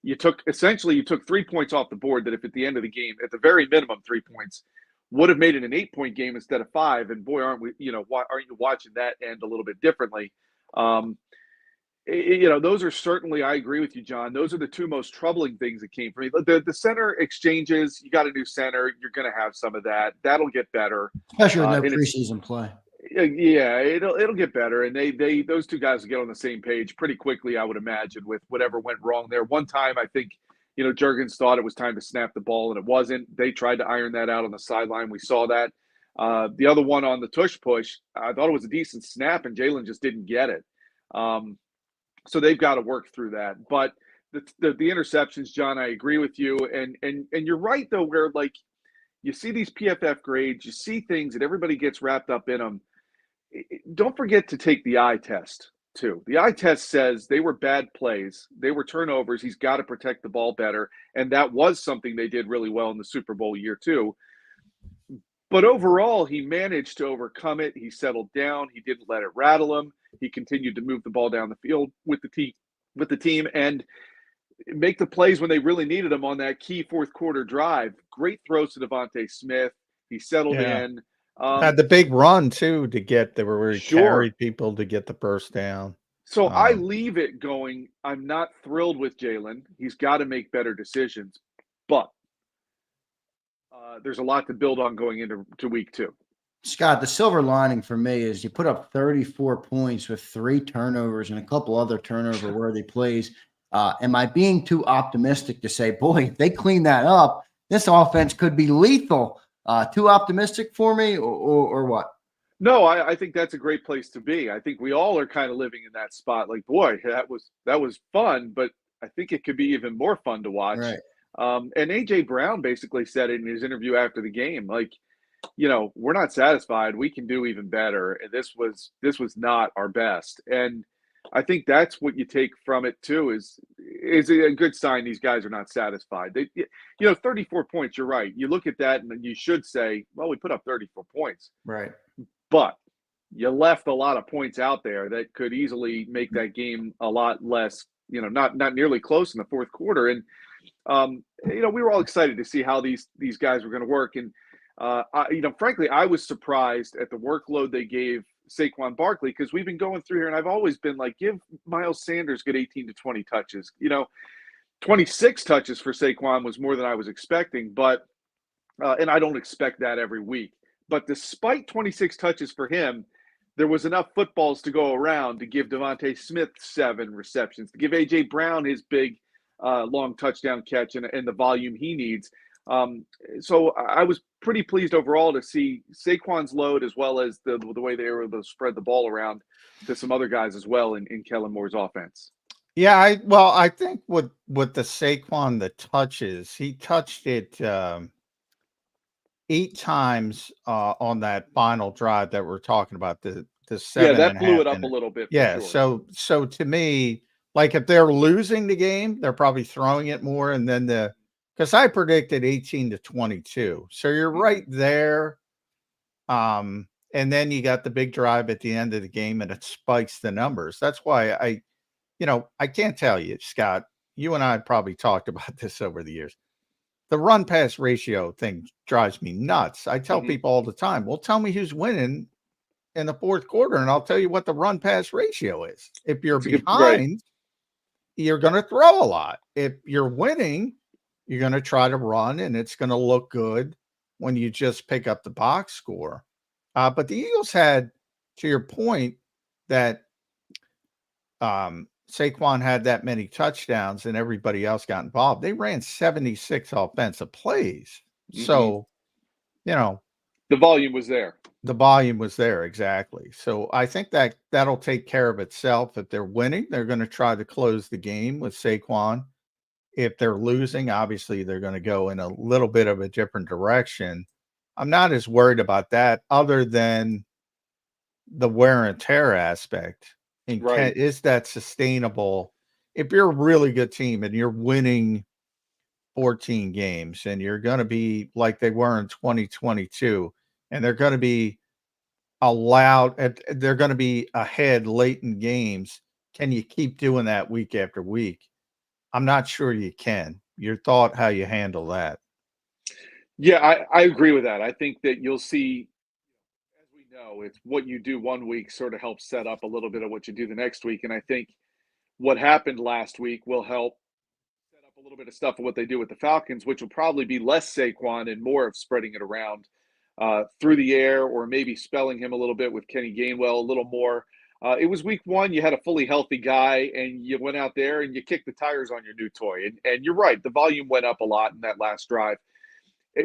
S11: you took 3 points off the board that if at the end of the game, at the very minimum 3 points, would have made it an 8-point game instead of 5. And boy, aren't you watching that end a little bit differently? Those are certainly, I agree with you, John. Those are the two most troubling things that came from me. The center exchanges, you got a new center. You're going to have some of that. That'll get better.
S2: Especially with no preseason play.
S11: Yeah, it'll get better. And those two guys will get on the same page pretty quickly, I would imagine, with whatever went wrong there. One time, I think, Juergens thought it was time to snap the ball, and it wasn't. They tried to iron that out on the sideline. We saw that. The other one on the Tush push, I thought it was a decent snap, and Jalen just didn't get it. So they've got to work through that. But the interceptions, John, I agree with you. And you're right, though, where like you see these PFF grades, you see things and everybody gets wrapped up in them. Don't forget to take the eye test, too. The eye test says they were bad plays. They were turnovers. He's got to protect the ball better. And that was something they did really well in the Super Bowl year, too. But overall, he managed to overcome it. He settled down. He didn't let it rattle him. He continued to move the ball down the field with the team and make the plays when they really needed him on that key fourth quarter drive. Great throws to Devontae Smith. He settled in.
S3: Had the big run, too, to get there where he
S11: Sure.
S3: carried people to get the first down.
S11: So I leave it going, I'm not thrilled with Jalen. He's got to make better decisions. But there's a lot to build on going into week 2.
S2: Scott, the silver lining for me is you put up 34 points with 3 turnovers and a couple other turnover-worthy plays. Am I being too optimistic to say, boy, if they clean that up, this offense could be lethal? Too optimistic for me or what?
S11: No, I think that's a great place to be. I think we all are kind of living in that spot. Like, boy, that was fun, but I think it could be even more fun to watch.
S2: Right.
S11: And A.J. Brown basically said it in his interview after the game, like, we're not satisfied. We can do even better. And this was not our best. And I think that's what you take from it too, is a good sign these guys are not satisfied. 34 points, you're right. You look at that and you should say, well, we put up 34 points.
S2: Right.
S11: But you left a lot of points out there that could easily make that game a lot less, not nearly close in the fourth quarter. And, we were all excited to see how these guys were going to work. And, frankly, I was surprised at the workload they gave Saquon Barkley, because we've been going through here and I've always been like, give Miles Sanders good 18 to 20 touches. 26 touches for Saquon was more than I was expecting, but and I don't expect that every week. But despite 26 touches for him, there was enough footballs to go around to give Devontae Smith 7 receptions, to give A.J. Brown his big long touchdown catch and the volume he needs. So I was pretty pleased overall to see Saquon's load, as well as the way they were able to spread the ball around to some other guys as well in Kellen Moore's offense.
S3: Yeah, I think with the Saquon, the touches, he touched it 8 times on that final drive that we're talking about, the 7.
S11: Yeah, that blew it up a little bit.
S3: Yeah,
S11: sure.
S3: so to me, like if they're losing the game, they're probably throwing it more, and then because I predicted 18 to 22. So you're right there. And then you got the big drive at the end of the game and it spikes the numbers. That's why I can't tell you, Scott, you and I probably talked about this over the years. The run pass ratio thing drives me nuts. I tell people all the time, well, tell me who's winning in the fourth quarter and I'll tell you what the run pass ratio is. If you're behind, you're going to throw a lot. If you're winning, you're going to try to run, and it's going to look good when you just pick up the box score. But the Eagles had, to your point, that Saquon had that many touchdowns and everybody else got involved. They ran 76 offensive plays. So,
S11: the volume was there.
S3: The volume was there, exactly. So I think that'll take care of itself. If they're winning, they're going to try to close the game with Saquon. If they're losing, obviously they're going to go in a little bit of a different direction. I'm not as worried about that, other than the wear and tear aspect. And is that sustainable? If you're a really good team and you're winning 14 games and you're going to be like they were in 2022, and they're going to be they're going to be ahead late in games, can you keep doing that week after week? I'm not sure you can. Your thought, how you handle that?
S11: Yeah, I agree with that. I think that you'll see, as we know, it's what you do one week sort of helps set up a little bit of what you do the next week. And I think what happened last week will help set up a little bit of stuff of what they do with the Falcons, which will probably be less Saquon and more of spreading it around through the air, or maybe spelling him a little bit with Kenny Gainwell a little more. It was week 1. You had a fully healthy guy, and you went out there and you kicked the tires on your new toy. And you're right. The volume went up a lot in that last drive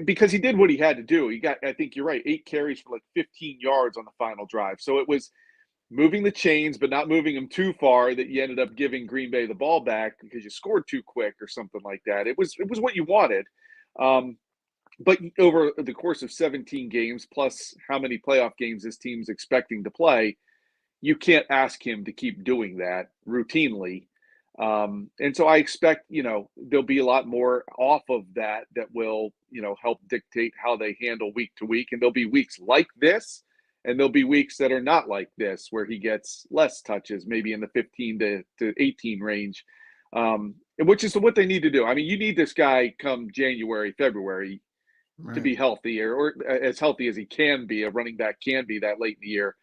S11: because he did what he had to do. He got, I think you're right, 8 carries for like 15 yards on the final drive. So it was moving the chains, but not moving them too far that you ended up giving Green Bay the ball back because you scored too quick or something like that. It was what you wanted. But over the course of 17 games, plus how many playoff games this team's expecting to play, you can't ask him to keep doing that routinely. And so I expect, there'll be a lot more off of that will, help dictate how they handle week to week. And there'll be weeks like this, and there'll be weeks that are not like this, where he gets less touches, maybe in the 15 to 18 range, which is what they need to do. I mean, you need this guy come January, February to be healthy or as healthy as he can be, a running back can be that late in the year.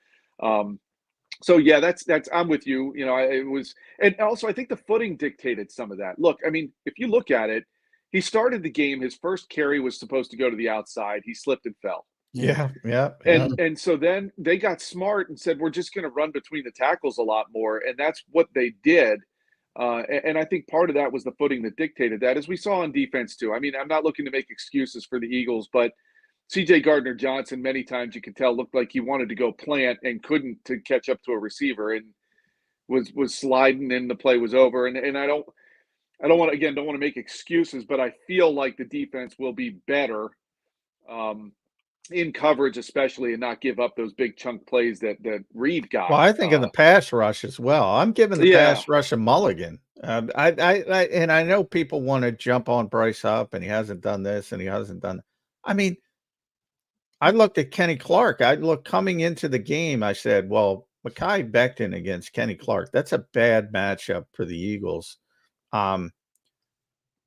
S11: So yeah, that's I'm with you. It was, and also I think the footing dictated some of that. Look, I mean, if you look at it, he started the game. His first carry was supposed to go to the outside. He slipped and fell.
S3: Yeah.
S11: And so then they got smart and said, we're just going to run between the tackles a lot more, and that's what they did. And I think part of that was the footing that dictated that, as we saw on defense too. I mean, I'm not looking to make excuses for the Eagles, but C.J. Gardner-Johnson, many times you could tell, looked like he wanted to go plant and couldn't to catch up to a receiver, and was sliding, and the play was over. And I don't want to make excuses, but I feel like the defense will be better in coverage, especially, and not give up those big chunk plays that Reed got.
S3: Well, I think in the pass rush as well. I'm giving the pass rush a mulligan. I know people want to jump on Bryce Huff, and he hasn't done this, and he hasn't done. I mean, I looked at Kenny Clark. Coming into the game, I said, well, Mekhi Becton against Kenny Clark, that's a bad matchup for the Eagles.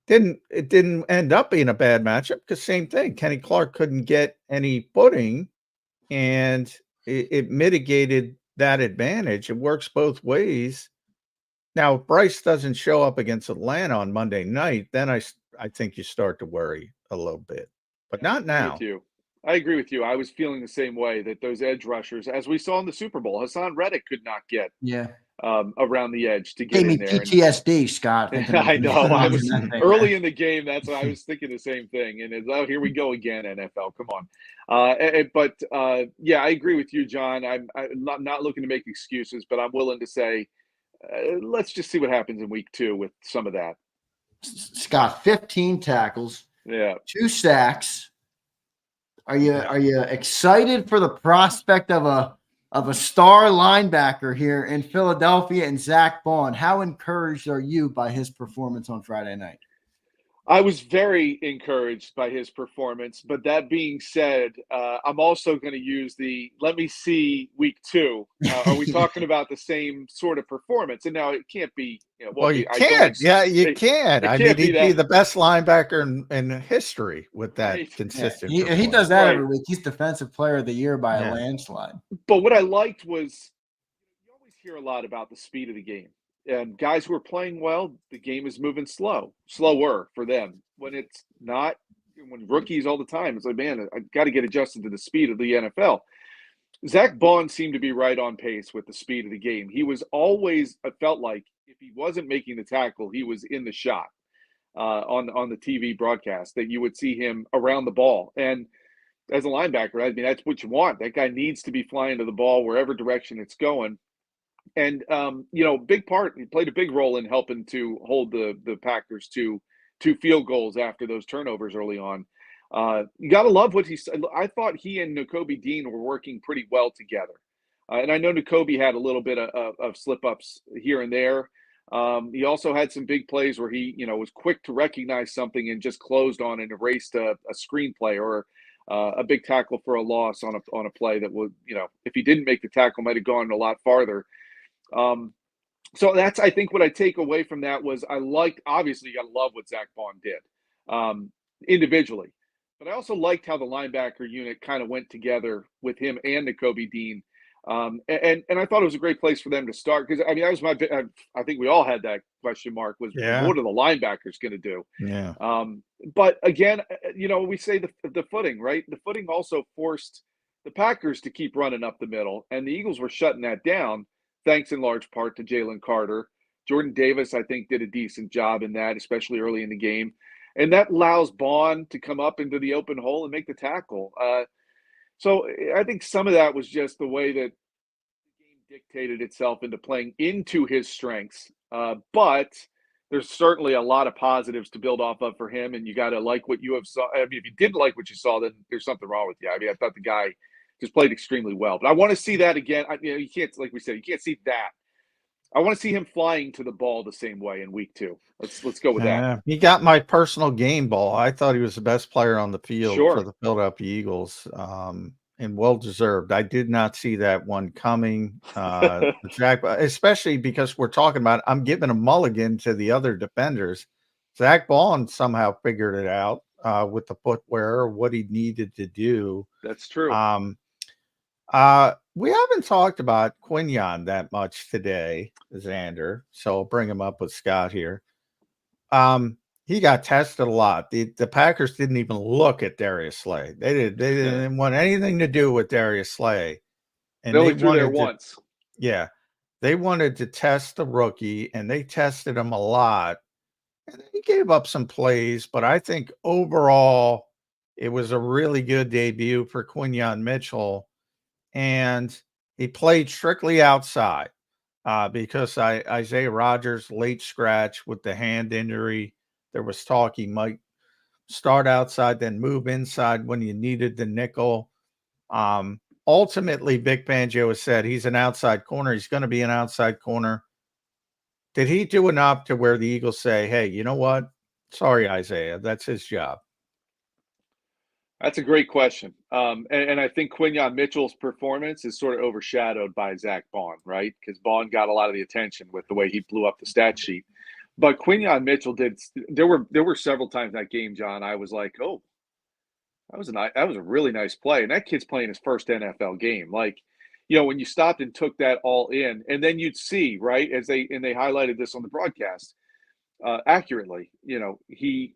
S3: It didn't end up being a bad matchup because same thing. Kenny Clark couldn't get any footing, and it mitigated that advantage. It works both ways. Now, if Bryce doesn't show up against Atlanta on Monday night, then I think you start to worry a little bit, but not now.
S11: I agree with you. I was feeling the same way, that those edge rushers, as we saw in the Super Bowl, Hassan Reddick could not get around the edge to get in there.
S2: PTSD, Scott.
S11: I know. I was early in the game. That's what I was thinking, the same thing. And it's, here we go again, NFL. Come on. But I agree with you, John. I'm not looking to make excuses, but I'm willing to say, let's just see what happens in week 2 with some of that.
S2: Scott, 15 tackles, 2 sacks. Are you excited for the prospect of a star linebacker here in Philadelphia and Zach Bond? How encouraged are you by his performance on Friday night?
S11: I was very encouraged by his performance, but that being said, I'm also going to use let me see week 2. Are we talking about the same sort of performance? And now it can't be.
S3: You can't. You can. I mean, he'd be the best linebacker in history with that consistent.
S2: He does that every week. He's Defensive Player of the Year by a landslide.
S11: But what I liked was, you always hear a lot about the speed of the game. And guys who are playing well, the game is moving slower for them. When it's not, when rookies all the time, it's like, man, I got to get adjusted to the speed of the NFL. Zach Bond seemed to be right on pace with the speed of the game. He was always, I felt like, if he wasn't making the tackle, he was in the shot on the TV broadcast, that you would see him around the ball. And as a linebacker, I mean, that's what you want. That guy needs to be flying to the ball wherever direction it's going. And, big part, he played a big role in helping to hold the Packers to 2 field goals after those turnovers early on. You got to love what he said. I thought he and Nakai Dean were working pretty well together. And I know Nakai had a little bit of slip-ups here and there. He also had some big plays where he, was quick to recognize something and just closed on and erased a screenplay or a big tackle for a loss on a play that would, if he didn't make the tackle, might have gone a lot farther. So that's, I think, what I take away from that was obviously you got to love what Zach Bond did individually, but I also liked how the linebacker unit kind of went together with him and Nakai Dean. And I thought it was a great place for them to start, because I mean, that was I think we all had that question mark, was what are the linebackers going to do?
S3: Yeah.
S11: But again, we say the footing, right? The footing also forced the Packers to keep running up the middle, and the Eagles were shutting that down, thanks in large part to Jalen Carter. Jordan Davis, I think, did a decent job in that, especially early in the game. And that allows Bond to come up into the open hole and make the tackle. So I think some of that was just the way that the game dictated itself into playing into his strengths. But there's certainly a lot of positives to build off of for him, and you got to like what you have saw. I mean, if you didn't like what you saw, then there's something wrong with you. I mean, I thought the guy just played extremely well, but I want to see that again. You can't, like we said, you can't see that. I want to see him flying to the ball the same way in week 2. Let's go with that.
S3: He got my personal game ball. I thought he was the best player on the field
S11: Sure.
S3: for the Philadelphia Eagles, and well deserved. I did not see that one coming, Zach, especially because we're talking about. I'm giving a mulligan to the other defenders. Zach Bond somehow figured it out with the footwear, what he needed to do.
S11: That's true.
S3: We haven't talked about Quinyon that much today, Zander. So I'll bring him up with Scott here. He got tested a lot. The Packers didn't even look at Darius Slay. They didn't want anything to do with Darius Slay. And
S11: they only threw there once.
S3: Yeah. They wanted to test the rookie, and they tested him a lot. And he gave up some plays, but I think overall it was a really good debut for Quinyon Mitchell. And he played strictly outside because Isaiah Rodgers late scratch with the hand injury. There was talk he might start outside, then move inside when you needed the nickel. Ultimately, Vic Fangio has said he's an outside corner. He's going to be an outside corner. Did he do enough to where the Eagles say, hey, you know what? Sorry, Isaiah, that's his job.
S11: That's a great question. And I think Quinyon Mitchell's performance is sort of overshadowed by Zach Bond, right? Because Bond got a lot of the attention with the way he blew up the stat sheet. But Quinyon Mitchell did. There were several times that game, John, I was like, oh, that was a really nice play. And that kid's playing his first NFL game. Like, you know, when you stopped and took that all in, and then you'd see, right, as they highlighted this on the broadcast accurately, you know, he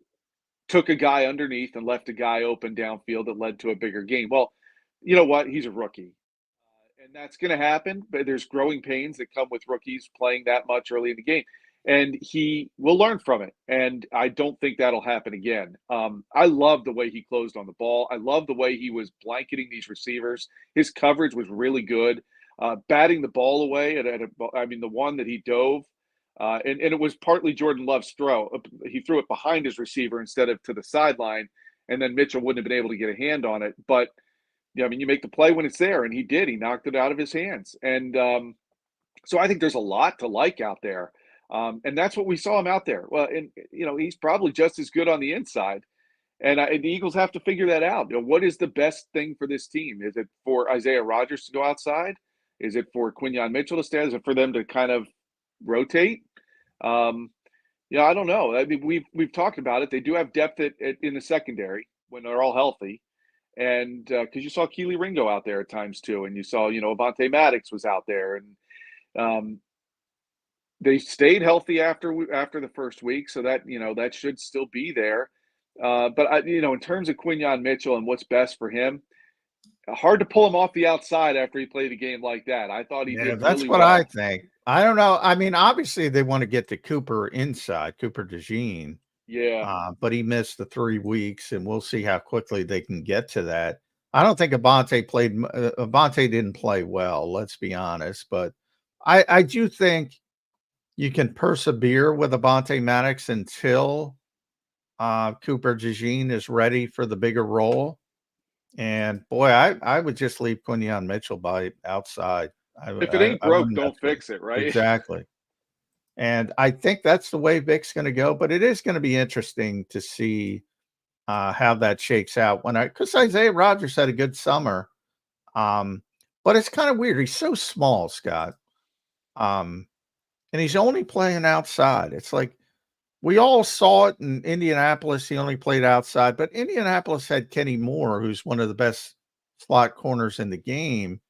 S11: took a guy underneath and left a guy open downfield that led to a bigger game. Well, you know what? He's a rookie. And that's going to happen, but there's growing pains that come with rookies playing that much early in the game. And he will learn from it. And I don't think that'll happen again. I love the way he closed on the ball. I love the way he was blanketing these receivers. His coverage was really good. Batting the ball away, the one that he dove, and it was partly Jordan Love's throw. He threw it behind his receiver instead of to the sideline, and then Mitchell wouldn't have been able to get a hand on it. But, you know, I mean, you make the play when it's there, and he did. He knocked it out of his hands. And so I think there's a lot to like out there. And that's what we saw him out there. Well, and, you know, he's probably just as good on the inside. And the Eagles have to figure that out. You know, what is the best thing for this team? Is it for Isaiah Rodgers to go outside? Is it for Quinyon Mitchell to stay? Is it for them to kind of rotate? Yeah, I don't know. I mean, we've talked about it. They do have depth in the secondary when they're all healthy, and because you saw Keely Ringo out there at times too, and you saw, you know, Avonte Maddox was out there, and they stayed healthy after the first week, so that, you know, that should still be there. But you know, in terms of Quinyon Mitchell and what's best for him, hard to pull him off the outside after he played a game like that. I thought he did.
S3: That's
S11: really
S3: what
S11: well.
S3: I think. I don't know. I mean, obviously they want to get to Cooper inside, Cooper DeJean.
S11: Yeah.
S3: But he missed the 3 weeks, and we'll see how quickly they can get to that. I don't think Avonte didn't play well, let's be honest. But I do think you can persevere with Avonte Maddox until Cooper DeJean is ready for the bigger role. And boy, I would just leave Quinyon Mitchell by outside.
S11: If it ain't broke, don't fix it, right?
S3: Exactly. And I think that's the way Vic's going to go. But it is going to be interesting to see how that shakes out. Because Isaiah Rodgers had a good summer, but it's kind of weird. He's so small, Scott, and he's only playing outside. It's like we all saw it in Indianapolis. He only played outside, but Indianapolis had Kenny Moore, who's one of the best slot corners in the game.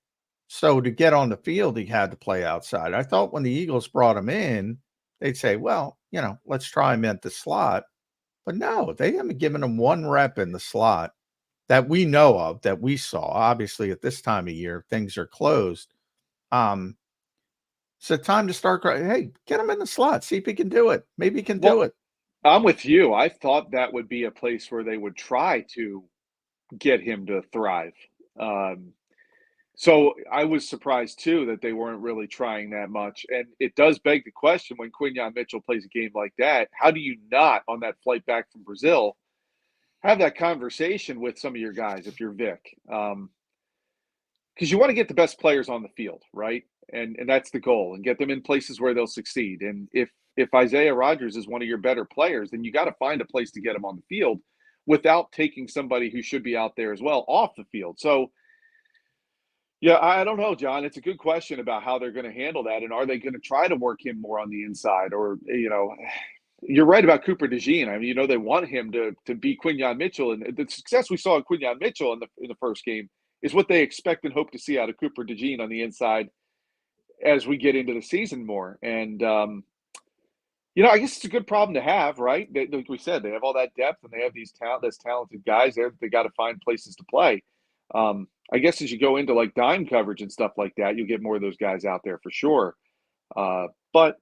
S3: So to get on the field, he had to play outside. I thought when the Eagles brought him in, they'd say, well, you know, let's try him at the slot. But no, they haven't given him one rep in the slot that we know of, that we saw. Obviously, at this time of year, things are closed. So time to start. Hey, get him in the slot. See if he can do it. Maybe he can do it.
S11: I'm with you. I thought that would be a place where they would try to get him to thrive. So I was surprised too that they weren't really trying that much. And it does beg the question when Quinyon Mitchell plays a game like that, how do you not, on that flight back from Brazil, have that conversation with some of your guys if you're Vic? Because you want to get the best players on the field, right? And that's the goal, and get them in places where they'll succeed. And if Isaiah Rodgers is one of your better players, then you got to find a place to get him on the field without taking somebody who should be out there as well off the field. So, yeah, I don't know, John. It's a good question about how they're going to handle that, and are they going to try to work him more on the inside? Or, you're right about Cooper DeJean. I mean, they want him to be Quinyon Mitchell, and the success we saw in Quinyon Mitchell in the first game is what they expect and hope to see out of Cooper DeJean on the inside as we get into the season more. And I guess it's a good problem to have, right? Like we said, they have all that depth, and they have these talented guys there. They got to find places to play. I guess as you go into like dime coverage and stuff like that, you'll get more of those guys out there for sure. But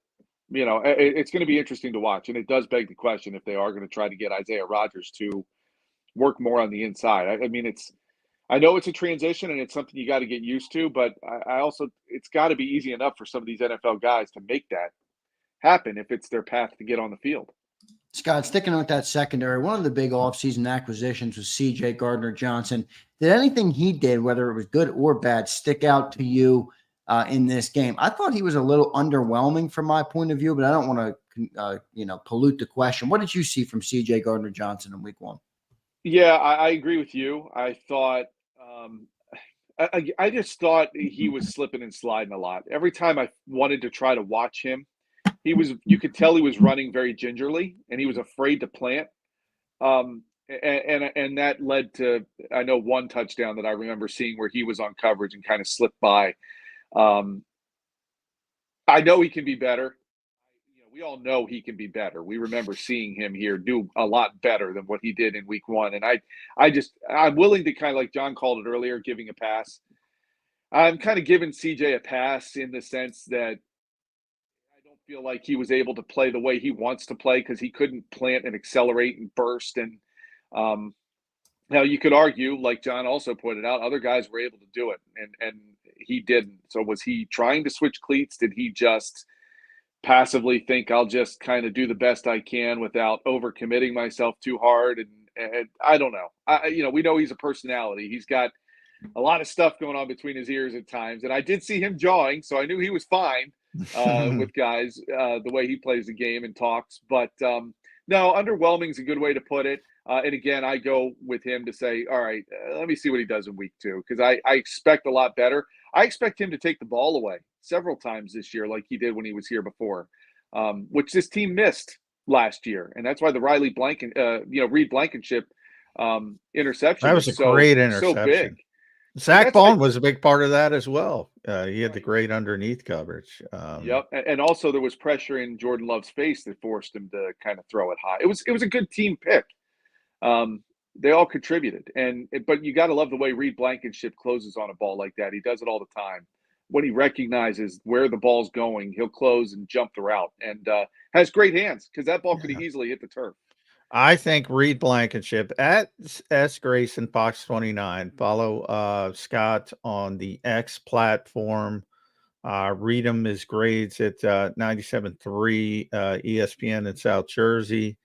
S11: it's going to be interesting to watch, and it does beg the question if they are going to try to get Isaiah Rodgers to work more on the inside. I mean, I know it's a transition and it's something you got to get used to, but I also, it's got to be easy enough for some of these NFL guys to make that happen if it's their path to get on the field.
S2: Scott, sticking with that secondary, one of the big offseason acquisitions was C.J. Gardner-Johnson. Did anything he did, whether it was good or bad, stick out to you in this game? I thought he was a little underwhelming from my point of view, but I don't want to, pollute the question. What did you see from C.J. Gardner-Johnson in week one?
S11: Yeah, I agree with you. I thought I just thought he was slipping and sliding a lot. Every time I wanted to try to watch him, you could tell he was running very gingerly, and he was afraid to plant. And that led to, I know, one touchdown that I remember seeing where he was on coverage and kind of slipped by. I know he can be better. We all know he can be better. We remember seeing him here do a lot better than what he did in week one. And I'm willing to kind of, like John called it earlier, giving a pass. I'm kind of giving CJ a pass in the sense that I don't feel like he was able to play the way he wants to play because he couldn't plant and accelerate and burst. And now you could argue, like John also pointed out, other guys were able to do it, and he didn't. So was he trying to switch cleats? Did he just passively think I'll just kind of do the best I can without overcommitting myself too hard? And I don't know. We know he's a personality. He's got a lot of stuff going on between his ears at times. And I did see him jawing, so I knew he was fine with guys, the way he plays the game and talks. But no, underwhelming is a good way to put it. And again, I go with him to say, all right, let me see what he does in week two, because I expect a lot better. I expect him to take the ball away several times this year, like he did when he was here before, which this team missed last year. And that's why the Reed Blankenship interception.
S3: That was a great interception.
S11: So big.
S3: Zach Bond was a big part of that as well. He had the great underneath coverage.
S11: Yep. And also there was pressure in Jordan Love's face that forced him to kind of throw it high. It was a good team pick. They all contributed, but you got to love the way Reed Blankenship closes on a ball like that. He does it all the time. When he recognizes where the ball's going, he'll close and jump the route, and has great hands, because that ball could easily hit the turf.
S3: I think Reed Blankenship at S Grayson Fox 29. Follow Scott on the X platform. Read him his grades at 97.3 ESPN in South Jersey.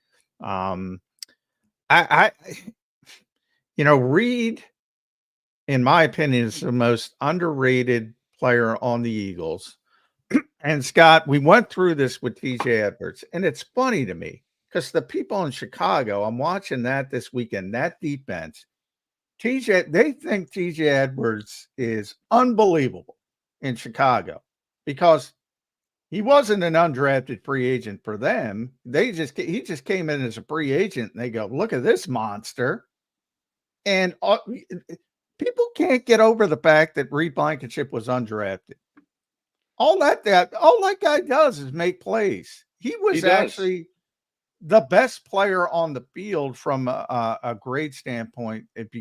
S3: Reed, in my opinion, is the most underrated player on the Eagles. And Scott, we went through this with TJ Edwards, and it's funny to me because the people in Chicago, I'm watching that this weekend, that defense, they think TJ Edwards is unbelievable in Chicago because he wasn't an undrafted free agent for them. He just came in as a free agent, and they go, look at this monster. And people can't get over the fact that Reed Blankenship was undrafted. All that guy does is make plays. He was actually the best player on the field from a grade standpoint. If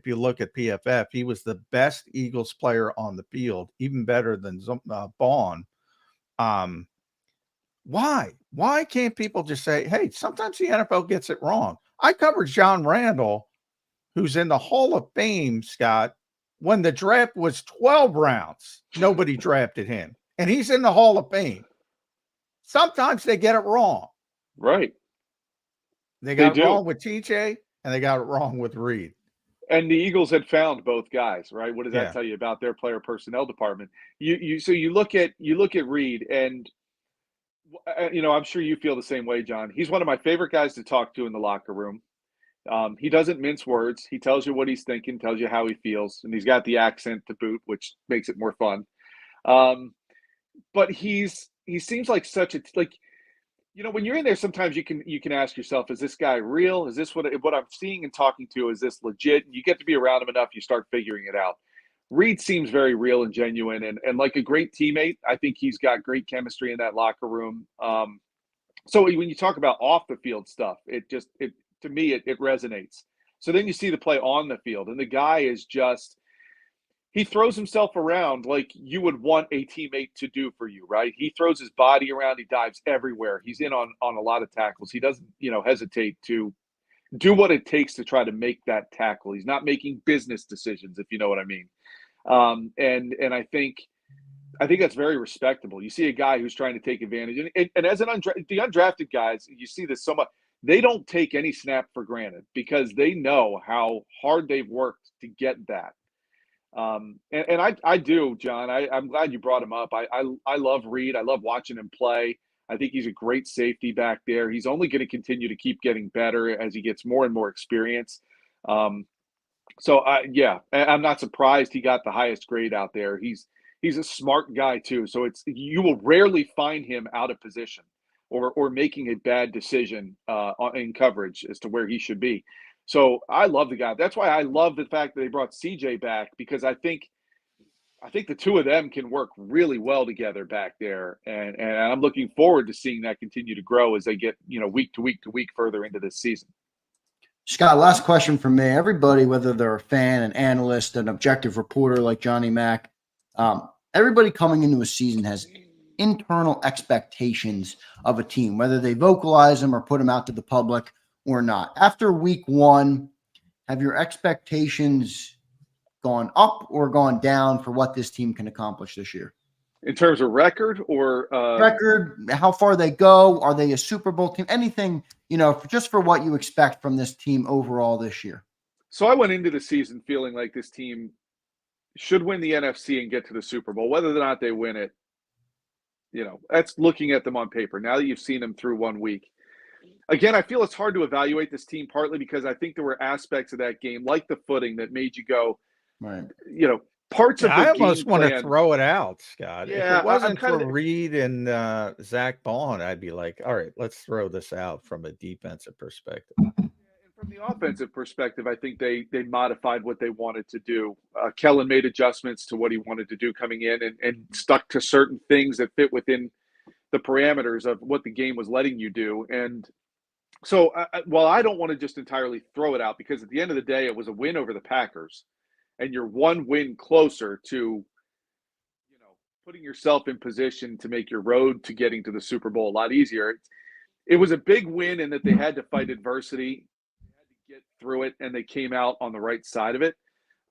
S3: you look at PFF, he was the best Eagles player on the field, even better than Bond. Why can't people just say, hey, sometimes the NFL gets it wrong? I covered John Randall, who's in the Hall of Fame, Scott, when the draft was 12 rounds, nobody drafted him. And he's in the Hall of Fame. Sometimes they get it wrong.
S11: Right.
S3: They got it wrong with TJ, and they got it wrong with Reed.
S11: And the Eagles had found both guys, right? What does that
S3: Yeah.
S11: tell you about their player personnel department? So you look at Reed, and I'm sure you feel the same way, John. He's one of my favorite guys to talk to in the locker room. He doesn't mince words. He tells you what he's thinking, tells you how he feels, and he's got the accent to boot, which makes it more fun. But he seems like such a when you're in there, sometimes you can ask yourself, is this guy real? Is this what I'm seeing and talking to? Is this legit? And you get to be around him enough, you start figuring it out. Reed seems very real and genuine, and like a great teammate. I think he's got great chemistry in that locker room. So when you talk about off the field stuff, to me it resonates. So then you see the play on the field, and the guy is just. He throws himself around like you would want a teammate to do for you, right? He throws his body around. He dives everywhere. He's in on a lot of tackles. He doesn't, hesitate to do what it takes to try to make that tackle. He's not making business decisions, if you know what I mean. And I think that's very respectable. You see a guy who's trying to take advantage. And as the undrafted guys, you see this so much. They don't take any snap for granted because they know how hard they've worked to get that. And I do, John. I'm glad you brought him up. I love Reed. I love watching him play. I think he's a great safety back there. He's only going to continue to keep getting better as he gets more and more experience. I'm not surprised he got the highest grade out there. He's a smart guy too. So you will rarely find him out of position or making a bad decision in coverage as to where he should be. So I love the guy. That's why I love the fact that they brought CJ back, because I think the two of them can work really well together back there. And I'm looking forward to seeing that continue to grow as they get, week to week to week further into this season.
S2: Scott, last question from me. Everybody, whether they're a fan, an analyst, an objective reporter like Johnny Mack, everybody coming into a season has internal expectations of a team, whether they vocalize them or put them out to the public or not. After week one, have your expectations gone up or gone down for what this team can accomplish this year?
S11: In terms of record or
S2: record, how far they go? Are they a Super Bowl team? Anything, just for what you expect from this team overall this year.
S11: So I went into the season feeling like this team should win the NFC and get to the Super Bowl. Whether or not they win it, that's looking at them on paper. Now that you've seen them through 1 week. Again, I feel it's hard to evaluate this team, partly because I think there were aspects of that game, like the footing, that made you go,
S2: right.
S11: Parts of the
S3: I almost
S11: game
S3: want
S11: plan,
S3: to throw it out, Scott.
S11: Yeah,
S3: if it wasn't for
S11: of,
S3: Reed and Zach Bond, I'd be like, all right, let's throw this out from a defensive perspective.
S11: From the offensive perspective, I think they modified what they wanted to do. Kellen made adjustments to what he wanted to do coming in and stuck to certain things that fit within the parameters of what the game was letting you do. And so while I don't want to just entirely throw it out, because at the end of the day, it was a win over the Packers, and you're one win closer to, putting yourself in position to make your road to getting to the Super Bowl a lot easier. It was a big win in that they had to fight adversity, they had to get through it, and they came out on the right side of it.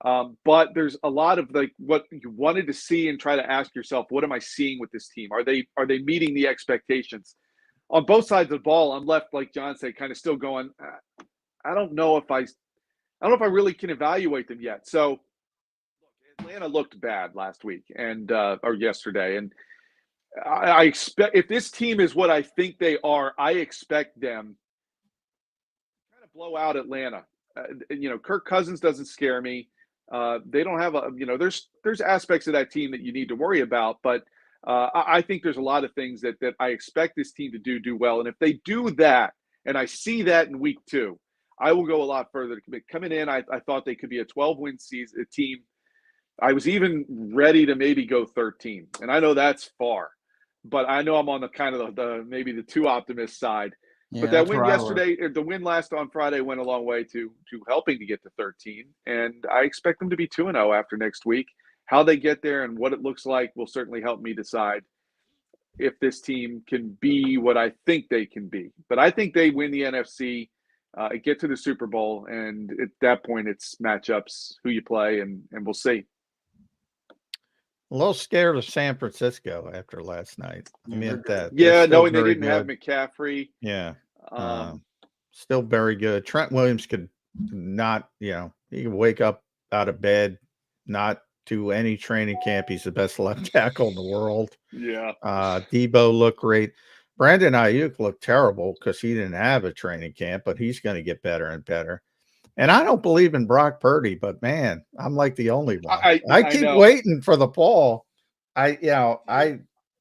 S11: But there's a lot of what you wanted to see and try to ask yourself, what am I seeing with this team? Are they meeting the expectations? On both sides of the ball, I'm left, like John said, kind of still going, I don't know if I really can evaluate them yet. So Atlanta looked bad last week or yesterday. And I expect, if this team is what I think they are, I expect them to kind of blow out Atlanta. Kirk Cousins doesn't scare me. They don't have there's aspects of that team that you need to worry about, but I think there's a lot of things that I expect this team to do well. And if they do that, and I see that in week 2, I will go a lot further. Coming in, I thought they could be a 12-win season team. I was even ready to maybe go 13. And I know that's far, but I know I'm on the kind of the maybe the too optimist side.
S2: Yeah,
S11: but that win yesterday, the win last on Friday went a long way to helping to get to 13. And I expect them to be 2-0 after next week. How they get there and what it looks like will certainly help me decide if this team can be what I think they can be. But I think they win the NFC. get to the Super Bowl, and at that point, it's matchups, who you play, and we'll see.
S3: A little scared of San Francisco after last night. I mean,
S11: knowing they didn't have McCaffrey.
S3: Yeah. Still very good. Trent Williams could not, he could wake up out of bed, not do any training camp. He's the best left tackle in the world.
S11: Yeah.
S3: Debo looked great. Brandon Ayuk looked terrible because he didn't have a training camp, but he's going to get better and better. And I don't believe in Brock Purdy, but man, I'm like the only one. I keep waiting for the ball. I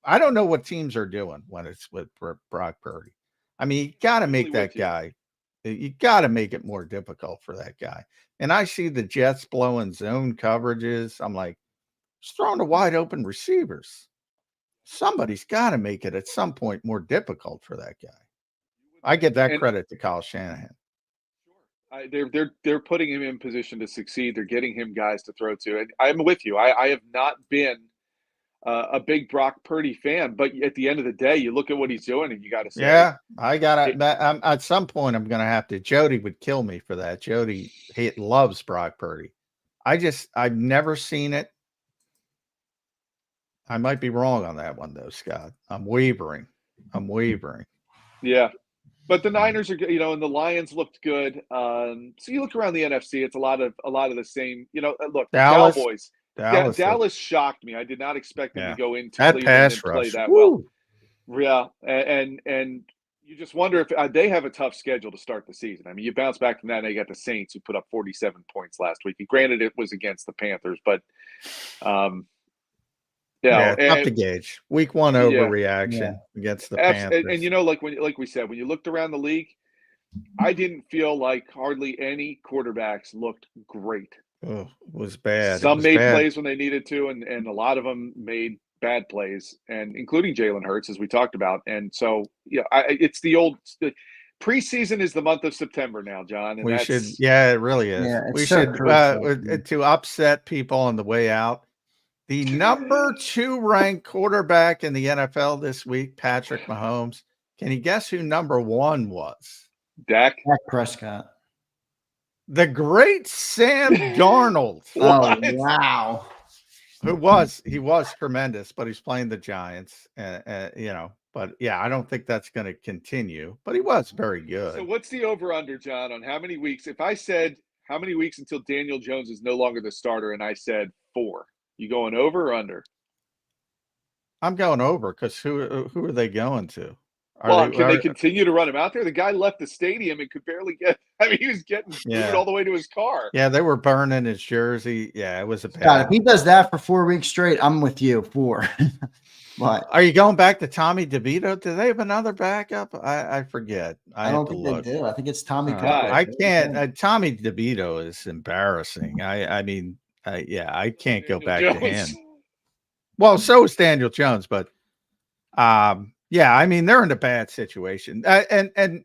S3: don't know what teams are doing when it's with Brock Purdy. I mean, you got to make that guy. You got to make it more difficult for that guy. And I see the Jets blowing zone coverages. I'm like, just throwing to wide open receivers. Somebody's got to make it at some point more difficult for that guy. I give that credit to Kyle Shanahan.
S11: They're putting him in position to succeed. They're getting him guys to throw to. And I'm with you. I have not been a big Brock Purdy fan, but at the end of the day, you look at what he's doing, and you got to say,
S3: yeah, I got to. At some point, I'm going to have to. Jody would kill me for that. Jody loves Brock Purdy. I've never seen it. I might be wrong on that one, though, Scott. I'm wavering.
S11: Yeah. But the Niners are, and the Lions looked good. So you look around the NFC, it's a lot of the same. Look,
S3: Dallas,
S11: Cowboys. Dallas shocked me. I did not expect them to go into
S3: that
S11: Cleveland
S3: pass
S11: and play
S3: rush.
S11: that
S3: Woo.
S11: well. Yeah, and you just wonder if they have a tough schedule to start the season. I mean, you bounce back from that, and they got the Saints who put up 47 points last week. And granted, it was against the Panthers, but
S3: tough to gauge. Week 1 overreaction against the Panthers.
S11: And like we said, when you looked around the league, I didn't feel like hardly any quarterbacks looked great.
S3: Oh, it was bad.
S11: Some made plays when they needed to, and a lot of them made bad plays, and including Jalen Hurts, as we talked about. And so, it's the old preseason is the month of September now, John. And
S3: it really is.
S2: Yeah,
S3: we should to upset people on the way out. The number 2 ranked quarterback in the NFL this week, Patrick Mahomes. Can you guess who number 1 was?
S11: Dak
S2: Prescott.
S3: The great Sam Darnold.
S2: Oh, wow.
S3: He was tremendous, but he's playing the Giants, but I don't think that's going to continue, but he was very good.
S11: So what's the over under, John, on how many weeks? If I said how many weeks until Daniel Jones is no longer the starter, and I said 4, you going over or under?
S3: I'm going over because who are they going to?
S11: Can they continue to run him out there? The guy left the stadium and could barely get. I mean, he was getting booed all the way to his car.
S3: Yeah, they were burning his jersey. Yeah, it was a bad.
S2: God, if he does that for 4 weeks straight, I'm with you. 4. But
S3: are you going back to Tommy DeVito? Do they have another backup? I forget.
S2: I don't think they do. I think it's Tommy.
S3: I can't. Tommy DeVito is embarrassing. I can't go back to him. Well, so is Daniel Jones, but I mean, they're in a bad situation. And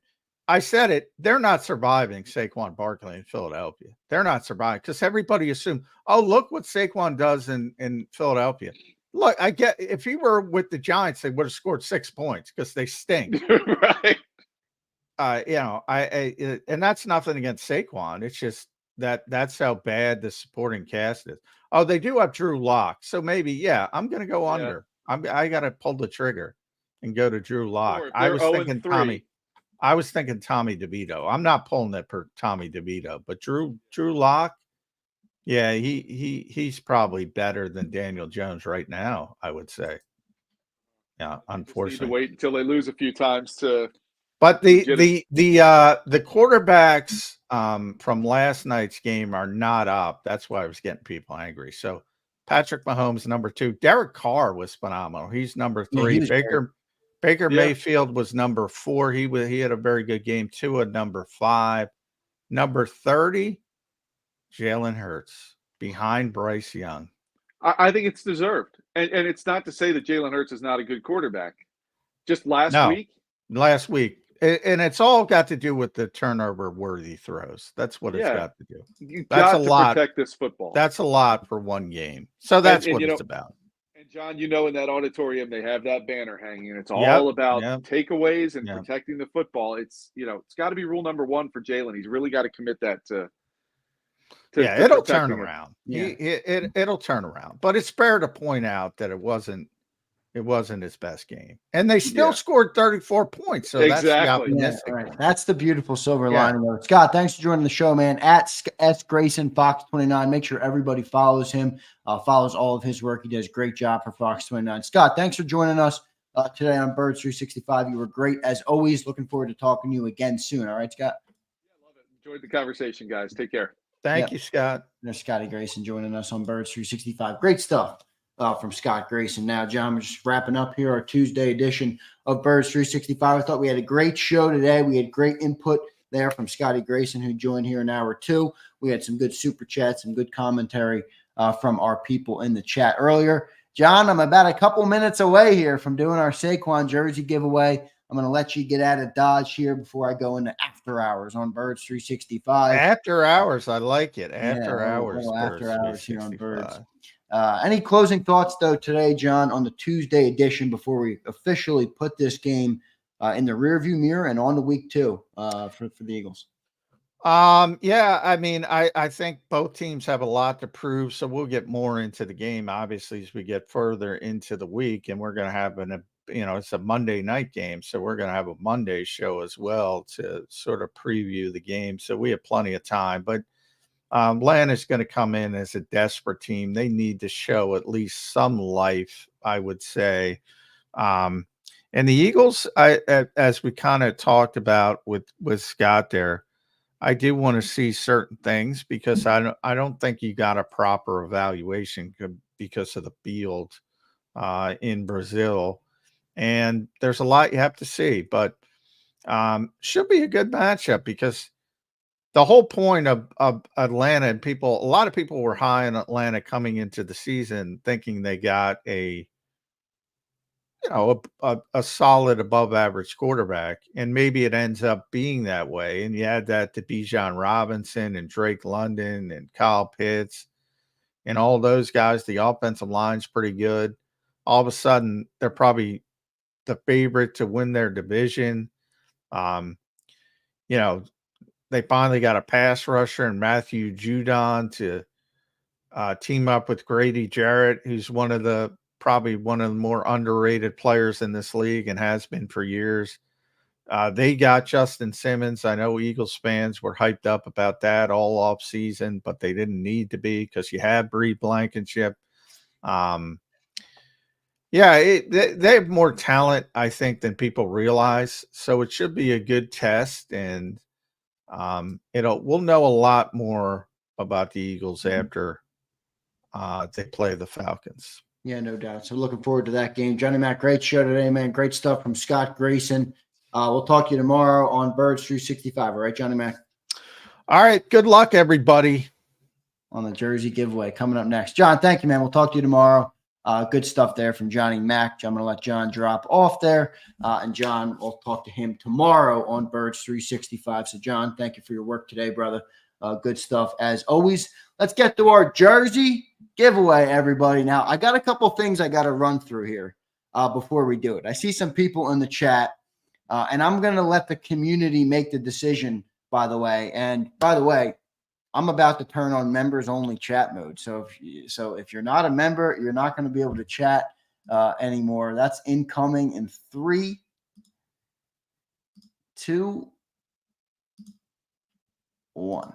S3: I said it, they're not surviving Saquon Barkley in Philadelphia. They're not surviving because everybody assumed, oh, look what Saquon does in Philadelphia. Look, I get if he were with the Giants, they would have scored 6 points because they stink.
S11: Right.
S3: And that's nothing against Saquon. It's just that's how bad the supporting cast is. Oh, they do have Drew Lock. So maybe, I'm going to go under. I got to pull the trigger and go to Drew Lock. I was thinking Tommy DeVito. I'm not pulling it for Tommy DeVito, but Drew Lock, he's probably better than Daniel Jones right now, I would say. Yeah, unfortunately.
S11: Need to wait until they lose a few times to.
S3: But the quarterbacks from last night's game are not up. That's why I was getting people angry. So Patrick Mahomes, number 2. Derek Carr was phenomenal. He's number 3. Baker Mayfield was number 4. He had a very good game. Tua, number 5. Number 30, Jalen Hurts, behind Bryce Young.
S11: I think it's deserved. And it's not to say that Jalen Hurts is not a good quarterback. Just last week. And it's all got to do with the turnover-worthy throws. That's what it's got to do. That's a lot. Protect this football.
S3: That's a lot for one game. So that's what it's about.
S11: And And John, in that auditorium, they have that banner hanging, and it's all about takeaways and protecting the football. It's got to be rule number one for Jalen. He's really got to commit that to
S3: it'll turn around.
S2: Yeah.
S3: It'll turn around. But it's fair to point out that it wasn't his best game. And they still scored 34 points. So that's the optimistic one.
S2: That's the beautiful silver lining. Scott, thanks for joining the show, man. At S Grayson Fox 29. Make sure everybody follows him, follows all of his work. He does a great job for Fox 29. Scott, thanks for joining us today on Birds 365. You were great as always. Looking forward to talking to you again soon. All right, Scott?
S11: Yeah, love it. Enjoyed the conversation, guys. Take care.
S3: Thank you, Scott.
S2: There's Scotty Grayson joining us on Birds 365. Great stuff from Scott Grayson. Now, John, we're just wrapping up here our Tuesday edition of Birds 365. I thought we had a great show today. We had great input there from Scotty Grayson, who joined here in hour 2. We had some good super chats and good commentary from our people in the chat earlier. John, I'm about a couple minutes away here from doing our Saquon jersey giveaway. I'm going to let you get out of Dodge here before I go into after hours on Birds 365.
S3: After hours, I like it. After hours.
S2: After hours here on Birds. Any closing thoughts, though, today, John, on the Tuesday edition before we officially put this game in the rearview mirror and on to week 2 for the Eagles?
S3: I mean, I think both teams have a lot to prove, so we'll get more into the game, obviously, as we get further into the week, and we're going to have it's a Monday night game, so we're going to have a Monday show as well to sort of preview the game, so we have plenty of time, but Atlanta's going to come in as a desperate team. They need to show at least some life, I would say. And the Eagles, as we kind of talked about with Scott there, I do want to see certain things because I don't think you got a proper evaluation because of the field in Brazil. And there's a lot you have to see, but should be a good matchup because the whole point of Atlanta and a lot of people were high on Atlanta coming into the season thinking they got a solid above average quarterback, and maybe it ends up being that way. And you add that to Bijan Robinson and Drake London and Kyle Pitts and all those guys. The offensive line's pretty good. All of a sudden, they're probably the favorite to win their division. They finally got a pass rusher and Matthew Judon to team up with Grady Jarrett, who's probably one of the more underrated players in this league and has been for years. They got Justin Simmons. I know Eagles fans were hyped up about that all off season, but they didn't need to be because you had Bree Blankenship. They have more talent, I think, than people realize. So it should be a good test, and we'll know a lot more about the Eagles after they play the Falcons.
S2: Yeah, no doubt. So looking forward to that game. Johnny Mac, great show today, man. Great stuff from Scott Grayson. We'll talk to you tomorrow on Birds 365. All right, Johnny Mac?
S3: All right. Good luck, everybody.
S2: On the jersey giveaway coming up next. John, thank you, man. We'll talk to you tomorrow. Good stuff there from Johnny Mac. I'm going to let John drop off there. And John, we'll talk to him tomorrow on Birds 365. So, John, thank you for your work today, brother. Good stuff as always. Let's get to our jersey giveaway, everybody. Now, I got a couple things I got to run through here before we do it. I see some people in the chat, and I'm going to let the community make the decision, by the way. And by the way, I'm about to turn on members only chat mode. So if you're not a member, you're not going to be able to chat anymore. That's incoming in 3, 2, 1.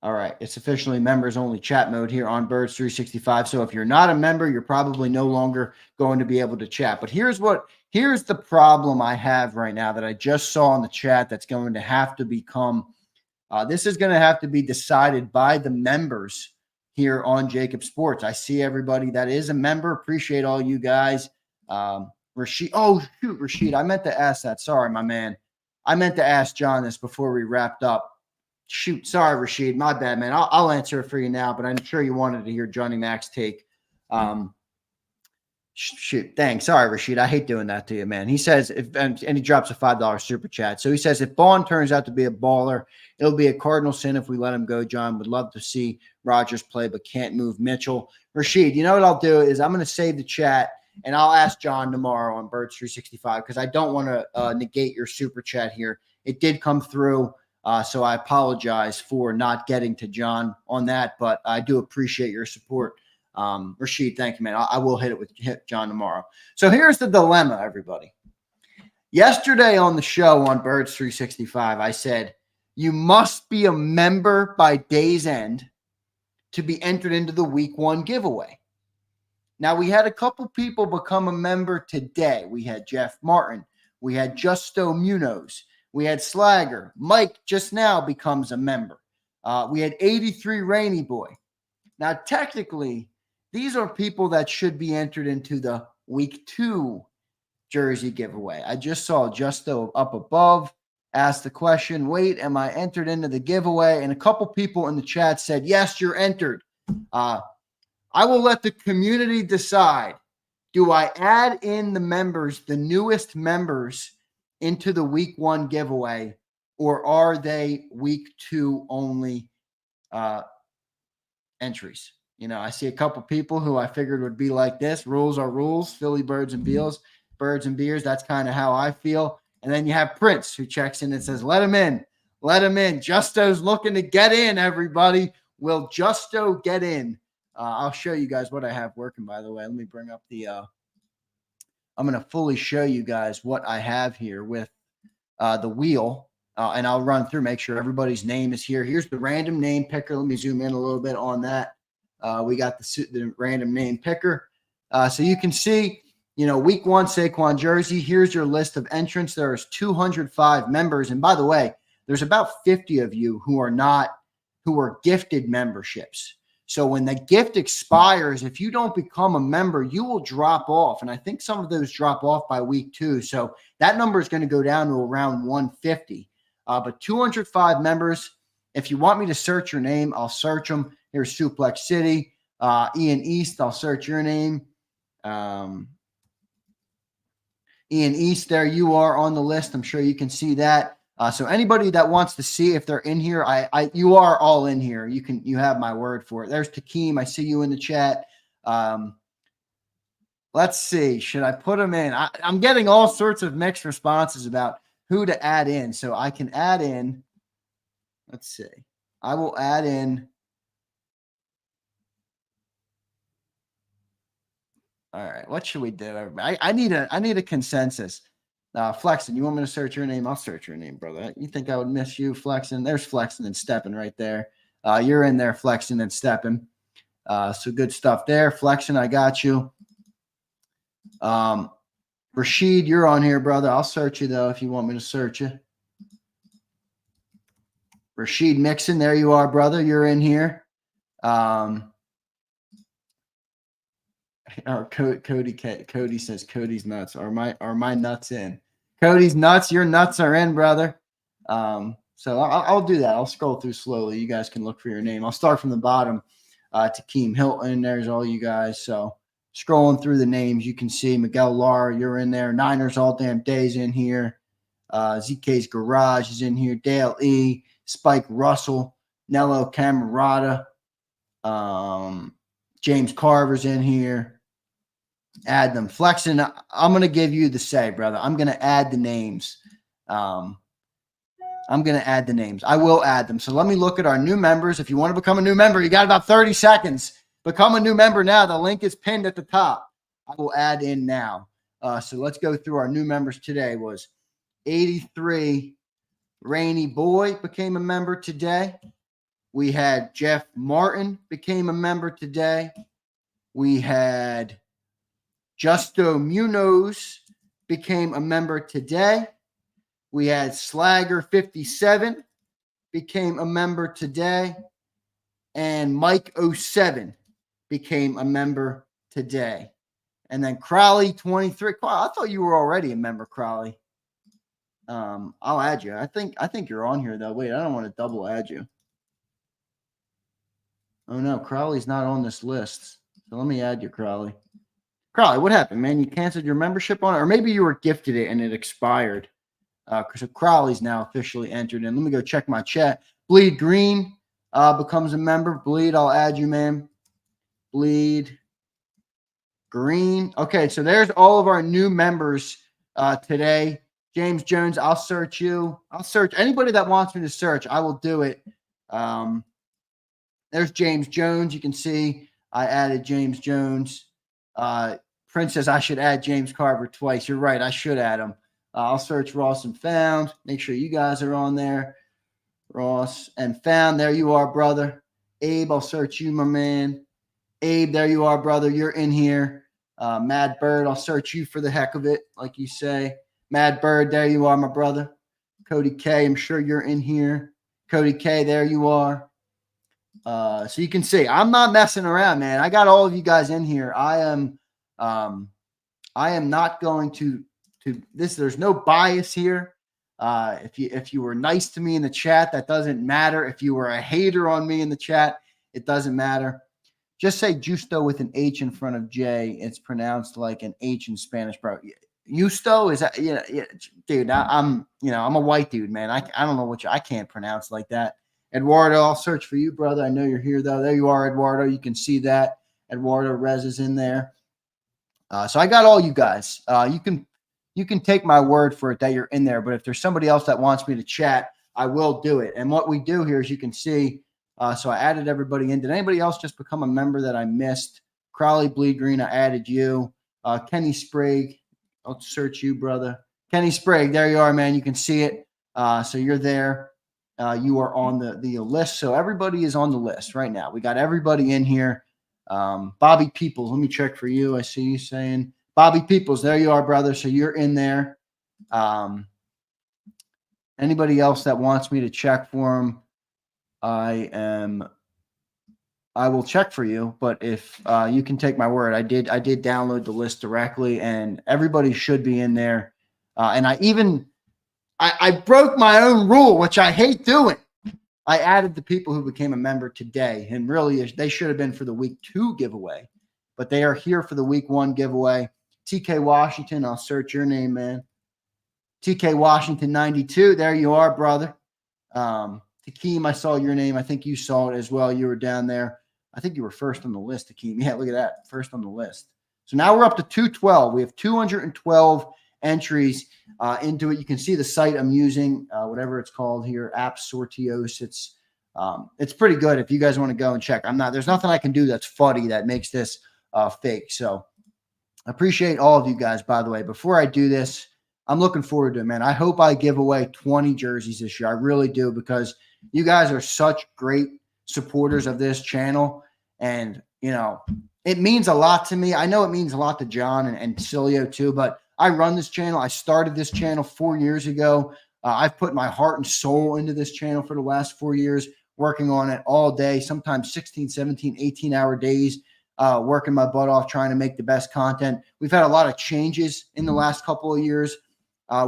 S2: All right, it's officially members only chat mode here on Birds 365. So if you're not a member, you're probably no longer going to be able to chat. But here's the problem I have right now that I just saw in the chat that's going to have to become this is going to have to be decided by the members here on JAKIB Sports. I see everybody that is a member. Appreciate all you guys. Rashid. Oh, shoot, Rashid. I meant to ask that. Sorry, my man. I meant to ask John this before we wrapped up. Shoot. Sorry, Rashid. My bad, man. I'll answer it for you now, but I'm sure you wanted to hear Johnny Mac's take. Shoot, thanks. Sorry, Rashid. I hate doing that to you, man. He says, and he drops a $5 super chat. So he says, if Bond turns out to be a baller, it'll be a cardinal sin if we let him go, John. Would love to see Rodgers play, but can't move Mitchell. Rashid, you know what I'll do is I'm going to save the chat, and I'll ask John tomorrow on Birds 365 because I don't want to negate your super chat here. It did come through, so I apologize for not getting to John on that, but I do appreciate your support. Rashid, thank you, man. I will hit John tomorrow. So here's the dilemma, everybody. Yesterday on the show on Birds 365, I said, you must be a member by day's end to be entered into the week 1 giveaway. Now, we had a couple people become a member today. We had Jeff Martin. We had Justo Munoz. We had Slagger. Mike just now becomes a member. We had 83 Rainy Boy. Now, technically, these are people that should be entered into the week 2 jersey giveaway. I just saw Justo up above, asked the question, wait, am I entered into the giveaway? And a couple people in the chat said, yes, you're entered. I will let the community decide. Do I add in the members, the newest members, into the week 1 giveaway, or are they week 2 only entries? You know, I see a couple people who I figured would be like this. Rules are rules. Philly Birds and Beers. That's kind of how I feel. And then you have Prince who checks in and says, let him in. Let him in. Justo's looking to get in, everybody. Will Justo get in? I'll show you guys what I have working, by the way. Let me bring up the I'm going to fully show you guys what I have here with the wheel. And I'll run through, make sure everybody's name is here. Here's the random name picker. Let me zoom in a little bit on that. We got the random name picker. So you can see, you know, week 1 Saquon jersey. Here's your list of entrants. There's 205 members. And by the way, there's about 50 of you who are gifted memberships. So when the gift expires, if you don't become a member, you will drop off. And I think some of those drop off by week 2. So that number is going to go down to around 150. But 205 members. If you want me to search your name, I'll search them. Here's Suplex City. Ian East, I'll search your name. Ian East, there you are on the list. I'm sure you can see that. So anybody that wants to see if they're in here, you are all in here. You have my word for it. There's Takeem. I see you in the chat. Let's see. Should I put them in? I'm getting all sorts of mixed responses about who to add in. So I can add in. Let's see. I will add in. All right. What should we do, everybody? I need a consensus. Flexen, you want me to search your name? I'll search your name, brother. You think I would miss you, Flexen? There's Flexen and Steppin right there. You're in there, Flexen and Steppin. So good stuff there. Flexen, I got you. Rashid, you're on here, brother. I'll search you, though, if you want me to search you. Rashid Mixon, there you are, brother. You're in here. Or Cody says Cody's nuts. Are my nuts in? Cody's nuts. Your nuts are in, brother. So I'll do that. I'll scroll through slowly. You guys can look for your name. I'll start from the bottom. Takeem Hilton. There's all you guys. So scrolling through the names, you can see Miguel Lara. You're in there. Niners all damn days in here. ZK's Garage is in here. Dale E. Spike Russell. Nello Camerata. James Carver's in here. Add them. Flexing, I'm going to give you the say, brother. I'm going to add the names. I will add them. So let me look at our new members. If you want to become a new member, you got about 30 seconds. Become a new member now. The link is pinned at the top. I will add in now. So let's go through our new members today. Was 83 Rainy Boy became a member today. We had Jeff Martin became a member today. We had Justo Munoz became a member today. We had Slagger 57 became a member today. And Mike 07 became a member today. And then Crowley 23. I thought you were already a member, Crowley. I'll add you. I think you're on here though. Wait, I don't want to double add you. Oh no, Crowley's not on this list. So let me add you, Crowley. Crowley, what happened, man? You canceled your membership on it? Or maybe you were gifted it and it expired. So Crowley's now officially entered in. Let me go check my chat. Bleed Green becomes a member. Bleed, I'll add you, man. Bleed Green. Okay, so there's all of our new members today. James Jones, I'll search you. I'll search anybody that wants me to search. I will do it. There's James Jones. You can see I added James Jones. Prince says I should add James Carver twice. You're right. I should add him. I'll search Ross and Found. Make sure you guys are on there. Ross and Found. There you are, brother. Abe, I'll search you, my man. Abe, there you are, brother. You're in here. Mad Bird, I'll search you for the heck of it, like you say. Mad Bird, there you are, my brother. Cody K, I'm sure you're in here. Cody K, there you are. So you can see, I'm not messing around, man. I got all of you guys in here. I am not going to this. There's no bias here. If you were nice to me in the chat, that doesn't matter. If you were a hater on me in the chat, it doesn't matter. Just say Justo with an H in front of J. It's pronounced like an H in Spanish, bro. Justo is that? Yeah, dude. I'm a white dude, man. I don't know what I can't pronounce like that. Eduardo, I'll search for you, brother. I know you're here though. There you are, Eduardo. You can see that Eduardo Rez is in there. So I got all you guys. You can take my word for it that you're in there. But if there's somebody else that wants me to chat, I will do it. And what we do here, as you can see, so I added everybody in. Did anybody else just become a member that I missed? Crowley Bleed Green, I added you. Kenny Sprague, I'll search you, brother. Kenny Sprague, there you are, man. You can see it. So you're there. You are on the list. So everybody is on the list right now. We got everybody in here. Bobby Peoples, let me check for you. I see you saying Bobby Peoples. There you are, brother. So you're in there. Anybody else that wants me to check for him, I will check for you. But if you can take my word, I did download the list directly, and everybody should be in there. And I broke my own rule, which I hate doing. I added the people who became a member today, and really they should have been for the week 2 giveaway, but they are here for the week 1 giveaway. TK Washington, I'll search your name, man. TK Washington 92, there you are, brother. Takeem, I saw your name. I think you saw it as well. You were down there. I think you were first on the list, Takeem. Yeah, look at that, first on the list. So now we're up to 212. We have 212 entries into it. You can see the site I'm using, whatever it's called here, App Sortios. It's pretty good if you guys want to go and check. There's nothing I can do that's fuddy that makes this fake. So I appreciate all of you guys, by the way. Before I do this, I'm looking forward to it, man. I hope I give away 20 jerseys this year. I really do, because you guys are such great supporters of this channel. And, it means a lot to me. I know it means a lot to John and Cilio too, but I run this channel. I started this channel 4 years ago. I've put my heart and soul into this channel for the last 4 years, working on it all day, sometimes 16, 17, 18-hour days, working my butt off, trying to make the best content. We've had a lot of changes in the last couple of years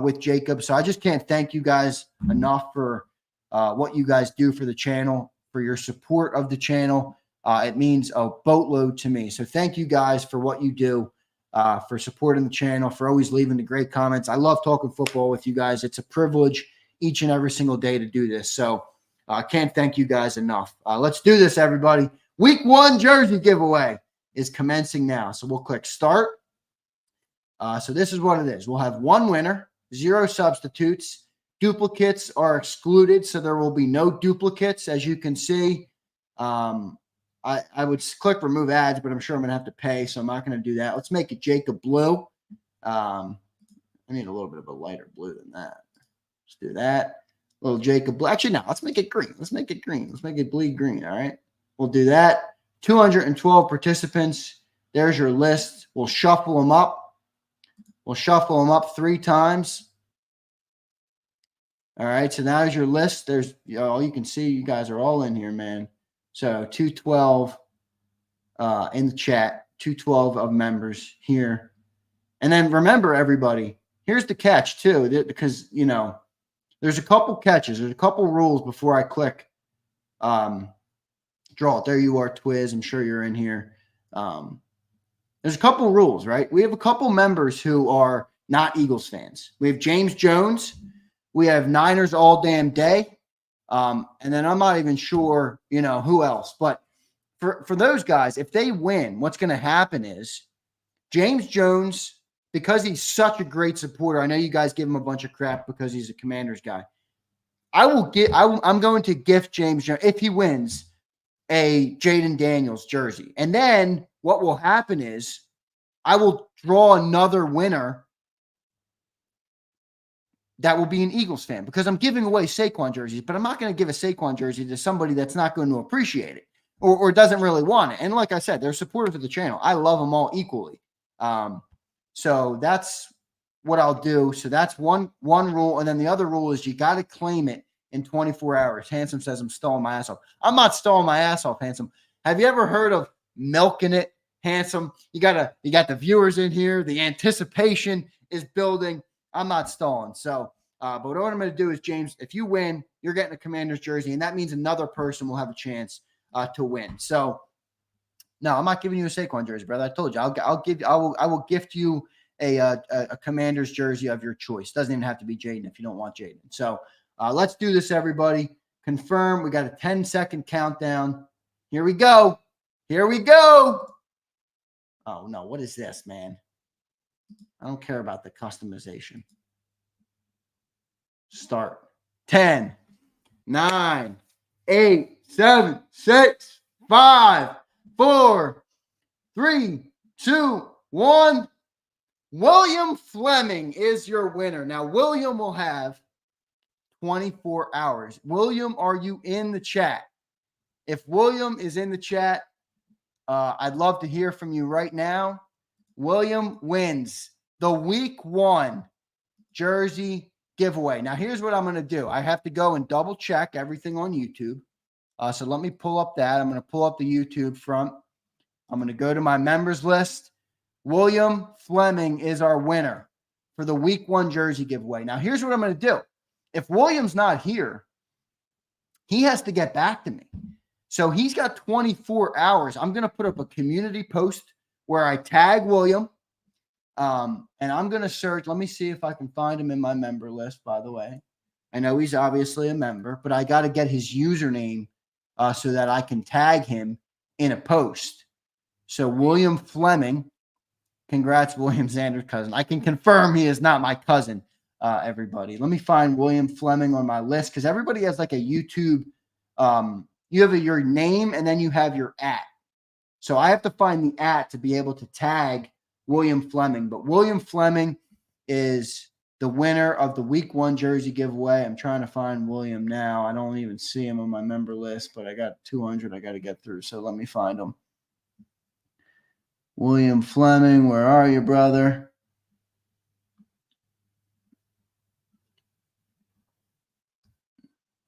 S2: with JAKIB. So I just can't thank you guys enough for what you guys do for the channel, for your support of the channel. It means a boatload to me. So thank you guys for what you do. For supporting the channel, for always leaving the great comments. I love talking football with you guys. It's a privilege each and every single day to do this. So I can't thank you guys enough. Let's do this, everybody. Week 1 jersey giveaway is commencing now. So we'll click start. So this is what it is. We'll have 1 winner, 0 substitutes. Duplicates are excluded, so there will be no duplicates, as you can see. I would click remove ads, but I'm sure I'm going to have to pay, so I'm not going to do that. Let's make it JAKIB blue. I need a little bit of a lighter blue than that. Let's do that. A little JAKIB blue. Actually, no, let's make it green. Let's make it green. Let's make it bleed green, all right? We'll do that. 212 participants. There's your list. We'll shuffle them up. We'll shuffle them up 3 times. All right, so now there's your list. There's all you can see. You guys are all in here, man. So 212 in the chat, 212 of members here. And then remember, everybody, here's the catch too, because, there's a couple catches. There's a couple rules before I click draw it. There you are, Twiz. I'm sure you're in here. there's a couple of rules, right? We have a couple members who are not Eagles fans. We have James Jones. We have Niners all damn day. And then I'm not even sure, who else. But for those guys, if they win, what's going to happen is James Jones, because he's such a great supporter, I know you guys give him a bunch of crap because he's a Commanders guy. I'm going to gift James Jones, if he wins, a Jaden Daniels jersey. And then what will happen is I will draw another winner that will be an Eagles fan, because I'm giving away Saquon jerseys, but I'm not going to give a Saquon jersey to somebody that's not going to appreciate it or doesn't really want it. And like I said, they're supporters of the channel. I love them all equally. So that's what I'll do. So that's one rule. And then the other rule is you got to claim it in 24 hours. Handsome says I'm stalling my ass off. I'm not stalling my ass off, Handsome. Have you ever heard of milking it, Handsome? You got the viewers in here. The anticipation is building. I'm not stalling. So, but what I'm going to do is, James, if you win, you're getting a Commanders jersey, and that means another person will have a chance to win. So, no, I'm not giving you a Saquon jersey, brother. I told you, I will gift you a Commanders jersey of your choice. Doesn't even have to be Jaden if you don't want Jaden. So, let's do this, everybody. Confirm. We got a 10-second countdown. Here we go. Here we go. Oh no, what is this, man? I don't care about the customization. Start. 10, 9, 8, 7, 6, 5, 4, 3, 2, 1. William Fleming is your winner. Now, William will have 24 hours. William, are you in the chat? If William is in the chat, I'd love to hear from you right now. William wins the week 1 jersey giveaway. Now, here's what I'm going to do. I have to go and double check everything on YouTube. So let me pull up that. I'm going to pull up the YouTube front. I'm going to go to my members list. William Fleming is our winner for the week 1 jersey giveaway. Now, here's what I'm going to do. If William's not here, he has to get back to me. So he's got 24 hours. I'm going to put up a community post where I tag William. And I'm going to search. Let me see if I can find him in my member list, by the way. I know he's obviously a member, but I got to get his username so that I can tag him in a post. So William Fleming, congrats, William Zander's cousin. I can confirm he is not my cousin, everybody. Let me find William Fleming on my list, because everybody has like a YouTube. You have your name and then you have your @ So I have to find the @ to be able to tag William Fleming. But William Fleming is the winner of the week 1 jersey giveaway. I'm trying to find William now. I don't even see him on my member list, but I got 200 I got to get through. So let me find him. William Fleming, where are you, brother?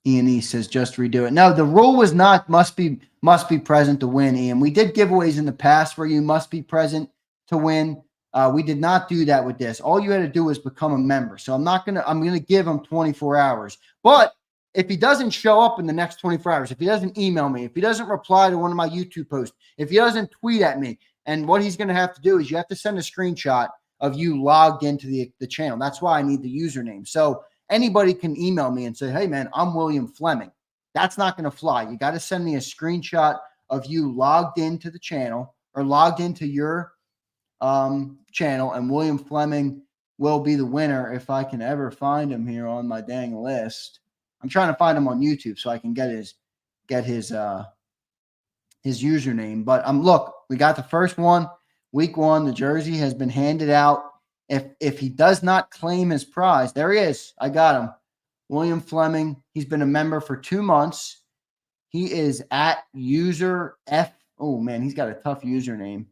S2: Ian E says just redo it. No, the rule was not must be present to win, Ian. We did giveaways in the past where you must be present to win. We did not do that with this. All you had to do was become a member. So I'm going to give him 24 hours. But if he doesn't show up in the next 24 hours, if he doesn't email me, if he doesn't reply to one of my YouTube posts, if he doesn't tweet at me, and what he's going to have to do is you have to send a screenshot of you logged into the channel. That's why I need the username. So anybody can email me and say, hey, man, I'm William Fleming. That's not going to fly. You got to send me a screenshot of you logged into the channel or logged into your channel, and William Fleming will be the winner if I can ever find him here on my dang list. I'm trying to find him on YouTube so I can get his username. But look, we got the first one, week 1. The jersey has been handed out. If he does not claim his prize, there he is. I got him. William Fleming. He's been a member for 2 months. He is at user F. Oh, man, he's got a tough username.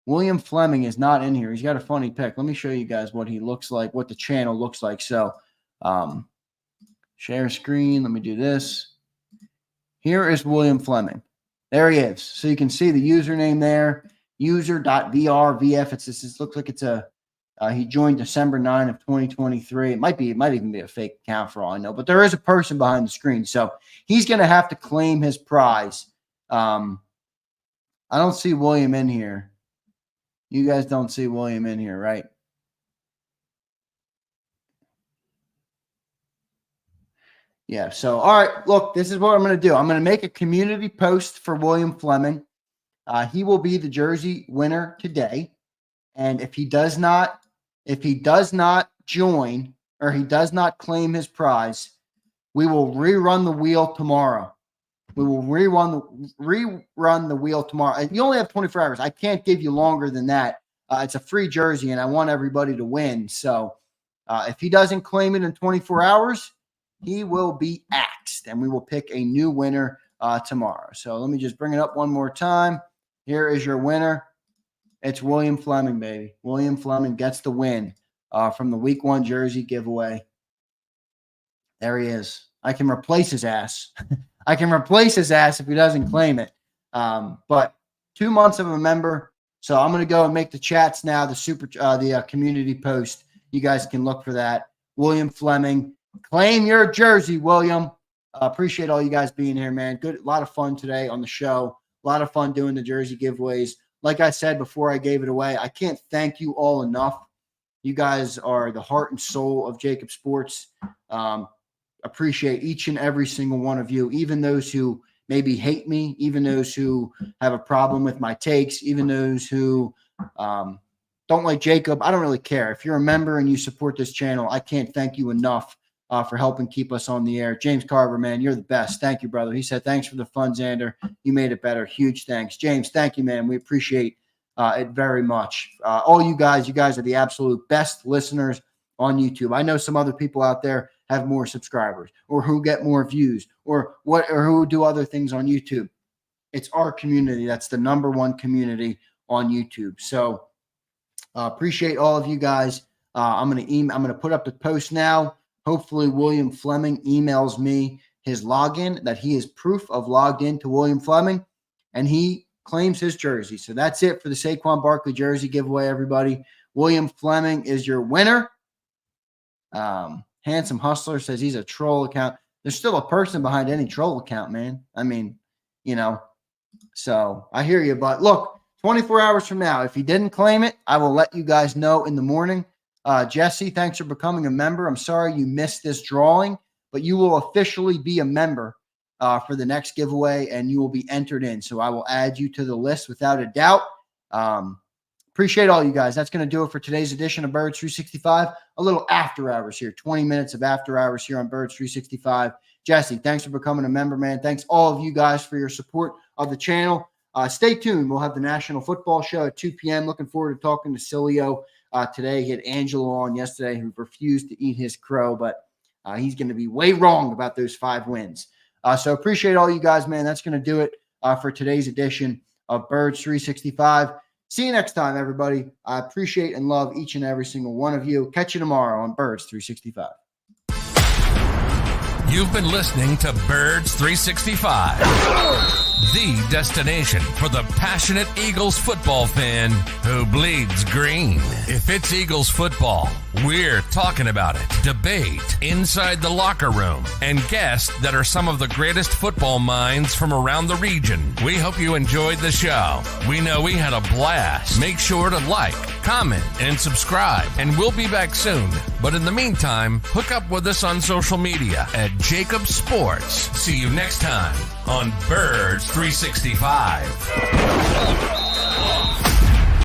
S2: William Fleming is not in here. He's got a funny pic. Let me show you guys what he looks like, what the channel looks like. So share screen. Let me do this. Here is William Fleming. There he is. So you can see the username there, user.vrvf. It looks like it's he joined December 9 of 2023. It might even be a fake account for all I know, but there is a person behind the screen. So he's going to have to claim his prize. I don't see William in here. You guys don't see William in here, right? Yeah, so, all right, look, this is what I'm going to do. I'm going to make a community post for William Fleming. He will be the jersey winner today. And if he does not join or he does not claim his prize, we will rerun the wheel tomorrow. We will rerun the wheel tomorrow. And you only have 24 hours. I can't give you longer than that. It's a free jersey, and I want everybody to win. So if he doesn't claim it in 24 hours, he will be axed, and we will pick a new winner tomorrow. So let me just bring it up one more time. Here is your winner. It's William Fleming, baby. William Fleming gets the win from the Week 1 jersey giveaway. There he is. I can replace his ass. I can replace his ass if he doesn't claim it. But 2 months of a member. So I'm going to go and make the chats now, the community post. You guys can look for that. William Fleming. Claim your jersey, William. Appreciate all you guys being here, man. Good. A lot of fun today on the show. A lot of fun doing the jersey giveaways. Like I said before I gave it away, I can't thank you all enough. You guys are the heart and soul of JAKIB Sports. Appreciate each and every single one of you, even those who maybe hate me, even those who have a problem with my takes, even those who don't like JAKIB. I don't really care. If you're a member and you support this channel, I can't thank you enough for helping keep us on the air. James Carver, man, you're the best. Thank you, brother. He said, thanks for the fun, Zander. You made it better. Huge thanks. James, thank you, man. We appreciate it very much. All you guys are the absolute best listeners on YouTube. I know some other people out there have more subscribers or who get more views or who do other things on YouTube. It's our community. That's the #1 community on YouTube. So appreciate all of you guys. I'm going to put up the post now. Hopefully William Fleming emails me his login, that he is proof of logged in to William Fleming, and he claims his jersey. So that's it for the Saquon Barkley jersey giveaway, everybody. William Fleming is your winner. Handsome Hustler says he's a troll account. There's still a person behind any troll account, man. I mean, so I hear you. But look, 24 hours from now, if he didn't claim it, I will let you guys know in the morning. Jesse, thanks for becoming a member. I'm sorry you missed this drawing, but you will officially be a member for the next giveaway, and you will be entered in. So I will add you to the list without a doubt. Appreciate all you guys. That's going to do it for today's edition of Birds 365. A little after hours here, 20 minutes of after hours here on Birds 365. Jesse, thanks for becoming a member, man. Thanks all of you guys for your support of the channel. Stay tuned. We'll have the National Football Show at 2 p.m. Looking forward to talking to Cilio today. He had Angelo on yesterday who refused to eat his crow, but he's going to be way wrong about those 5 wins. So appreciate all you guys, man. That's going to do it for today's edition of Birds 365. See you next time, everybody. I appreciate and love each and every single one of you. Catch you tomorrow on Birds 365.
S12: You've been listening to Birds 365, the destination for the passionate Eagles football fan who bleeds green. If it's Eagles football, we're talking about it. Debate inside the locker room and guests that are some of the greatest football minds from around the region. We hope you enjoyed the show. We know we had a blast. Make sure to like, comment, and subscribe, and we'll be back soon. But in the meantime, hook up with us on social media at JAKIB Sports. See you next time on Birds 365.